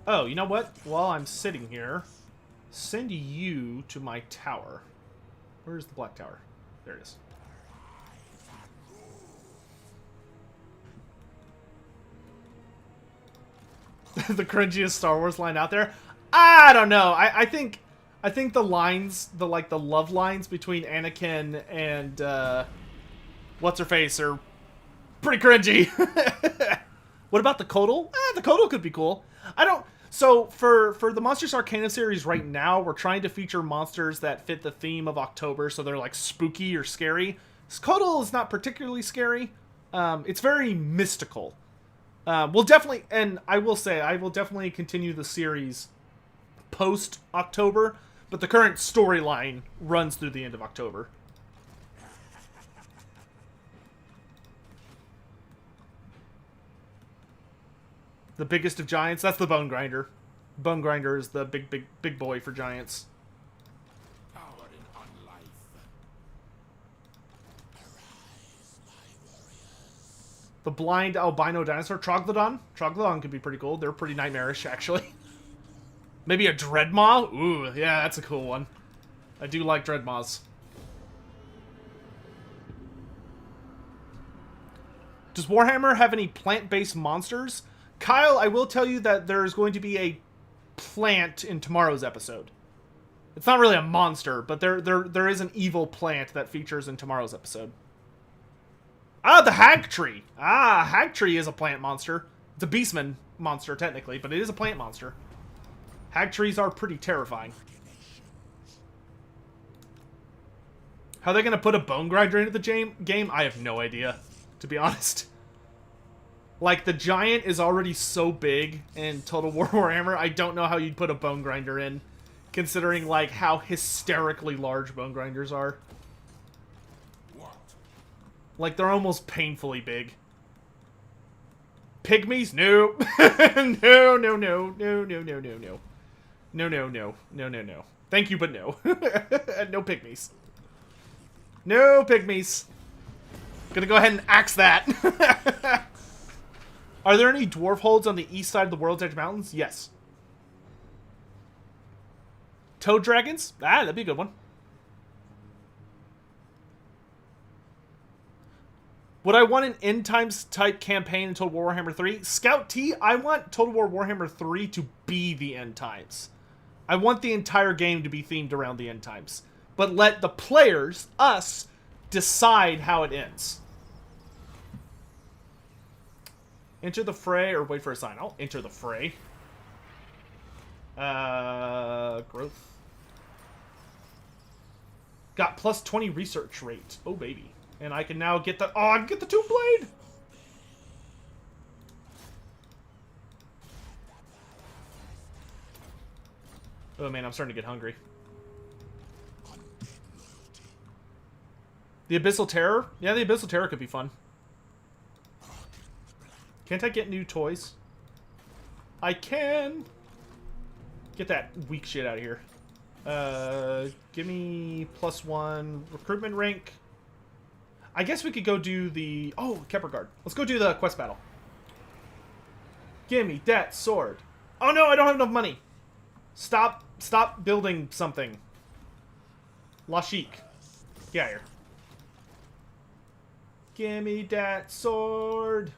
Oh, you know what? While I'm sitting here, send you to my tower. Where's the black tower? There it is. The cringiest Star Wars line out there? I don't know. I think the lines, the love lines between Anakin and what's her face are pretty cringy. What about the Kotal? The Kotal could be cool. So, for the Monsters Arcana series right now, we're trying to feature monsters that fit the theme of October, so they're, like, spooky or scary. Kotal is not particularly scary. It's very mystical. We'll definitely, and I will say, I will definitely continue the series post-October, but the current storyline runs through the end of October. The biggest of giants? That's the Bone Grinder. Bone Grinder is the big boy for giants.
Power in unlife. Arise, my warriors.
The blind albino dinosaur, Troglodon. Troglodon could be pretty cool. They're pretty nightmarish, actually. Maybe a Dreadmaw? Ooh, yeah, that's a cool one. I do like Dreadmaws. Does Warhammer have any plant-based monsters? Kyle, I will tell you that there's going to be a plant in tomorrow's episode. It's not really a monster, but there is an evil plant that features in tomorrow's episode. Ah, the Hag Tree. Ah, Hag Tree is a plant monster. It's a Beastman monster, technically, but it is a plant monster. Hag Trees are pretty terrifying. How are they going to put a Bone Grinder into the game? I have no idea, to be honest. Like, the giant is already so big in Total War Warhammer, I don't know how you'd put a Bone Grinder in, considering, like, how hysterically large Bone Grinders are.
What?
Like, they're almost painfully big. Pygmies? No. No, no, no, no, no, no, no, no. No, no, no, no, no, no. Thank you, but no. No Pygmies. No Pygmies. Gonna go ahead and axe that. Are there any dwarf holds on the east side of the World's Edge Mountains? Yes. Toad dragons? Ah, that'd be a good one. Would I want an end times type campaign in Total War Warhammer 3? Scout T, I want Total War Warhammer 3 to be the end times. I want the entire game to be themed around the end times. But let the players, us, decide how it ends. Enter the fray or wait for a sign. I'll enter the fray. Growth. Got plus 20 research rate. Oh, baby. And I can now get the... Oh, I can get the Tomb Blade! Oh man, I'm starting to get hungry.
Undead loyalty.
The Abyssal Terror? Yeah, the Abyssal Terror could be fun.
Arkhan the Black.
Can't I get new toys? I can! Get that weak shit out of here. Give me +1 recruitment rank. I guess we could go do the... Oh, Kepler Guard. Let's go do the quest battle. Give me that sword. Oh no, I don't have enough money. Stop building something. Lashik. Get out of here. Give me that sword.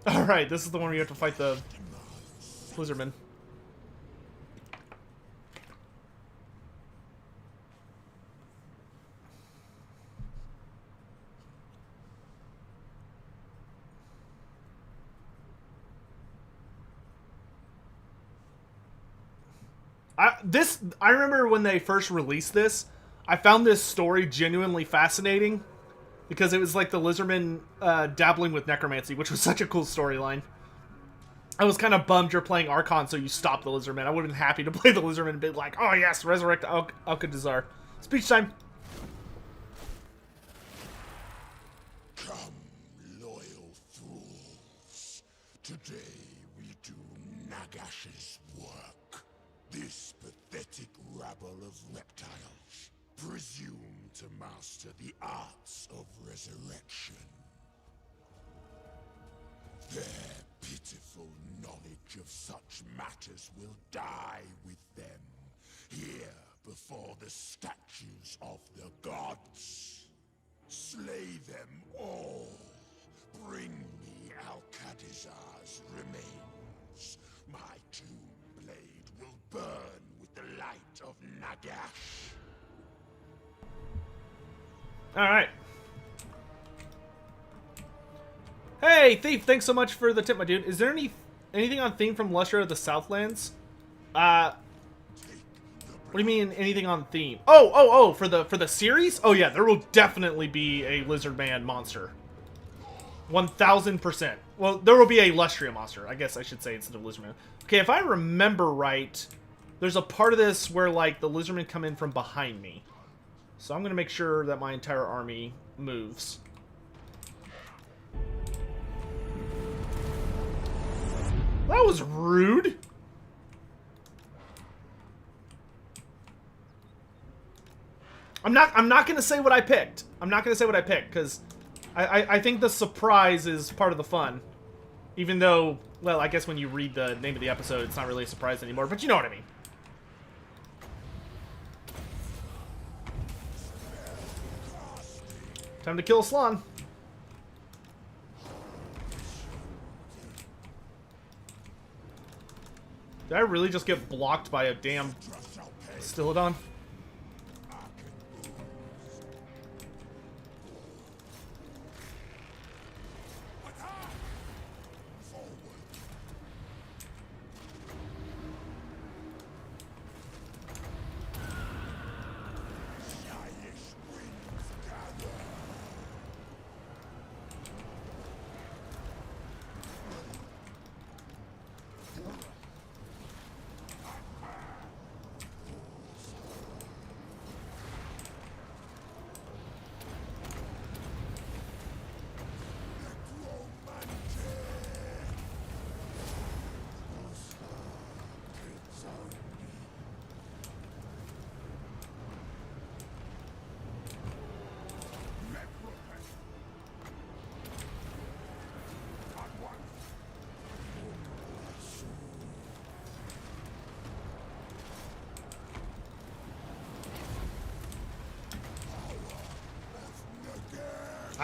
Alright, this is the one where you have to fight the Blizzardman. I remember when they first released this, I found this story genuinely fascinating because it was like the Lizardman dabbling with necromancy, which was such a cool storyline. I was kind of bummed you're playing Arkhan, so you stopped the Lizardman. I would have been happy to play the Lizardman and be like, oh yes, resurrect Alcadazar. Speech time.
Come, loyal fools. Today we do Nagash's work. This pathetic rabble of reptiles presume to master the arts of resurrection. Their pitiful knowledge of such matters will die with them, here before the statues of the gods. Slay them all. Bring me Alcadazar's remains. My tomb blade will burn with the light of Nagash.
Alright. Hey, Thief, thanks so much for the tip, my dude. Is there anything on theme from Lusher of the Southlands? What do you mean, anything on theme? Oh, for the series? Oh yeah, there will definitely be a Lizardman monster. 1000%. Well, there will be a Lustria monster, I guess I should say, instead of Lizardman. Okay, if I remember right, there's a part of this where, like, the Lizardmen come in from behind me. So I'm gonna make sure that my entire army moves. That was rude. I'm not gonna say what I picked. I'm not gonna say what I picked because I think the surprise is part of the fun. Even though, well, I guess when you read the name of the episode, it's not really a surprise anymore. But you know what I mean. Time to kill a Slan. Did I really just get blocked by a damn Stilodon?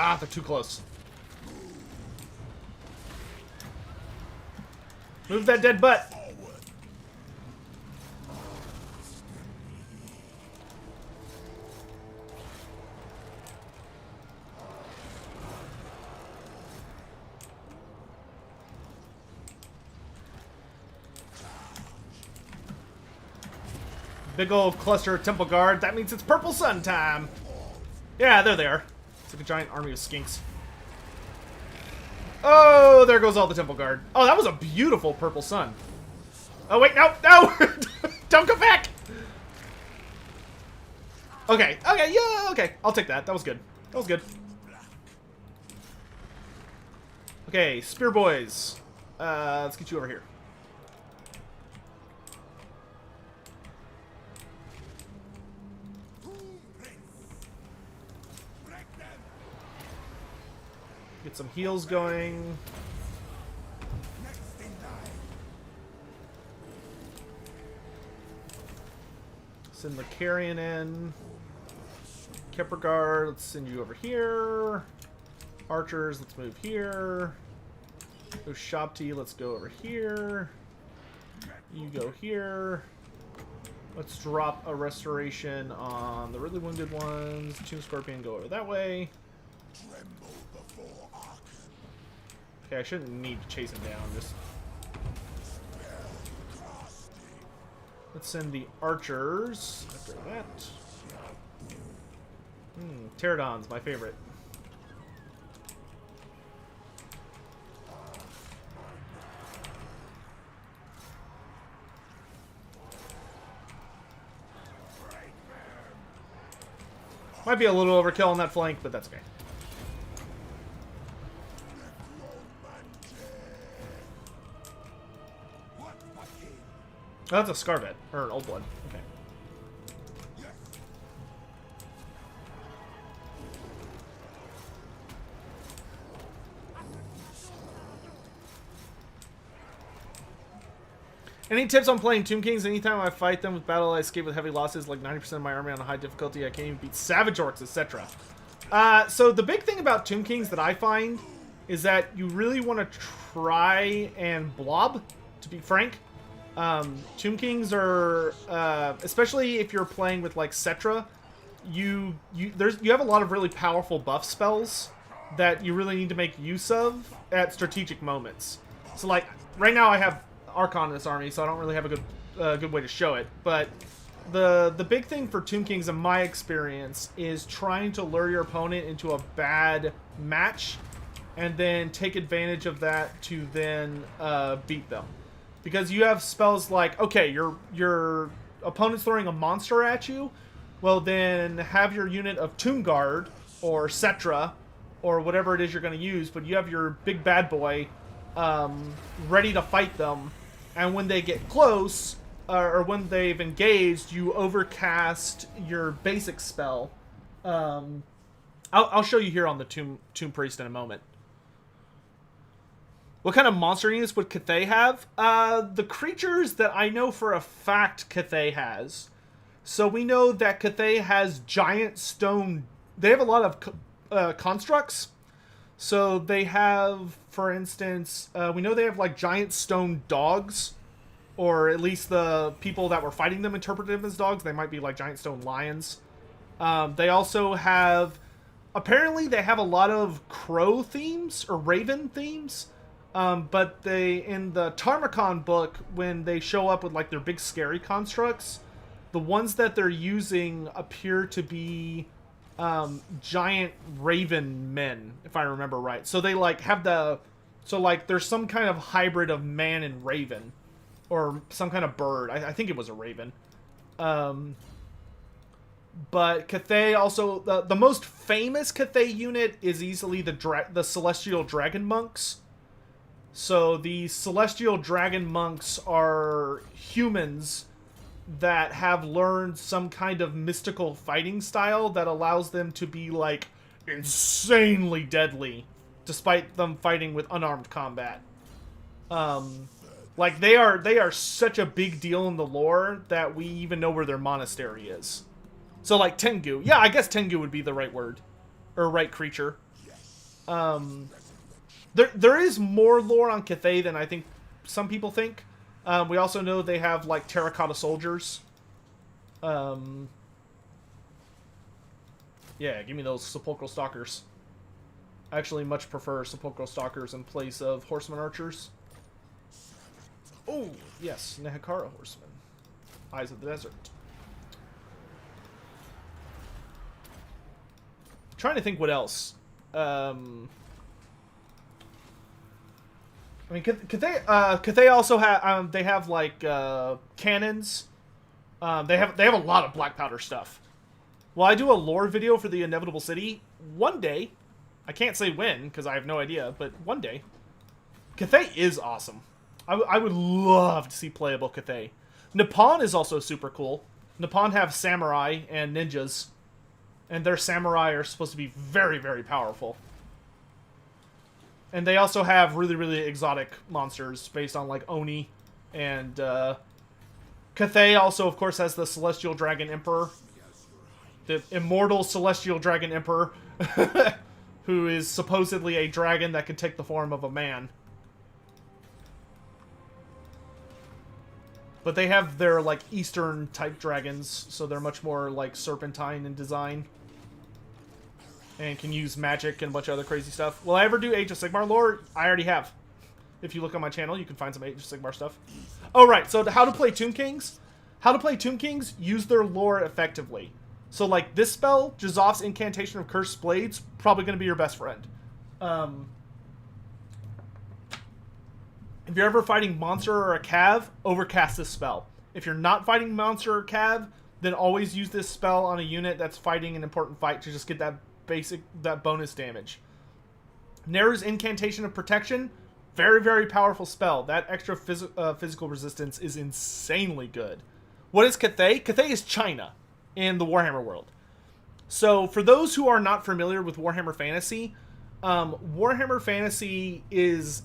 Ah, they're too close. Move that dead butt. Big old cluster of Temple Guard. That means it's Purple Sun time. Yeah, there they are. It's like a giant army of skinks. Oh, there goes all the Temple Guard. Oh, that was a beautiful Purple Sun. Oh, wait, no, no! Don't go back! Okay, okay, yeah, okay. I'll take that. That was good. That was good. Okay, Spear Boys. Let's get you over here. Get some heals going. Send the carrion in. Kepperguard, let's send you over here. Archers, let's move here. Ushabti, let's go over here. You go here. Let's drop a restoration on the really wounded ones. Tomb Scorpion, go over that way. Okay, I shouldn't need to chase him down. Just let's send the archers after that. Pterodon's my favorite. Might be a little overkill on that flank, but that's okay. Oh, that's a Scarvet, or an Old Blood. Okay. Any tips on playing Tomb Kings? Anytime I fight them with battle, I escape with heavy losses, like 90% of my army on a high difficulty. I can't even beat Savage Orcs, etc. So the big thing about Tomb Kings that I find is that you really want to try and blob, to be frank. Tomb Kings are, especially if you're playing with like Cetra, you have a lot of really powerful buff spells that you really need to make use of at strategic moments. So like right now I have Arkhan in this army, so I don't really have a good way to show it. But the big thing for Tomb Kings, in my experience, is trying to lure your opponent into a bad match, and then take advantage of that to then beat them. Because you have spells like, okay, your opponent's throwing a monster at you, well then have your unit of Tomb Guard or Cetra or whatever it is you're going to use, but you have your big bad boy ready to fight them. And when they get close, or when they've engaged, you overcast your basic spell. I'll show you here on the Tomb Priest in a moment. What kind of monster units would Cathay have? The creatures that I know for a fact Cathay has. So we know that Cathay has giant stone... They have a lot of constructs. So they have, for instance, we know they have like giant stone dogs, or at least the people that were fighting them interpreted them as dogs. They might be like giant stone lions. They also have, apparently they have a lot of crow themes or raven themes. But they, in the Tarmakon book, when they show up with like their big scary constructs, the ones that they're using appear to be giant raven men, if I remember right. So they like have so like there's some kind of hybrid of man and raven, or some kind of bird. I think it was a raven. But Cathay also, the most famous Cathay unit is easily the Celestial Dragon Monks. So the Celestial Dragon Monks are humans that have learned some kind of mystical fighting style that allows them to be like insanely deadly, despite them fighting with unarmed combat. Like they are such a big deal in the lore that we even know where their monastery is. So like Tengu, yeah, I guess Tengu would be the right word, or right creature. There is more lore on Cathay than I think some people think. We also know they have, like, terracotta soldiers. Yeah, give me those sepulchral stalkers. I actually much prefer sepulchral stalkers in place of horseman archers. Oh, yes, Nehekara horsemen. Eyes of the desert. Trying to think what else. I mean, Cathay also have they have like cannons. They have a lot of black powder stuff. Will I do a lore video for the Inevitable City? One day. I can't say when, because I have no idea, but one day. Cathay is awesome. I would love to see playable Cathay. Nippon is also super cool. Nippon have samurai and ninjas. And their samurai are supposed to be very, very powerful. And they also have really, really exotic monsters based on, like, Oni. And, Cathay also, of course, has the Celestial Dragon Emperor. The immortal Celestial Dragon Emperor. Who is supposedly a dragon that can take the form of a man. But they have their, like, Eastern-type dragons, so they're much more, like, serpentine in design. And can use magic and a bunch of other crazy stuff. Will I ever do Age of Sigmar lore? I already have. If you look on my channel, you can find some Age of Sigmar stuff. Oh, right, so how to play Tomb Kings? How to play Tomb Kings, use their lore effectively. So, like, this spell, Jazov's Incantation of Cursed Blades, probably going to be your best friend. If you're ever fighting monster or a cav, overcast this spell. If you're not fighting monster or cav, then always use this spell on a unit that's fighting an important fight to just get that bonus damage. Neru's Incantation of Protection, very, very powerful spell. That extra physical resistance is insanely good. What is Cathay? Cathay is China in the Warhammer world. So, for those who are not familiar with Warhammer Fantasy, Warhammer Fantasy is...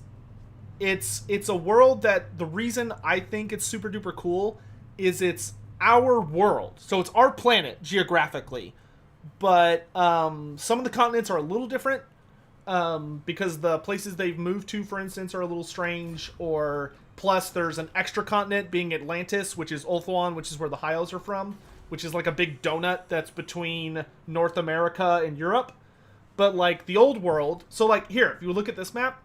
It's a world that the reason I think it's super duper cool is it's our world. So it's our planet geographically. But some of the continents are a little different because the places they've moved to, for instance, are a little strange. Or plus there's an extra continent being Atlantis, which is Ulthuan, which is where the Hyos are from. Which is like a big donut that's between North America and Europe. But like the old world, so like here, if you look at this map,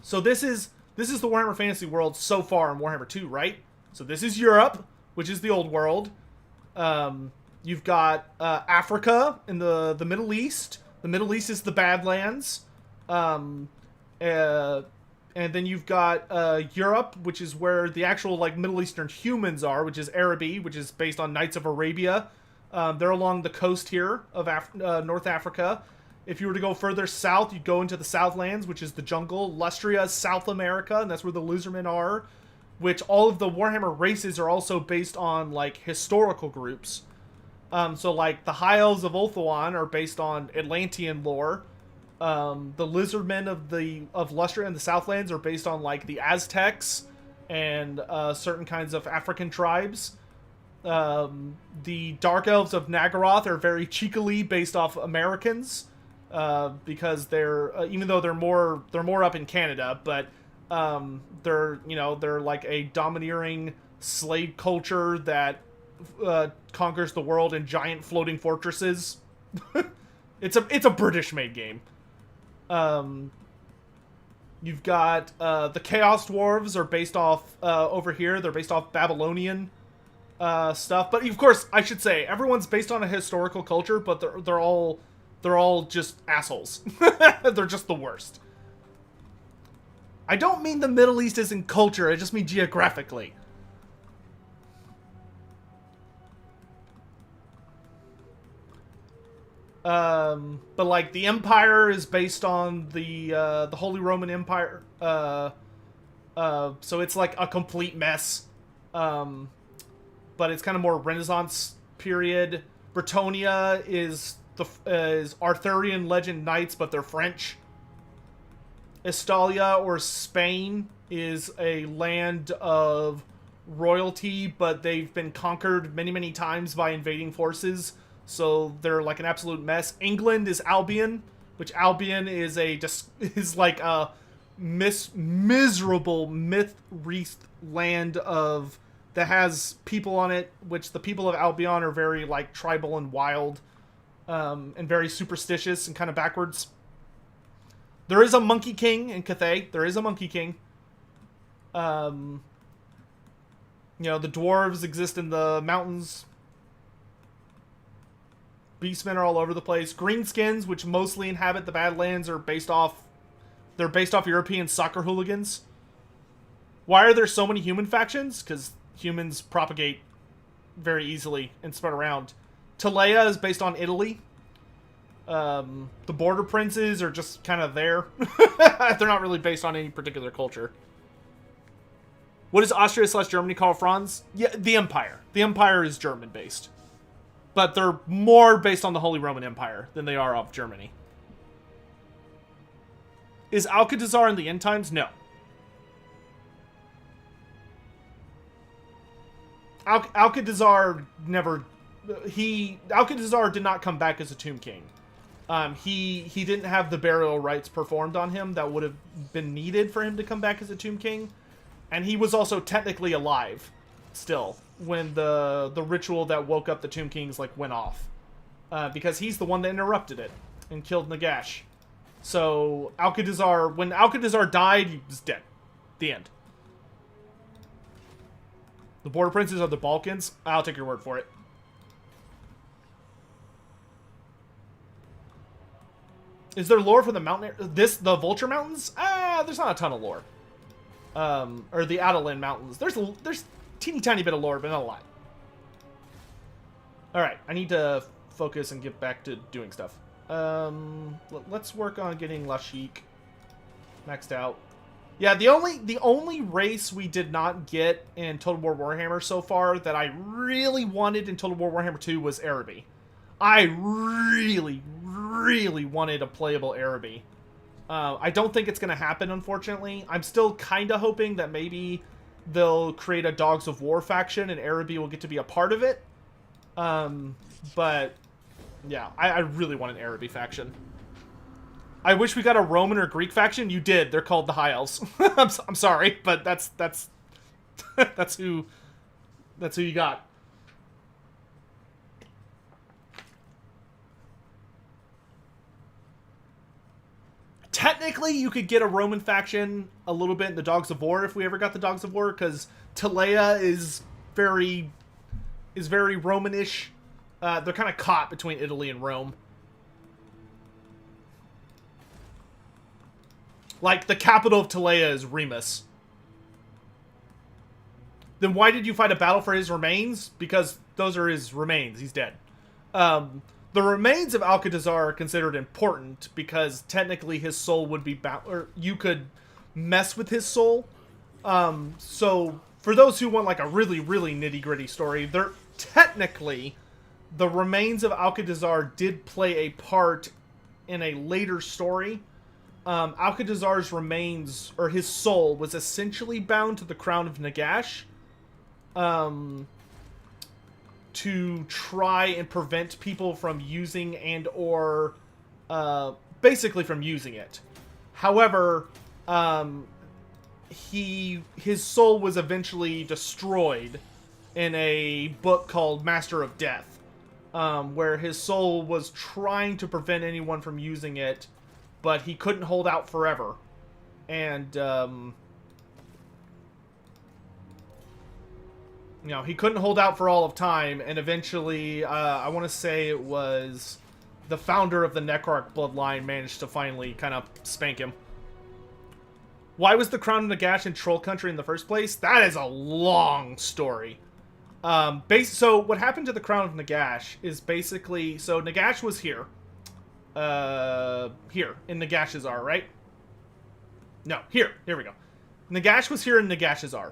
so this is the Warhammer Fantasy world so far in Warhammer 2, right? So this is Europe, which is the old world. You've got Africa in the Middle East. The Middle East is the Badlands. And then you've got Europe, which is where the actual like Middle Eastern humans are, which is Araby, which is based on Knights of Arabia. They're along the coast here of North Africa. If you were to go further south, you'd go into the Southlands, which is the jungle. Lustria is South America, and that's where the Lizardmen are. Which all of the Warhammer races are also based on, like, historical groups. So, like, the High Elves of Ulthuan are based on Atlantean lore. The Lizardmen of Lustria and the Southlands are based on, like, the Aztecs and certain kinds of African tribes. The Dark Elves of Nagaroth are very cheekily based off Americans. Because they're even though they're more up in Canada, but they're like a domineering slave culture that conquers the world in giant floating fortresses. It's a British made game. You've got the Chaos Dwarves are based off over here. They're based off Babylonian stuff, but of course I should say everyone's based on a historical culture, but they're all just assholes. They're just the worst. I don't mean the Middle East isn't culture, I just mean geographically. But like the Empire is based on the Holy Roman Empire. So it's like a complete mess. But it's kind of more Renaissance period. Bretonia is Arthurian legend knights, but they're French. Estalia, or Spain, is a land of royalty, but they've been conquered many, many times by invading forces, so they're like an absolute mess. England is Albion, which Albion is like a miserable myth-wreathed land that has people on it, which the people of Albion are very like tribal and wild. And very superstitious and kind of backwards. There is a Monkey King in Cathay. There is a Monkey King. The dwarves exist in the mountains. Beastmen are all over the place. Greenskins, which mostly inhabit the Badlands, are based off European soccer hooligans. Why are there so many human factions? Because humans propagate very easily and spread around. Talea is based on Italy. The border princes are just kind of there. They're not really based on any particular culture. What does Austria/Germany call France? Yeah, the Empire. The Empire is German-based. But they're more based on the Holy Roman Empire than they are of Germany. Is Alcatazar in the end times? No. Alcatazar never... Alcatazar did not come back as a Tomb King. He didn't have the burial rites performed on him that would have been needed for him to come back as a Tomb King. And he was also technically alive still when the ritual that woke up the Tomb Kings went off. Because he's the one that interrupted it and killed Nagash. So Alcatazar, when Alcatazar died, he was dead. The end. The border princes of the Balkans? I'll take your word for it. Is there lore for the mountain? The Vulture Mountains? There's not a ton of lore. Or the Adelan Mountains. There's teeny tiny bit of lore, but not a lot. Alright, I need to focus and get back to doing stuff. Let's work on getting Lashik maxed out. Yeah, the only race we did not get in Total War Warhammer so far that I really wanted in Total War Warhammer 2 was Araby. I really, really wanted a playable Araby. I don't think it's going to happen, unfortunately. I'm still kind of hoping that maybe they'll create a Dogs of War faction and Araby will get to be a part of it. But, yeah, I really want an Araby faction. I wish we got a Roman or Greek faction. You did. They're called the High Elves. I'm sorry, but that's that's who you got. Technically, you could get a Roman faction a little bit in the Dogs of War if we ever got the Dogs of War, because Talea is very Romanish. They're kind of caught between Italy and Rome. Like, the capital of Talea is Remus. Then why did you fight a battle for his remains? Because those are his remains. He's dead. The remains of Alcatazar are considered important because technically his soul would be bound, or you could mess with his soul. So for those who want like a really, really nitty-gritty story, they're technically the remains of Alcatazar did play a part in a later story. Alcatazar's remains, or his soul, was essentially bound to the crown of Nagash. To try and prevent people from using and or basically from using it. However, his soul was eventually destroyed in a book called Master of Death, where his soul was trying to prevent anyone from using it, but he couldn't hold out forever. And you know, he couldn't hold out for all of time, and eventually, I want to say it was the founder of the Necrarch bloodline managed to finally kind of spank him. Why was the Crown of Nagash in Troll Country in the first place? That is a long story. So what happened to the Crown of Nagash is basically, so Nagash was here. Here, in Nagashazar, right? No, here we go. Nagash was here in Nagashazar.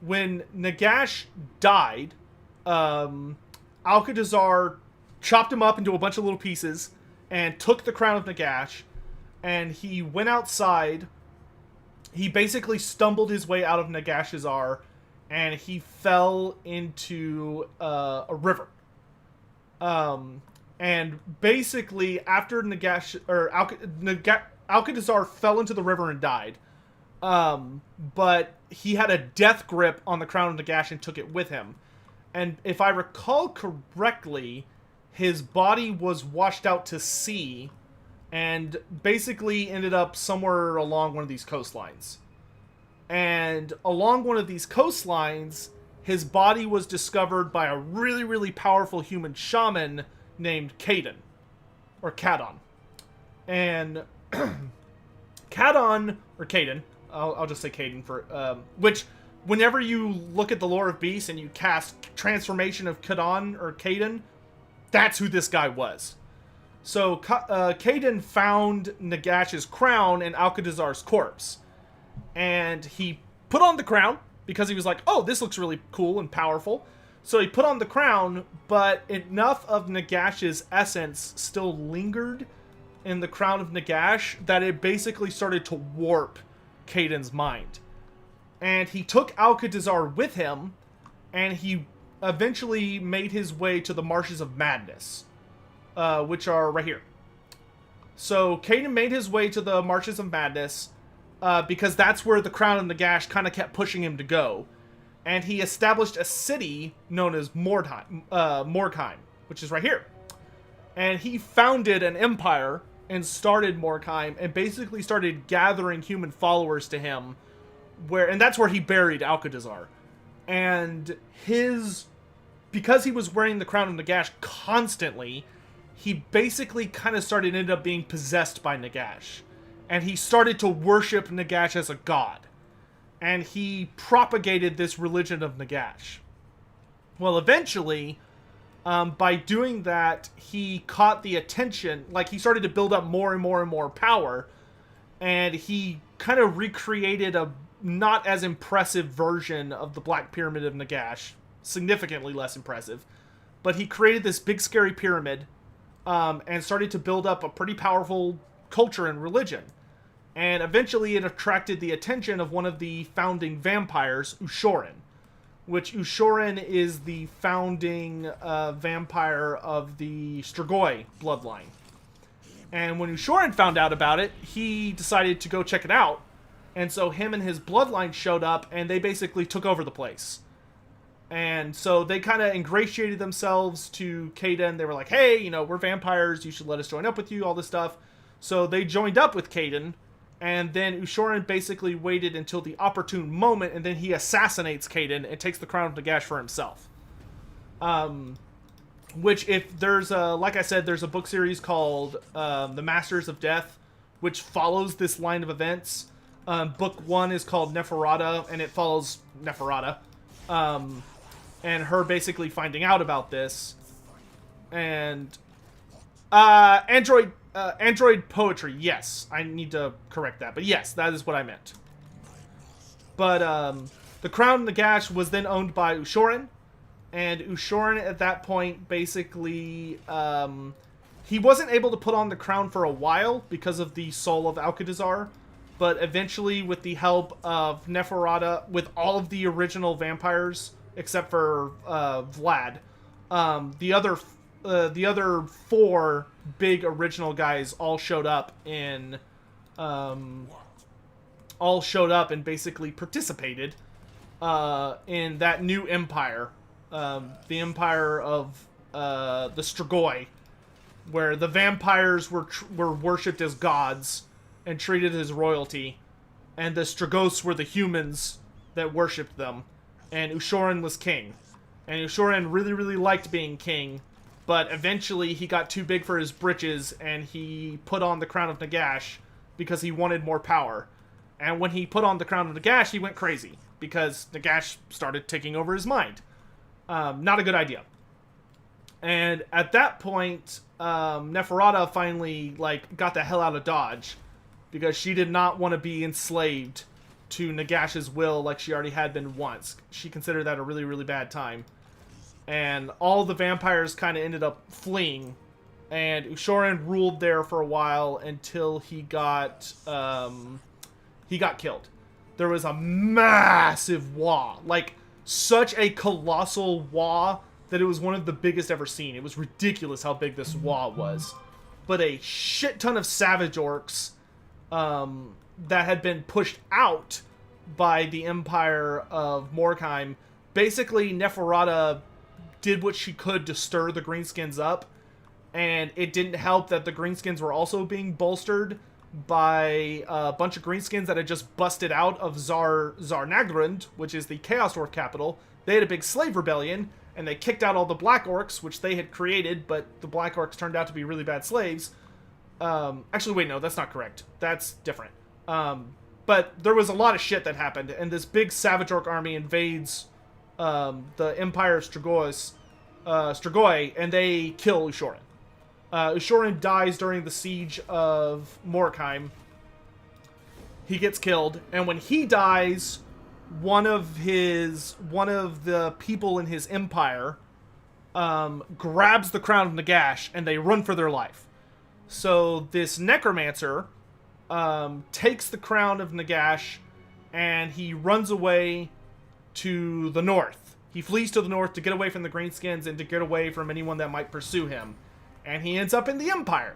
When Nagash died, Alcatazar chopped him up into a bunch of little pieces and took the crown of Nagash, and he went outside. He basically stumbled his way out of Nagashazar, and he fell into a river. And basically, after Alcatazar fell into the river and died, but he had a death grip on the crown of Nagash and took it with him. And if I recall correctly, his body was washed out to sea and basically ended up somewhere along one of these coastlines. And along one of these coastlines, his body was discovered by a really, really powerful human shaman named Caden. Or Cadon. And Cadon, or Caden, I'll just say Caden for which whenever you look at the lore of Beast and you cast Transformation of Kadan or Caden, that's who this guy was. So Caden found Nagash's crown and Alcatazar's corpse, and he put on the crown because he was like, oh, this looks really cool and powerful. So he put on the crown, but enough of Nagash's essence still lingered in the crown of Nagash that it basically started to warp Caden's mind. And he took Alcatazar with him, and he eventually made his way to the Marshes of Madness, which are right here. So Caden made his way to the Marshes of Madness because that's where the crown of Nagash kind of kept pushing him to go. And he established a city known as Morkheim, which is right here. And he founded an empire and started Morkheim and basically started gathering human followers to him, and that's where he buried Alcatazar. And because he was wearing the crown of Nagash constantly, he basically kind of ended up being possessed by Nagash. And he started to worship Nagash as a god. And he propagated this religion of Nagash. Well, eventually, by doing that, he caught the attention, like he started to build up more and more and more power, and he kind of recreated a not as impressive version of the Black Pyramid of Nagash, significantly less impressive, but he created this big scary pyramid, and started to build up a pretty powerful culture and religion. And eventually it attracted the attention of one of the founding vampires, Ushoran. Which Ushoran is the founding vampire of the Strigoi bloodline. And when Ushoran found out about it, he decided to go check it out. And so him and his bloodline showed up, and they basically took over the place. And so they kind of ingratiated themselves to Caden. They were like, hey, you know, we're vampires, you should let us join up with you, all this stuff. So they joined up with Caden. And then Ushoran basically waited until the opportune moment, and then he assassinates Caden and takes the crown of Nagash for himself. Which, if there's like I said, there's a book series called The Masters of Death, which follows this line of events. Book 1 is called Neferata, and it follows Neferata. And her basically finding out about this. And Android poetry, yes. I need to correct that. But yes, that is what I meant. But the crown of Nagash was then owned by Ushoran. And Ushoran at that point basically... he wasn't able to put on the crown for a while because of the soul of Alcatazar. But eventually, with the help of Neferata, with all of the original vampires, except for Vlad, the other 4 big original guys all showed up and basically participated in that new empire, the empire of the Strigoi, where the vampires were worshipped as gods and treated as royalty, and the Strigos were the humans that worshipped them, and Ushoran was king. And Ushoran really, really liked being king, but eventually he got too big for his britches, and he put on the crown of Nagash because he wanted more power. And when he put on the crown of Nagash, he went crazy, because Nagash started taking over his mind. Not a good idea. And at that point, Neferata finally, got the hell out of Dodge, because she did not want to be enslaved to Nagash's will like she already had been once. She considered that a really, really bad time. And all the vampires kind of ended up fleeing. And Ushoran ruled there for a while until he got killed. There was a massive Waaagh. Such a colossal Waaagh that it was one of the biggest ever seen. It was ridiculous how big this Waaagh was. But a shit ton of savage orcs that had been pushed out by the Empire of Morkheim. Basically, Neferata did what she could to stir the Greenskins up, and it didn't help that the Greenskins were also being bolstered by a bunch of Greenskins that had just busted out of Zarnagrund, which is the Chaos Orc capital. They had a big slave rebellion, and they kicked out all the Black Orcs, which they had created, but the Black Orcs turned out to be really bad slaves. Actually, wait, no, that's not correct. That's different. but there was a lot of shit that happened, and this big Savage Orc army invades the Empire of Strigoi, and they kill Ushorin. Ushorin dies during the siege of Morkheim. He gets killed, and when he dies, one of the people in his empire grabs the crown of Nagash, and they run for their life. So this necromancer takes the crown of Nagash, and he runs away to the north. He flees to the north to get away from the Greenskins and to get away from anyone that might pursue him. And he ends up in the Empire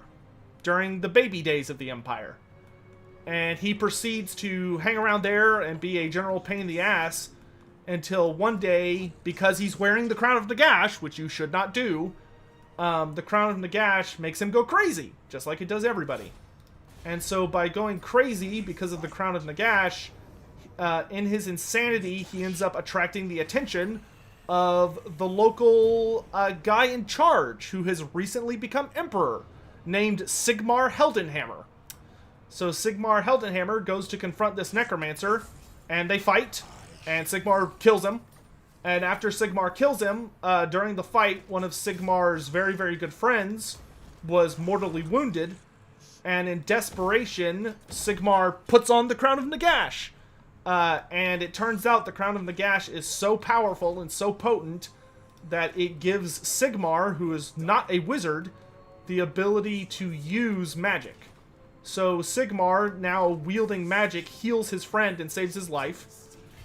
during the baby days of the Empire. And he proceeds to hang around there and be a general pain in the ass until one day, because he's wearing the crown of Nagash, which you should not do, the crown of Nagash makes him go crazy, just like it does everybody. And so by going crazy because of the crown of Nagash, in his insanity, he ends up attracting the attention of the local guy in charge, who has recently become emperor, named Sigmar Heldenhammer. So Sigmar Heldenhammer goes to confront this necromancer, and they fight, and Sigmar kills him. And after Sigmar kills him, during the fight, one of Sigmar's very, very good friends was mortally wounded, and in desperation, Sigmar puts on the crown of Nagash. And it turns out the crown of Nagash is so powerful and so potent that it gives Sigmar, who is not a wizard, the ability to use magic. So Sigmar, now wielding magic, heals his friend and saves his life.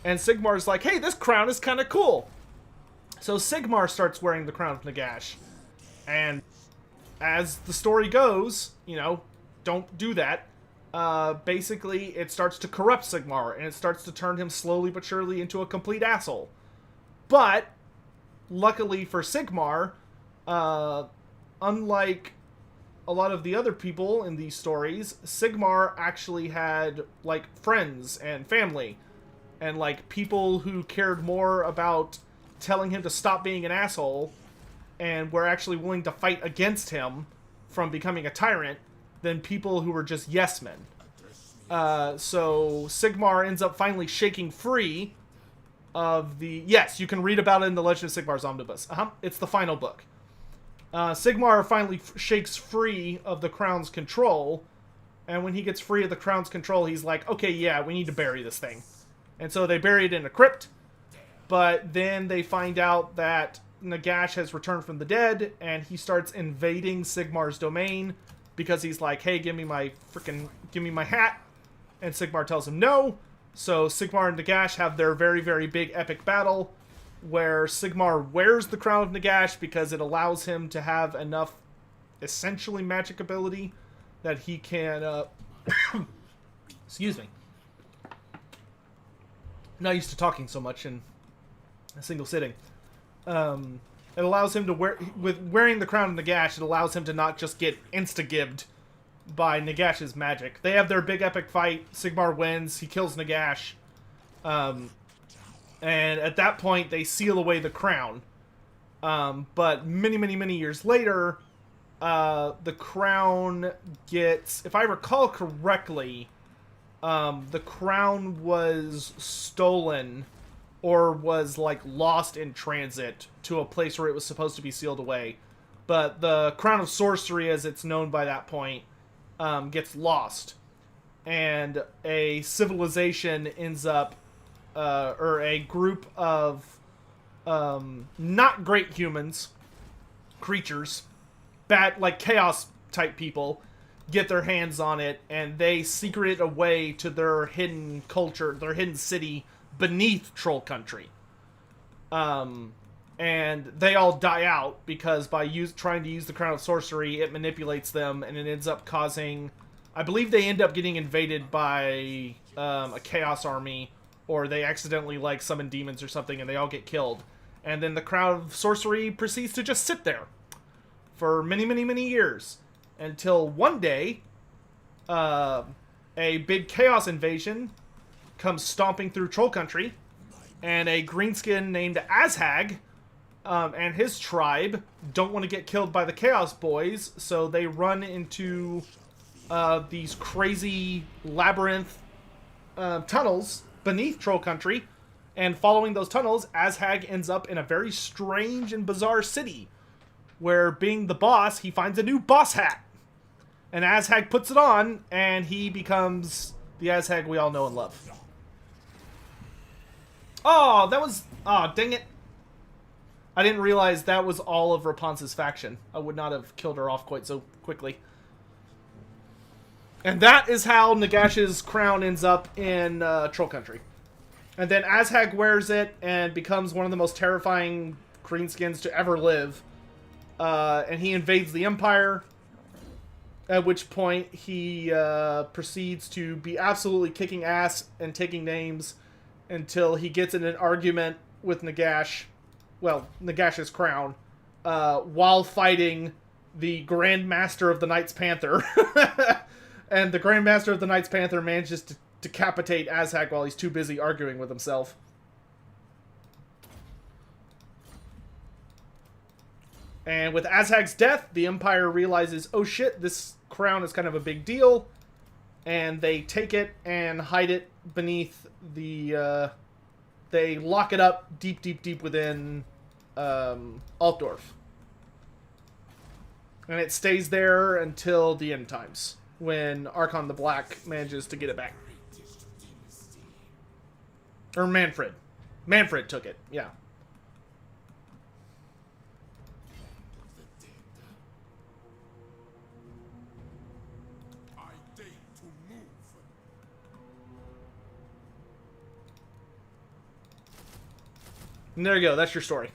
And Sigmar's like, hey, this crown is kind of cool. So Sigmar starts wearing the crown of Nagash. And as the story goes, you know, don't do that. Basically, it starts to corrupt Sigmar, and it starts to turn him slowly but surely into a complete asshole. But, luckily for Sigmar, unlike a lot of the other people in these stories, Sigmar actually had, like, friends and family, and, like, people who cared more about telling him to stop being an asshole, and were actually willing to fight against him from becoming a tyrant, than people who were just yes men. So Sigmar ends up finally shaking free of the... Yes, you can read about it in the Legend of Sigmar's Omnibus. It's the final book. Sigmar finally shakes free of the crown's control, and when he gets free of the crown's control, he's like, okay, yeah, we need to bury this thing. And so they bury it in a crypt, but then they find out that Nagash has returned from the dead, and he starts invading Sigmar's domain, because he's like, hey, give me my hat. And Sigmar tells him no. So Sigmar and Nagash have their very, very big epic battle, where Sigmar wears the crown of Nagash because it allows him to have enough, essentially, magic ability that he can, excuse me. I'm not used to talking so much in a single sitting. It allows him to with wearing the crown of Nagash, it allows him to not just get insta-gibbed by Nagash's magic. They have their big epic fight. Sigmar wins. He kills Nagash. And at that point, they seal away the crown. But many, many, many years later, the crown gets... If I recall correctly, the crown was stolen or was, like, lost in transit to a place where it was supposed to be sealed away. But the Crown of Sorcery, as it's known by that point, gets lost. And a civilization ends up, or a group of not great humans, creatures, bad, like chaos-type people, get their hands on it, and they secret it away to their hidden culture, their hidden city, beneath Troll Country. And they all die out because by trying to use the Crown of Sorcery, it manipulates them, and it ends up causing... I believe they end up getting invaded by a Chaos army, or they accidentally, like, summon demons or something, and they all get killed. And then the Crown of Sorcery proceeds to just sit there for many, many, many years. Until one day, a big Chaos invasion comes stomping through Troll Country, and a greenskin named Azhag and his tribe don't want to get killed by the Chaos Boys, so they run into these crazy labyrinth tunnels beneath Troll Country, and following those tunnels, Azhag ends up in a very strange and bizarre city, where, being the boss, he finds a new boss hat. And Azhag puts it on, and he becomes the Azhag we all know and love. Oh, that was... Oh, dang it. I didn't realize that was all of Rapunzel's faction. I would not have killed her off quite so quickly. And that is how Nagash's crown ends up in Troll Country. And then Azhag wears it and becomes one of the most terrifying greenskins to ever live. And he invades the Empire. At which point he proceeds to be absolutely kicking ass and taking names until he gets in an argument with Nagash. Well, Nagash's crown. While fighting the Grand Master of the Knights Panther. And the Grand Master of the Knights Panther manages to decapitate Azhag while he's too busy arguing with himself. And with Azhag's death, the Empire realizes, oh shit, this crown is kind of a big deal. And they take it and hide it beneath the... they lock it up deep, deep, deep within Altdorf. And it stays there until the end times, when Arkhan the Black manages to get it back. Or Manfred. Manfred took it, yeah.
I dare to move.
And there you go, that's your story.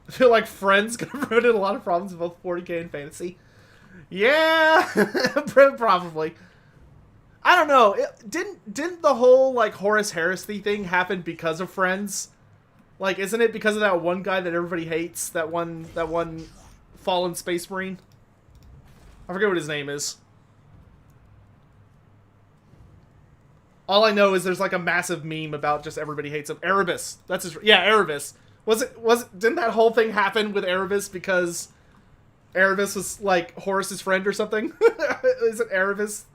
I feel like Friends could have ruined a lot of problems in both 40k and fantasy. Yeah, probably. I don't know. Didn't the whole like Horus Heresy thing happen because of Friends? Like, isn't it because of that one guy that everybody hates? That one fallen space marine? I forget what his name is. All I know is there's like a massive meme about just everybody hates him. Erebus. That's his... Yeah, Erebus. Didn't that whole thing happen with Erebus because Erebus was like Horus's friend or something? Is it Erebus?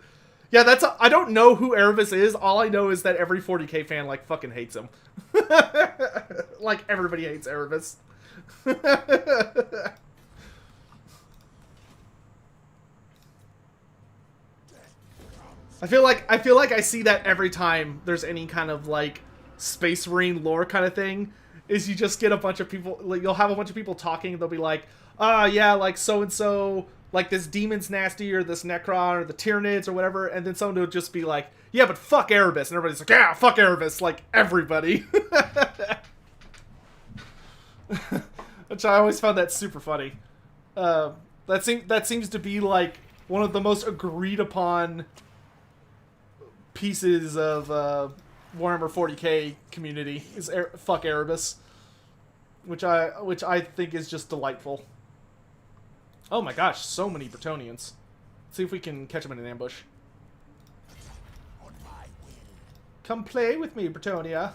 Yeah, I don't know who Erebus is. All I know is that every 40k fan like fucking hates him. Like everybody hates Erebus. I feel like I see that every time there's any kind of like Space Marine lore kind of thing. Is you just get a bunch of people, like, you'll have a bunch of people talking, and they'll be like, yeah, like, so-and-so, like, this demon's nasty, or this Necron, or the Tyranids, or whatever, and then someone will just be like, yeah, but fuck Erebus, and everybody's like, yeah, fuck Erebus, like, everybody. Which I always found that super funny. That seems to be, like, one of the most agreed-upon pieces of, Warhammer 40k community is fuck Erebus, which I think is just delightful. Oh my gosh, so many Bretonnians. Let's see if we can catch them in an ambush. Come play with me, Bretonnia.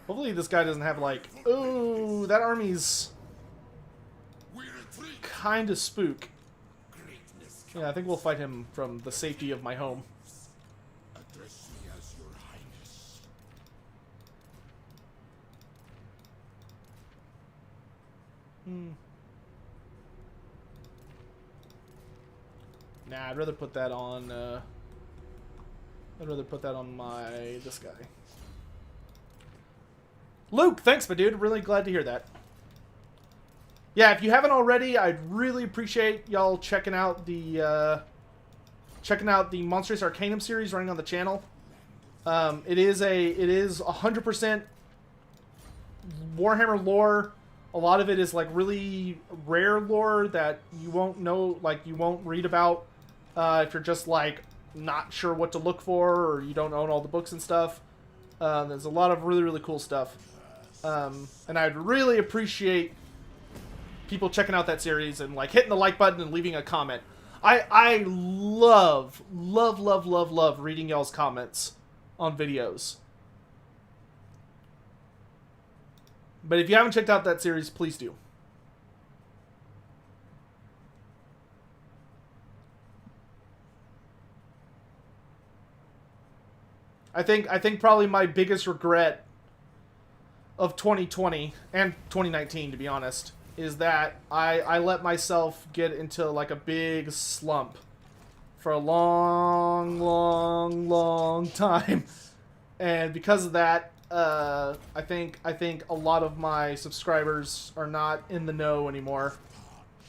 Hopefully this guy doesn't have like, ooh, that army's kind of spook. Yeah, I think we'll fight him from the safety of my home.
Address me as your highness.
Nah, I'd rather put that on, this guy. Luke, thanks, my dude. Really glad to hear that. Yeah, if you haven't already, I'd really appreciate y'all checking out the Monstrous Arcanum series running on the channel. It is 100% Warhammer lore. A lot of it is like really rare lore that you won't know, like you won't read about if you're just like not sure what to look for or you don't own all the books and stuff. There's a lot of really, really cool stuff. And I'd really appreciate people checking out that series and like hitting the like button and leaving a comment. I love reading y'all's comments on videos. But if you haven't checked out that series, please do. I think probably my biggest regret of 2020 and 2019, to be honest, is that I let myself get into like a big slump for a long time, and because of that, I think a lot of my subscribers are not in the know anymore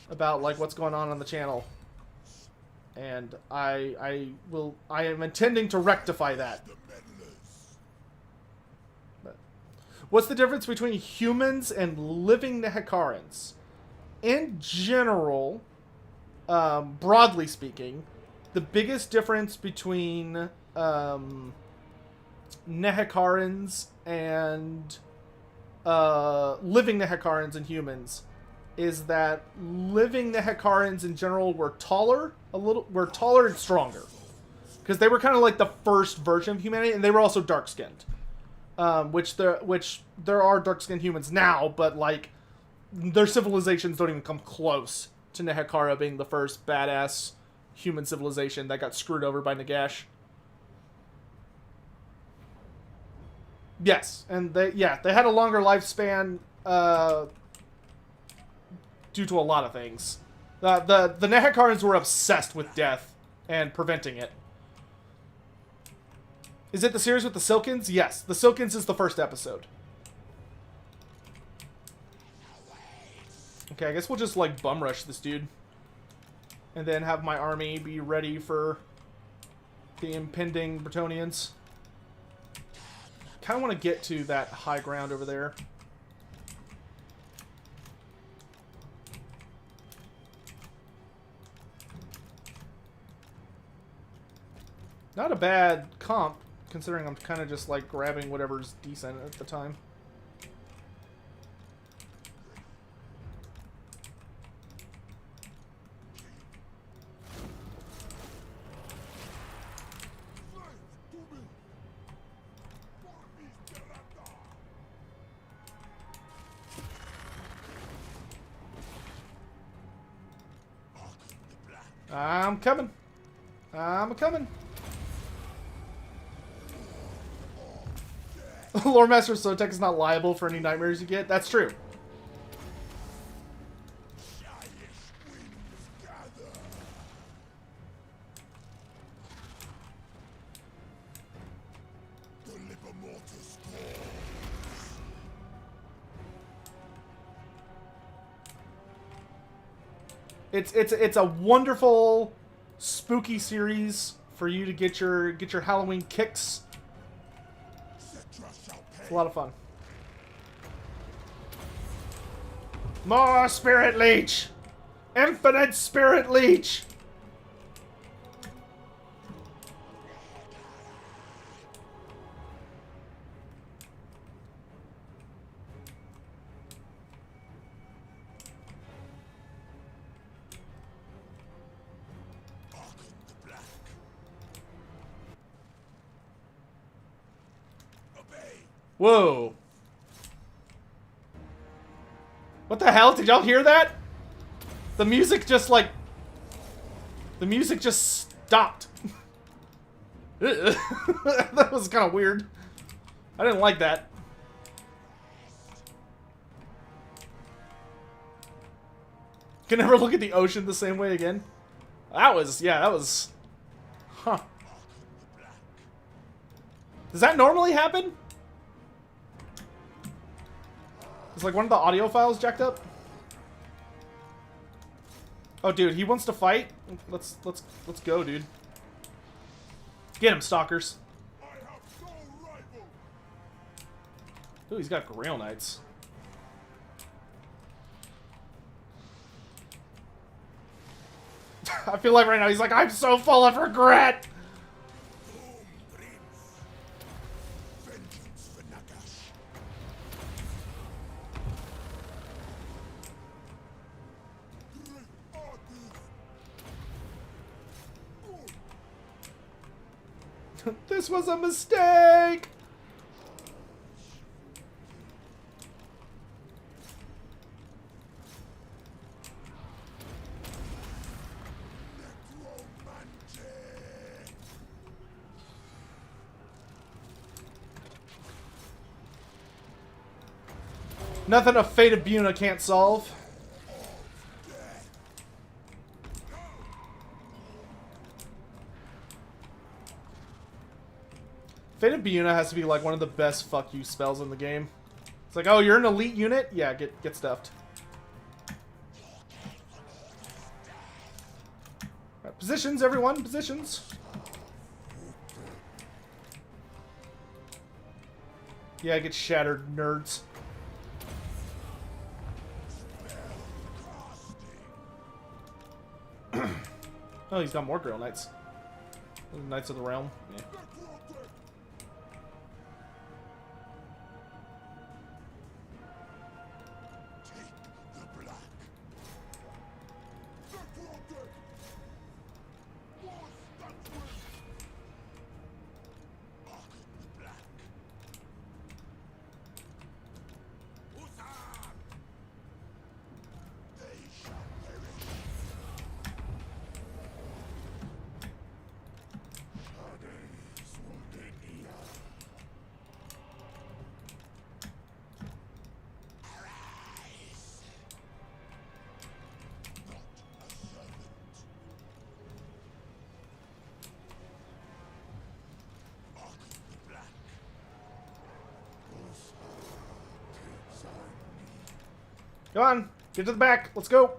about like what's going on the channel, and I am intending to rectify that. What's the difference between humans and living Nehekarans? In general, broadly speaking, the biggest difference between Nehekarans and living Nehekarans and humans is that living Nehekarans in general were taller and stronger, because they were kind of like the first version of humanity, and they were also dark-skinned. Which there are dark-skinned humans now, but like their civilizations don't even come close to Nehekara being the first badass human civilization that got screwed over by Nagash. Yes, and they had a longer lifespan due to a lot of things. The Nehekarans were obsessed with death and preventing it. Is it the series with the Silkins? Yes, the Silkins is the first episode. Okay, I guess we'll just, like, bum rush this dude. And then have my army be ready for the impending Bretonnians. Kind of want to get to that high ground over there. Not a bad comp, considering I'm kind of just, like, grabbing whatever's decent at the time. I'm coming. I'm coming. Lore Master Sotek is not liable for any nightmares you get. That's true. It's a wonderful, spooky series for you to get your Halloween kicks. It's a lot of fun. More Spirit Leech! Infinite Spirit Leech! Whoa. What the hell? Did y'all hear that? The music just, like... The music just stopped. That was kind of weird. I didn't like that. Can never look at the ocean the same way again. That was... Yeah, that was... Huh. Does that normally happen? Is like one of the audio files jacked up? Oh, dude, he wants to fight. Let's go, dude. Get him, stalkers. Ooh, he's got Grail Knights. I feel like right now he's like, I'm so full of regret. This was a mistake! Nothing a Fate of Buna can't solve. Fate of Buna has to be like one of the best fuck you spells in the game. It's like, oh, you're an elite unit? Yeah, get stuffed. Right, positions, everyone, positions. Yeah, get shattered, nerds. Oh, he's got more Grail Knights. Knights of the Realm. Yeah. Go on, get to the back. Let's go.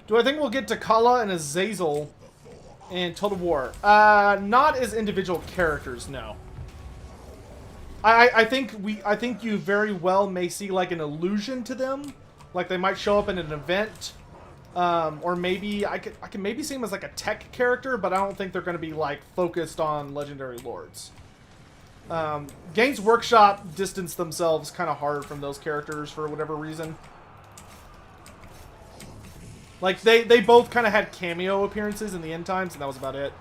Do I think we'll get to Kala and Azazel in Total War? Not as individual characters, no. I think you very well may see like an allusion to them, like they might show up in an event, or maybe I can maybe see them as like a tech character, but I don't think they're going to be like focused on Legendary Lords. Games Workshop distanced themselves kind of hard from those characters for whatever reason. Like, they both kind of had cameo appearances in the end times, and that was about it.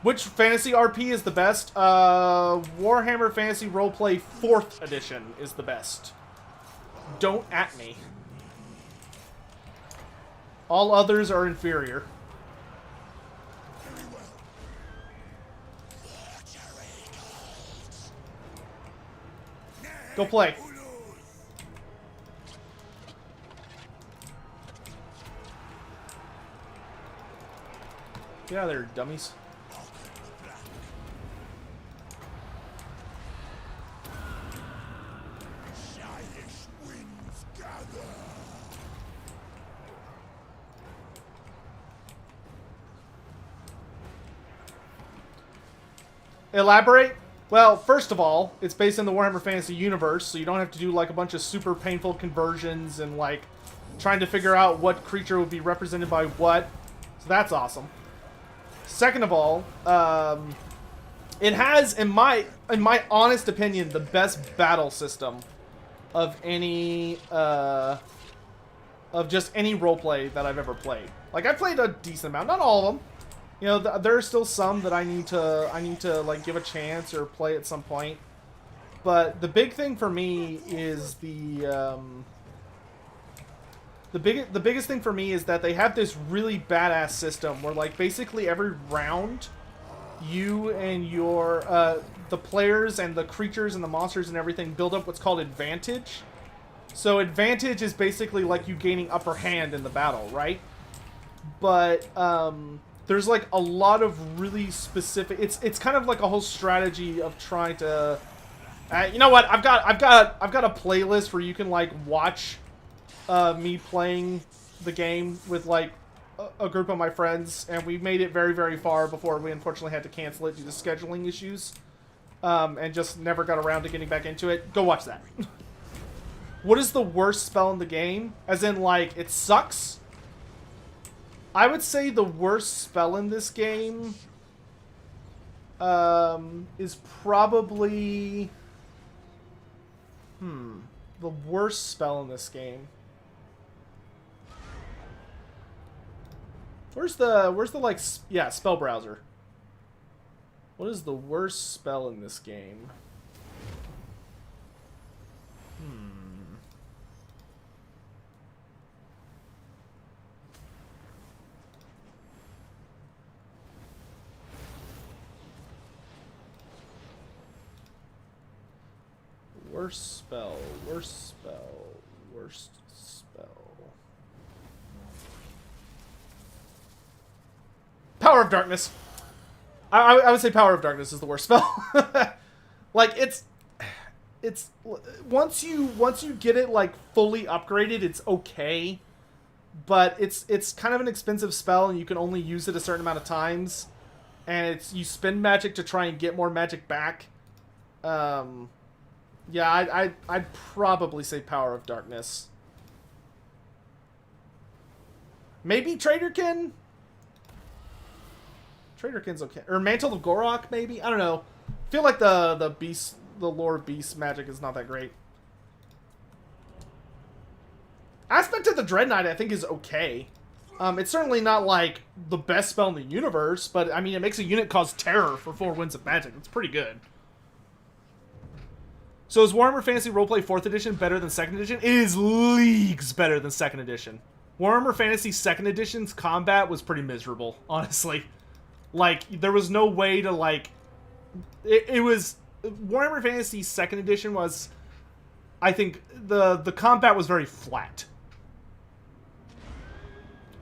Which fantasy RP is the best? Warhammer Fantasy Roleplay 4th edition is the best. Don't at me. All others are inferior. Go play. Get out of there, dummies. Elaborate? Well, first of all, it's based in the Warhammer Fantasy universe, so you don't have to do like a bunch of super painful conversions and like trying to figure out what creature would be represented by what. So that's awesome. Second of all, it has, in my honest opinion, the best battle system of any of just any roleplay that I've ever played. Like, I played a decent amount, not all of them. You know, there are still some that I need to like give a chance or play at some point. But the big thing for me is the biggest thing for me is that they have this really badass system where, like, basically every round, you and your the players and the creatures and the monsters and everything build up what's called advantage. So advantage is basically like you gaining upper hand in the battle, right? But there's like a lot of really specific. It's kind of like a whole strategy of trying to. You know what? I've got a playlist where you can like watch me playing the game with like a group of my friends, and we made it very, very far before we unfortunately had to cancel it due to scheduling issues, and just never got around to getting back into it. Go watch that. What is the worst spell in the game? As in, like, it sucks? I would say the worst spell in this game is probably... the worst spell in this game. Where's the like yeah, spell browser? What is the worst spell in this game? Worst spell, worst spell, worst spell. Power of Darkness. I would say Power of Darkness is the worst spell. Like it's once you get it like fully upgraded, it's okay, but it's kind of an expensive spell, and you can only use it a certain amount of times, and you spend magic to try and get more magic back. Yeah, I'd probably say Power of Darkness. Maybe Traderkin? Traderkin's okay. Or Mantle of Gorok, maybe? I don't know. I feel like the lore of beast magic is not that great. Aspect of the Dread Knight, I think, is okay. It's certainly not, like, the best spell in the universe, but, I mean, it makes a unit cause terror for 4 winds of magic. It's pretty good. So is Warhammer Fantasy Roleplay 4th Edition better than 2nd Edition? It is leagues better than 2nd Edition. Warhammer Fantasy 2nd Edition's combat was pretty miserable, honestly. Like, there was no way to, like... It was... Warhammer Fantasy 2nd Edition was... I think the combat was very flat.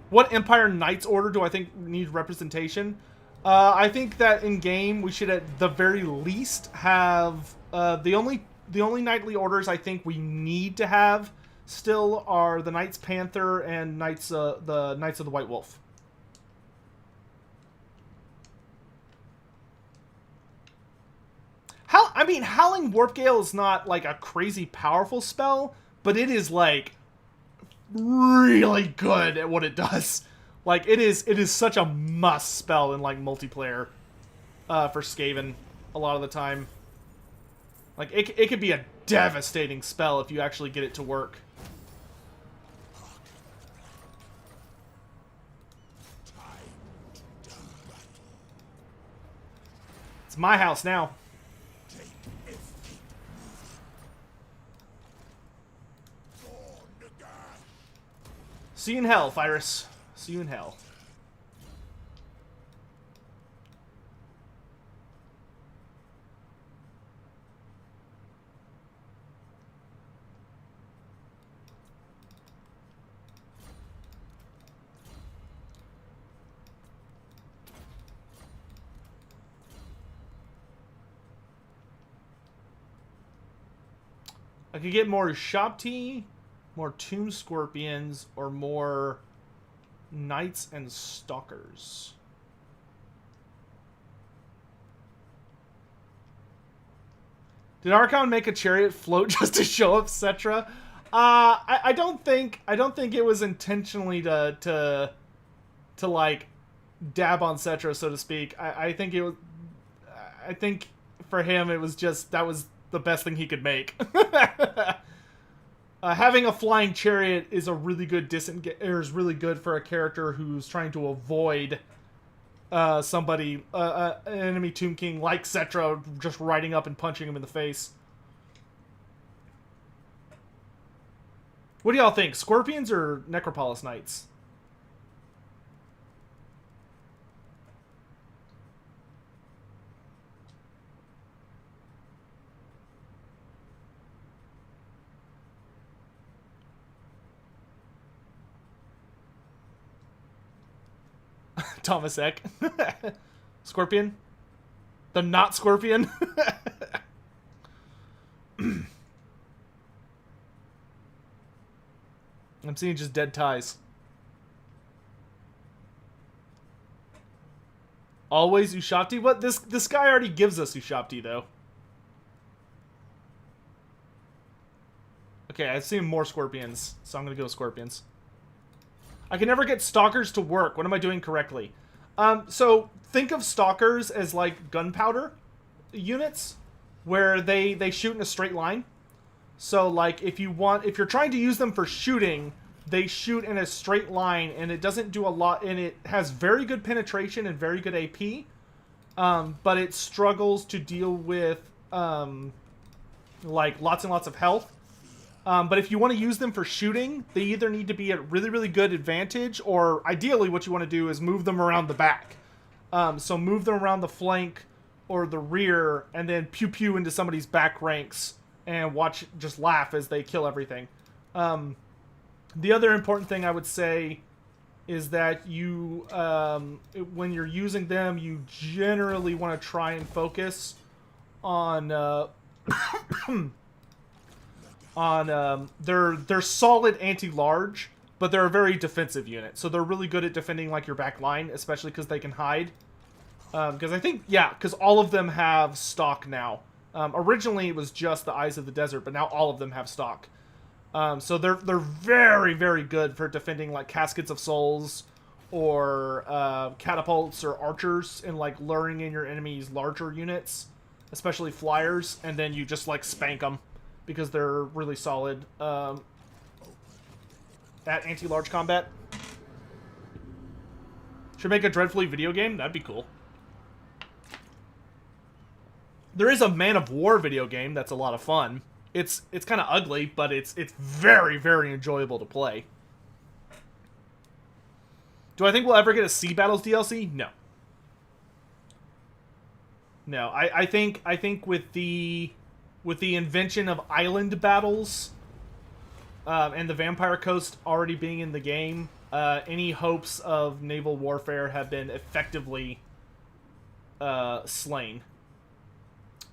What Empire Knights Order do I think needs representation? I think that in-game we should at the very least have... The only knightly orders I think we need to have still are the Knights Panther and the Knights of the White Wolf. I mean, Howling Warp Gale is not like a crazy powerful spell, but it is like really good at what it does. Like it is such a must spell in like multiplayer for Skaven a lot of the time. Like it could be a devastating spell if you actually get it to work. It's my house now. See you in hell, Virus. See you in hell. I could get more shop tea, more tomb scorpions, or more knights and stalkers. Did Arkhan make a chariot float just to show up Cetra? I don't think it was intentionally to like dab on Cetra, so to speak. I think for him it was just that was the best thing he could make. Having a flying chariot is a really good is really good for a character who's trying to avoid an enemy Tomb King like Cetra just riding up and punching him in the face. What do y'all think? Scorpions or Necropolis Knights? Thomas Eck. Scorpion? The not Scorpion? I'm seeing just dead ties. Always Ushapti? What? This guy already gives us Ushapti, though. Okay, I've seen more Scorpions, so I'm gonna go with Scorpions. I can never get Stalkers to work. What am I doing correctly? So think of Stalkers as like gunpowder units, where they shoot in a straight line. So like if you're trying to use them for shooting, they shoot in a straight line, and it doesn't do a lot, and it has very good penetration and very good AP, but it struggles to deal with, like, lots and lots of health. But if you want to use them for shooting, they either need to be at really, really good advantage, or ideally what you want to do is move them around the back. So move them around the flank or the rear, and then pew-pew into somebody's back ranks, and watch, just laugh as they kill everything. The other important thing I would say is that you, when you're using them, you generally want to try and focus on, they're solid anti-large, but they're a very defensive unit. So they're really good at defending, like, your back line, especially because they can hide. Because I think, yeah, because all of them have stock now. Originally it was just the Eyes of the Desert, but now all of them have stock. So they're very, very good for defending, like, Caskets of Souls or catapults or archers, and, like, luring in your enemy's larger units, especially flyers, and then you just, like, spank them because they're really solid at anti-large combat. Should make a Dreadfully video game? That'd be cool. There is a Man of War video game that's a lot of fun. It's kind of ugly, but it's very, very enjoyable to play. Do I think we'll ever get a Sea Battles DLC? No. No, I think with the invention of island battles, and the Vampire Coast already being in the game, any hopes of naval warfare have been effectively slain.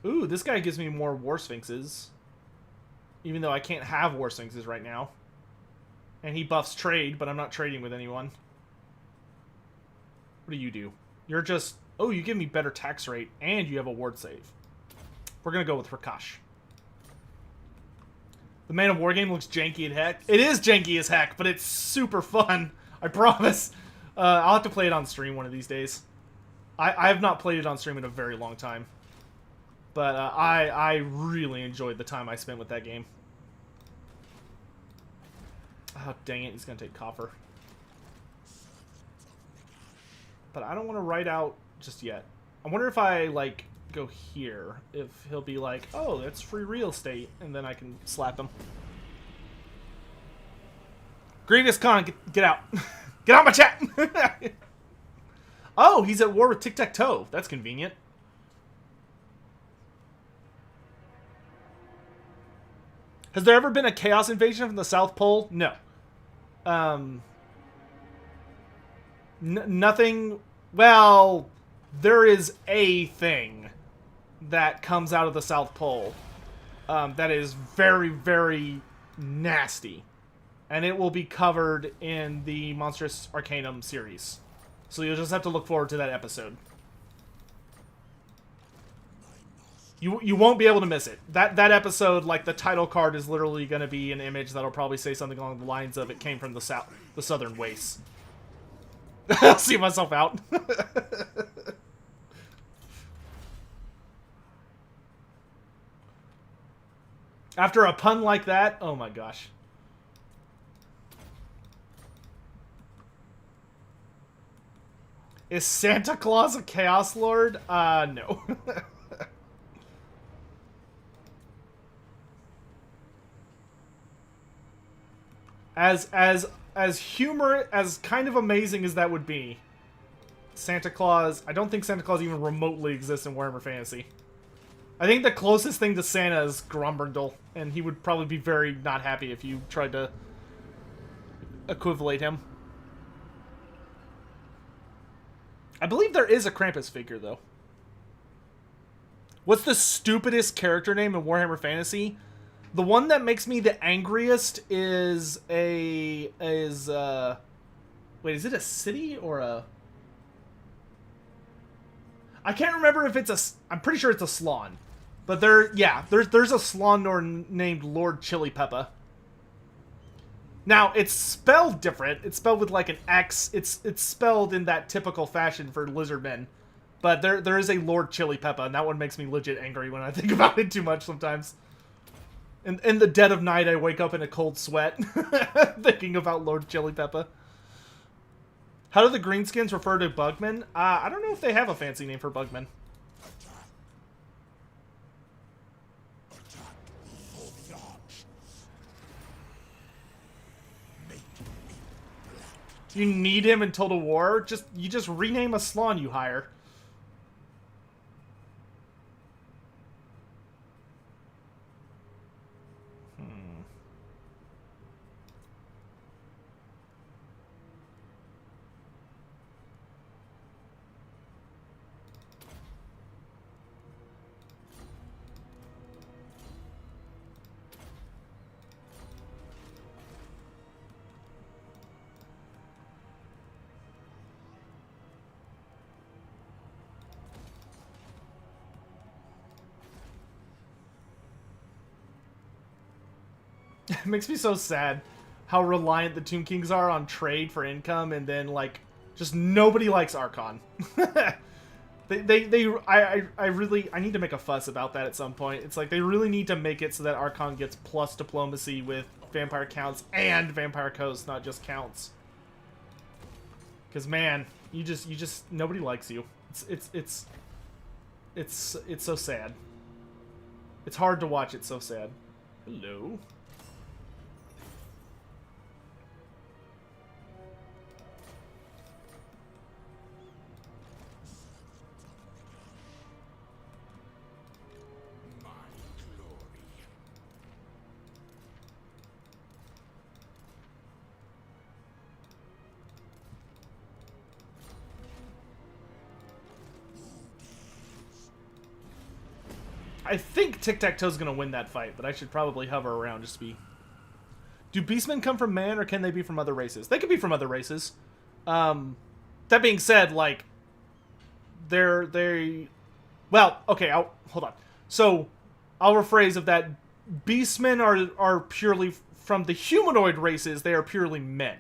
Ooh, this guy gives me more War Sphinxes. Even though I can't have War Sphinxes right now. And he buffs trade, but I'm not trading with anyone. What do you do? You're just... Oh, you give me better tax rate, and you have a ward save. We're gonna go with Rakash. The Man of War game looks janky as heck. It is janky as heck, but it's super fun. I promise. I'll have to play it on stream one of these days. I have not played it on stream in a very long time. But I really enjoyed the time I spent with that game. Oh, dang it. He's going to take copper. But I don't want to write out just yet. I wonder if I, like, go here. If he'll be like, oh, that's free real estate. And then I can slap him. Grievous Khan, get out. Get out of my chat! Oh, he's at war with Tic-Tac-Toe. That's convenient. Has there ever been a Chaos invasion from the South Pole? No. Nothing... Well, there is a thing that comes out of the South Pole that is very, very nasty. And it will be covered in the Monstrous Arcanum series. So you'll just have to look forward to that episode. You won't be able to miss it. That episode, like, the title card is literally going to be an image that'll probably say something along the lines of, it came from the southern wastes. I'll see myself out. After a pun like that, oh my gosh. Is Santa Claus a Chaos Lord? No. As humor, as kind of amazing as that would be, Santa Claus, I don't think Santa Claus even remotely exists in Warhammer Fantasy. I think the closest thing to Santa is Gromberndal, and he would probably be very not happy if you tried to equivalate him. I believe there is a Krampus figure, though. What's the stupidest character name in Warhammer Fantasy? The one that makes me the angriest is wait, is it a city or a... I can't remember if it's a... I'm pretty sure it's a Slon. But there's a Slon named Lord Chili Peppa. Now, it's spelled different. It's spelled with, like, an X. It's spelled in that typical fashion for lizardmen. But there is a Lord Chili Peppa, and that one makes me legit angry when I think about it too much sometimes. In the dead of night, I wake up in a cold sweat, thinking about Lord Chili Pepper. How do the greenskins refer to bugmen? I don't know if they have a fancy name for bugmen. You need him in Total War? You just rename a Slawn you hire. It makes me so sad how reliant the Tomb Kings are on trade for income, and then, like, just nobody likes Arkhan. I need to make a fuss about that at some point. It's like, they really need to make it so that Arkhan gets plus diplomacy with vampire counts and vampire coasts, not just counts. Because, man, you just, nobody likes you. It's so sad. It's hard to watch, it's so sad. Hello? I think Tic-Tac-Toe's gonna win that fight, but I should probably hover around just to be... Do beastmen come from man, or can they be from other races? They could be from other races. That being said, like... Well, okay, hold on. So, I'll rephrase of that. Beastmen are purely from the humanoid races, they are purely men.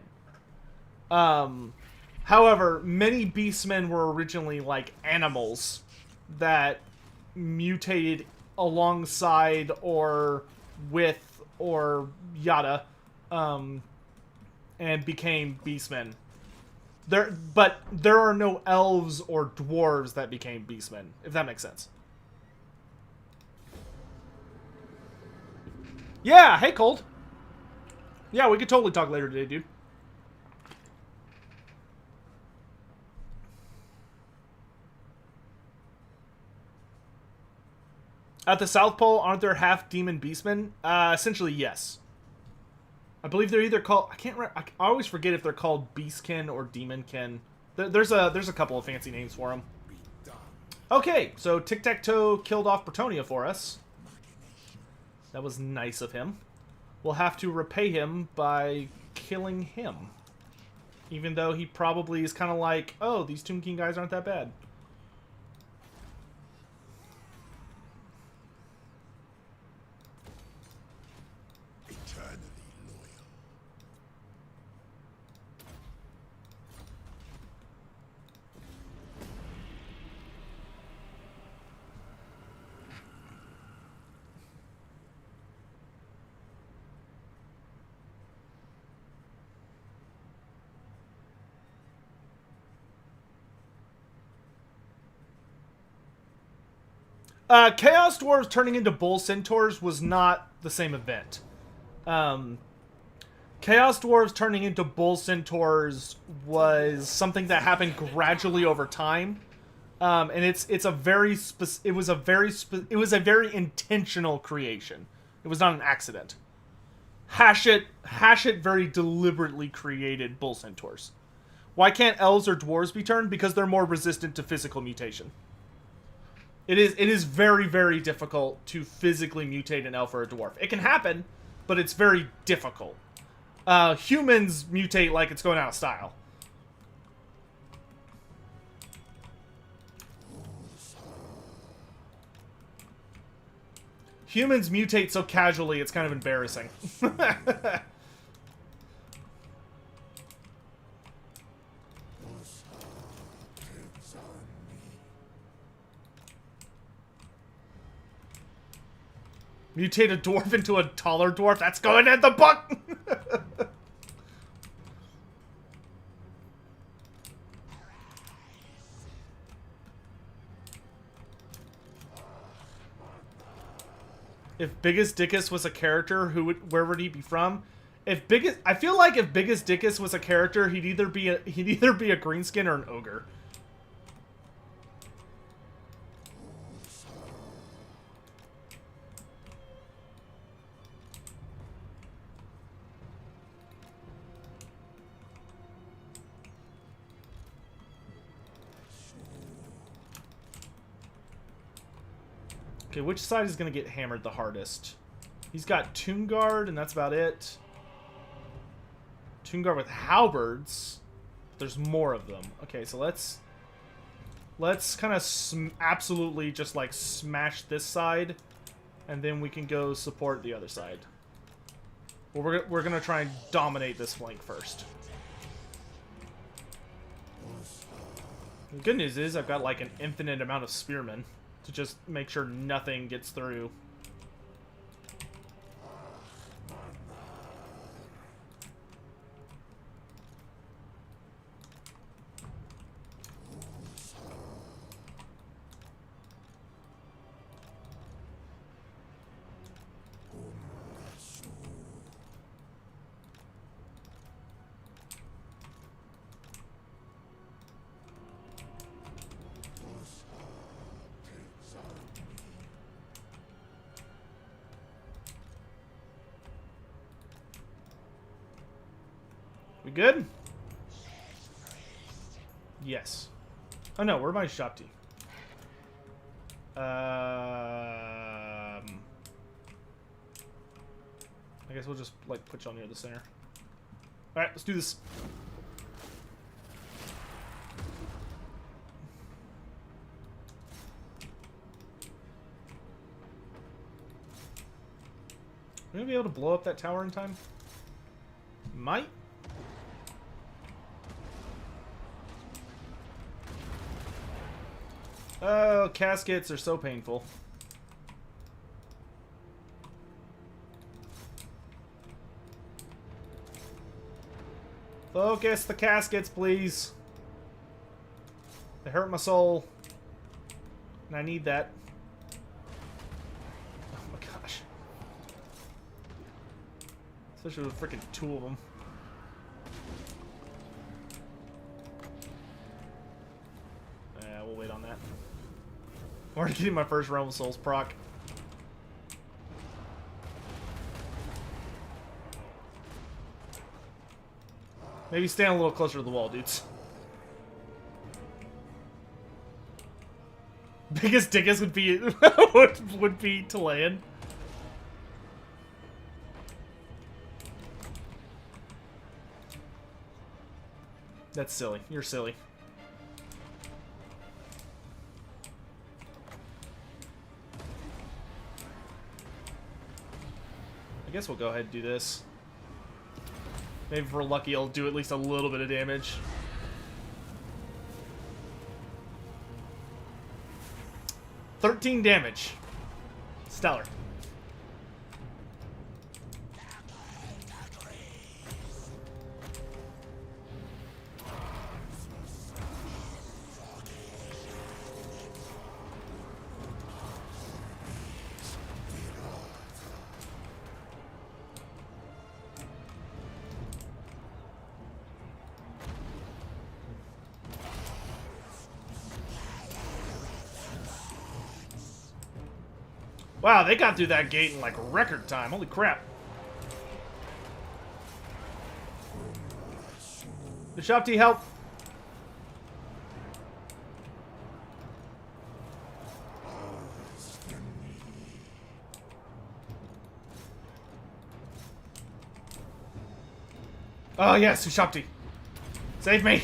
However, many beastmen were originally, like, animals that mutated alongside or with or yada and became beastmen. But there are no elves or dwarves that became beastmen, if that makes sense. Yeah, hey Cold. Yeah, we could totally talk later today, dude. At the South Pole, aren't there half demon beastmen? Essentially, yes. I believe they're either called... I always forget if they're called beastkin or demonkin. There's a couple of fancy names for them. Okay, so Tic-Tac-Toe killed off Bretonia for us. That was nice of him. We'll have to repay him by killing him. Even though he probably is kind of like, oh, these Tomb King guys aren't that bad. Chaos Dwarves turning into Bull Centaurs was not the same event. Chaos Dwarves turning into Bull Centaurs was something that happened gradually over time, and it was a very intentional creation. It was not an accident. Hashit very deliberately created Bull Centaurs. Why can't elves or dwarves be turned? Because they're more resistant to physical mutation. It is very, very difficult to physically mutate an elf or a dwarf. It can happen, but it's very difficult. Humans mutate like it's going out of style. Humans mutate so casually, it's kind of embarrassing. Mutate a dwarf into a taller dwarf? That's going in the book! If Biggest Dickus was a character, where would he be from? I feel like if Biggest Dickus was a character, he'd either be a greenskin or an ogre. Okay, which side is going to get hammered the hardest? He's got Tomb Guard, and that's about it. Tomb Guard with halberds. There's more of them. Okay, so let's kind of absolutely just, like, smash this side, and then we can go support the other side. Well, we're going to try and dominate this flank first. The good news is I've got, like, an infinite amount of spearmen to just make sure nothing gets through. We good? Yes. Oh no, where am I shop tea? I guess we'll just like put you on near the center. All right, let's do this. Are we gonna be able to blow up that tower in time? Might. Oh, caskets are so painful. Focus the caskets, please. They hurt my soul. And I need that. Oh my gosh. Especially with freaking 2 of them. Yeah, we'll wait on that. I'm already getting my first Realm of Souls proc. Maybe stand a little closer to the wall, dudes. Biggest Dickus would be would be to land. That's silly. You're silly. I guess we'll go ahead and do this. Maybe if we're lucky, it'll do at least a little bit of damage. $13 damage. Stellar. Wow, they got through that gate in like record time. Holy crap. The shop tea help. Oh yes, Ushapti. Save me.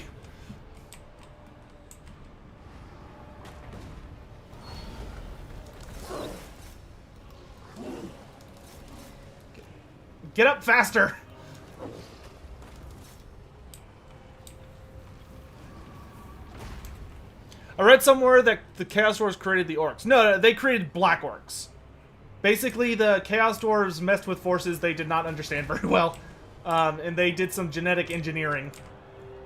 Get up faster! I read somewhere that the Chaos Wars created the orcs. No, they created black orcs. Basically, the Chaos Dwarves messed with forces they did not understand very well. And they did some genetic engineering,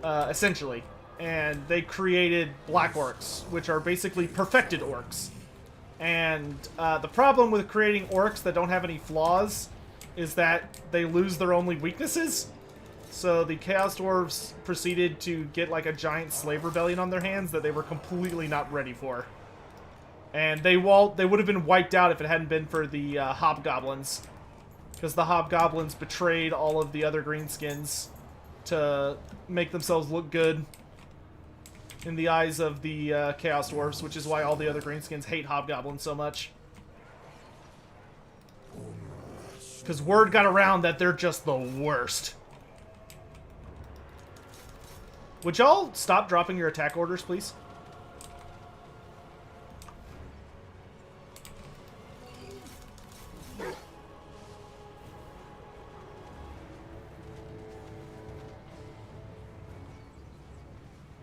essentially. And they created Black Orcs, which are basically perfected orcs. And the problem with creating orcs that don't have any flaws is that they lose their only weaknesses. So the Chaos Dwarves proceeded to get like a giant slave rebellion on their hands that they were completely not ready for. And they would have been wiped out if it hadn't been for the Hobgoblins. Because the Hobgoblins betrayed all of the other greenskins to make themselves look good in the eyes of the Chaos Dwarves, which is why all the other greenskins hate Hobgoblins so much. Because word got around that they're just the worst. Would y'all stop dropping your attack orders, please?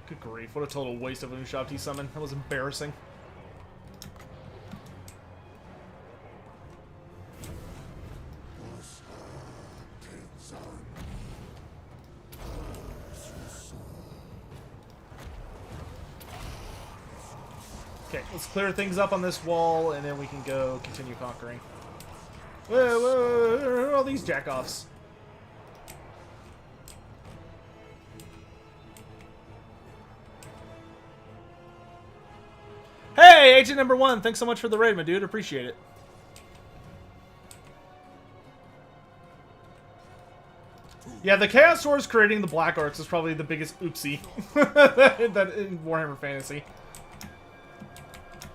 Good grief, what a total waste of a Ushabti summon. That was embarrassing. Okay, let's clear things up on this wall, and then we can go continue conquering. Whoa, whoa, who are all these jackoffs? Hey, Agent Number 1, thanks so much for the raid, my dude. Appreciate it. Yeah, the Chaos Dwarves creating the Black Orcs is probably the biggest oopsie that in Warhammer Fantasy.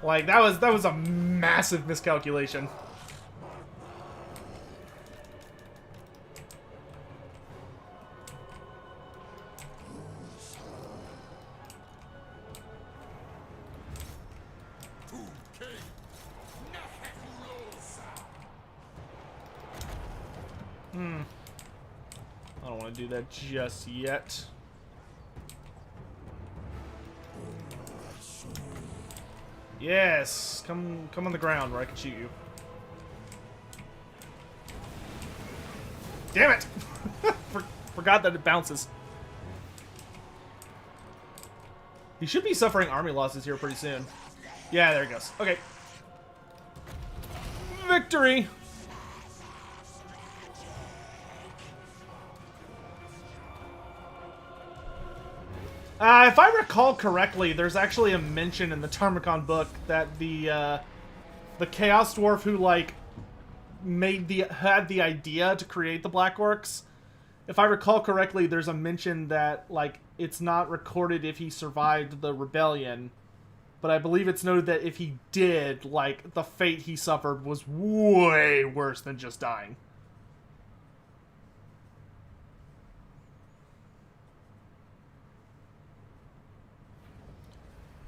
Like, that was a massive miscalculation. I don't want to do that just yet. Yes, come on the ground where I can shoot you. Damn it! Forgot that it bounces. He should be suffering army losses here pretty soon. Yeah, there he goes. Okay. Victory! If I recall correctly, there's actually a mention in the Tarmakon book that the Chaos Dwarf who like had the idea to create the Black Orcs. If I recall correctly, there's a mention that like it's not recorded if he survived the rebellion, but I believe it's noted that if he did, like the fate he suffered was way worse than just dying.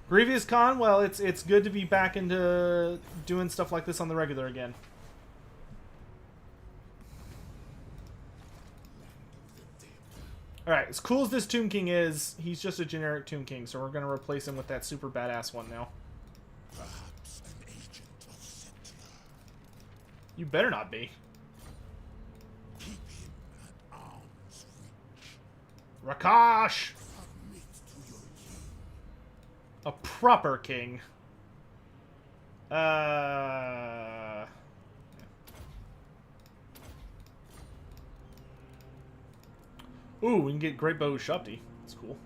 Grievous Con, well, it's good to be back into doing stuff like this on the regular again. Alright, as cool as this Tomb King is, he's just a generic Tomb King, so we're going to replace him with that super badass one now.
Perhaps an agent of Settler.
You better not be.
Keep him at arm's reach.
Rakash!
Submit to your king.
A proper king. Ooh, we can get Great Bow Ushabti. That's cool.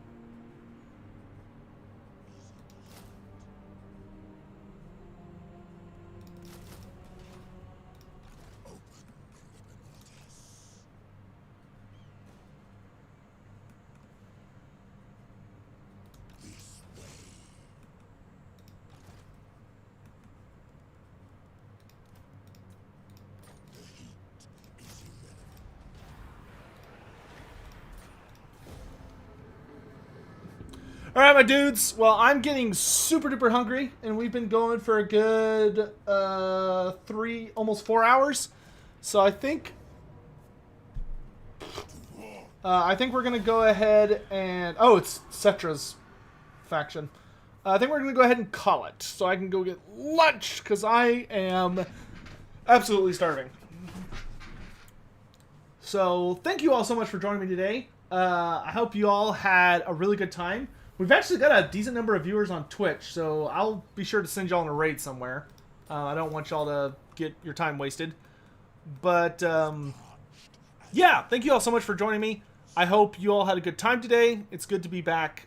Alright, my dudes. Well, I'm getting super duper hungry, and we've been going for a good 3, almost 4 hours. So I think we're gonna go ahead and it's Cetra's faction. I think we're gonna go ahead and call it, so I can go get lunch because I am Absolutely starving. So, thank you all so much for joining me today. I hope you all had a really good time. We've actually got a decent number of viewers on Twitch, so I'll be sure to send y'all in a raid somewhere. I don't want y'all to get your time wasted. But, yeah, thank you all so much for joining me. I hope you all had a good time today. It's good to be back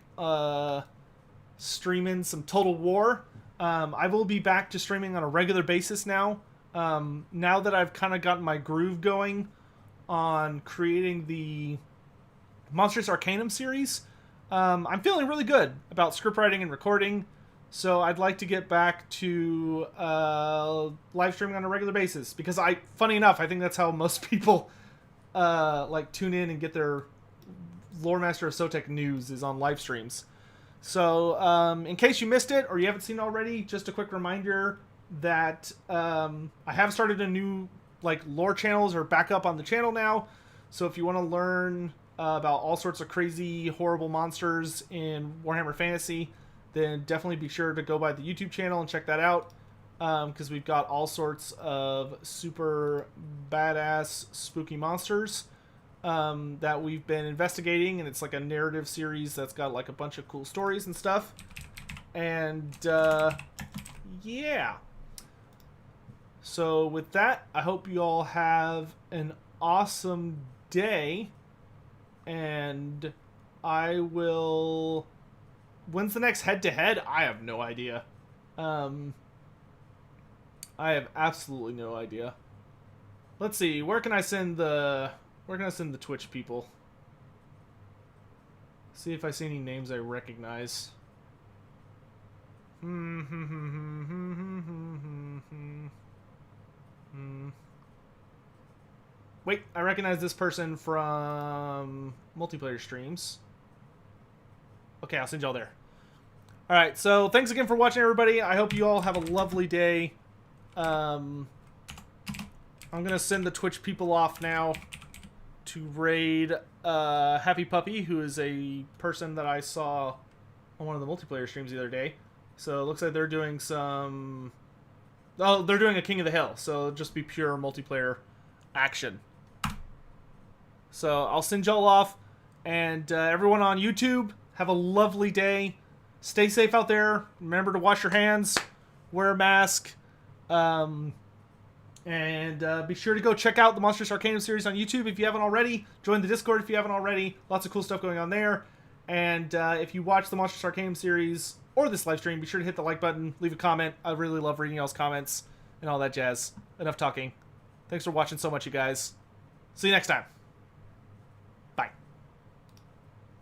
streaming some Total War. I will be back to streaming on a regular basis now. Now that I've kind of gotten my groove going on creating the Monstrous Arcanum series, I'm feeling really good about script writing and recording, so I'd like to get back to live streaming on a regular basis, because funny enough, I think that's how most people like tune in and get their Lore Master of Sotek news, is on live streams. So in case you missed it or you haven't seen it already, just a quick reminder that I have started a new lore channels are back up on the channel now. So if you want to learn about all sorts of crazy, horrible monsters in Warhammer Fantasy, then definitely be sure to go by the YouTube channel and check that out. Because we've got all sorts of super badass, spooky monsters that we've been investigating. And it's like a narrative series that's got like a bunch of cool stories and stuff. And yeah. So with that, I hope you all have an awesome day, and I will... When's the next head-to-head? I have no idea. I have absolutely no idea. Let's see, where can I send the Twitch people? See if I see any names I recognize. Wait, I recognize this person from multiplayer streams. Okay, I'll send y'all there. Alright, so thanks again for watching, everybody. I hope you all have a lovely day. I'm gonna send the Twitch people off now to raid Happy Puppy, who is a person that I saw on one of the multiplayer streams the other day. So it looks like they're doing some... Oh, they're doing a King of the Hill, so it'll just be pure multiplayer action. So I'll send y'all off, and everyone on YouTube, have a lovely day. Stay safe out there. Remember to wash your hands, wear a mask, and be sure to go check out the Monstrous Arcanum series on YouTube if you haven't already. Join the Discord if you haven't already. Lots of cool stuff going on there. And if you watch the Monstrous Arcanum series or this live stream, be sure to hit the like button, leave a comment. I really love reading y'all's comments and all that jazz. Enough talking. Thanks for watching so much, you guys. See you next time.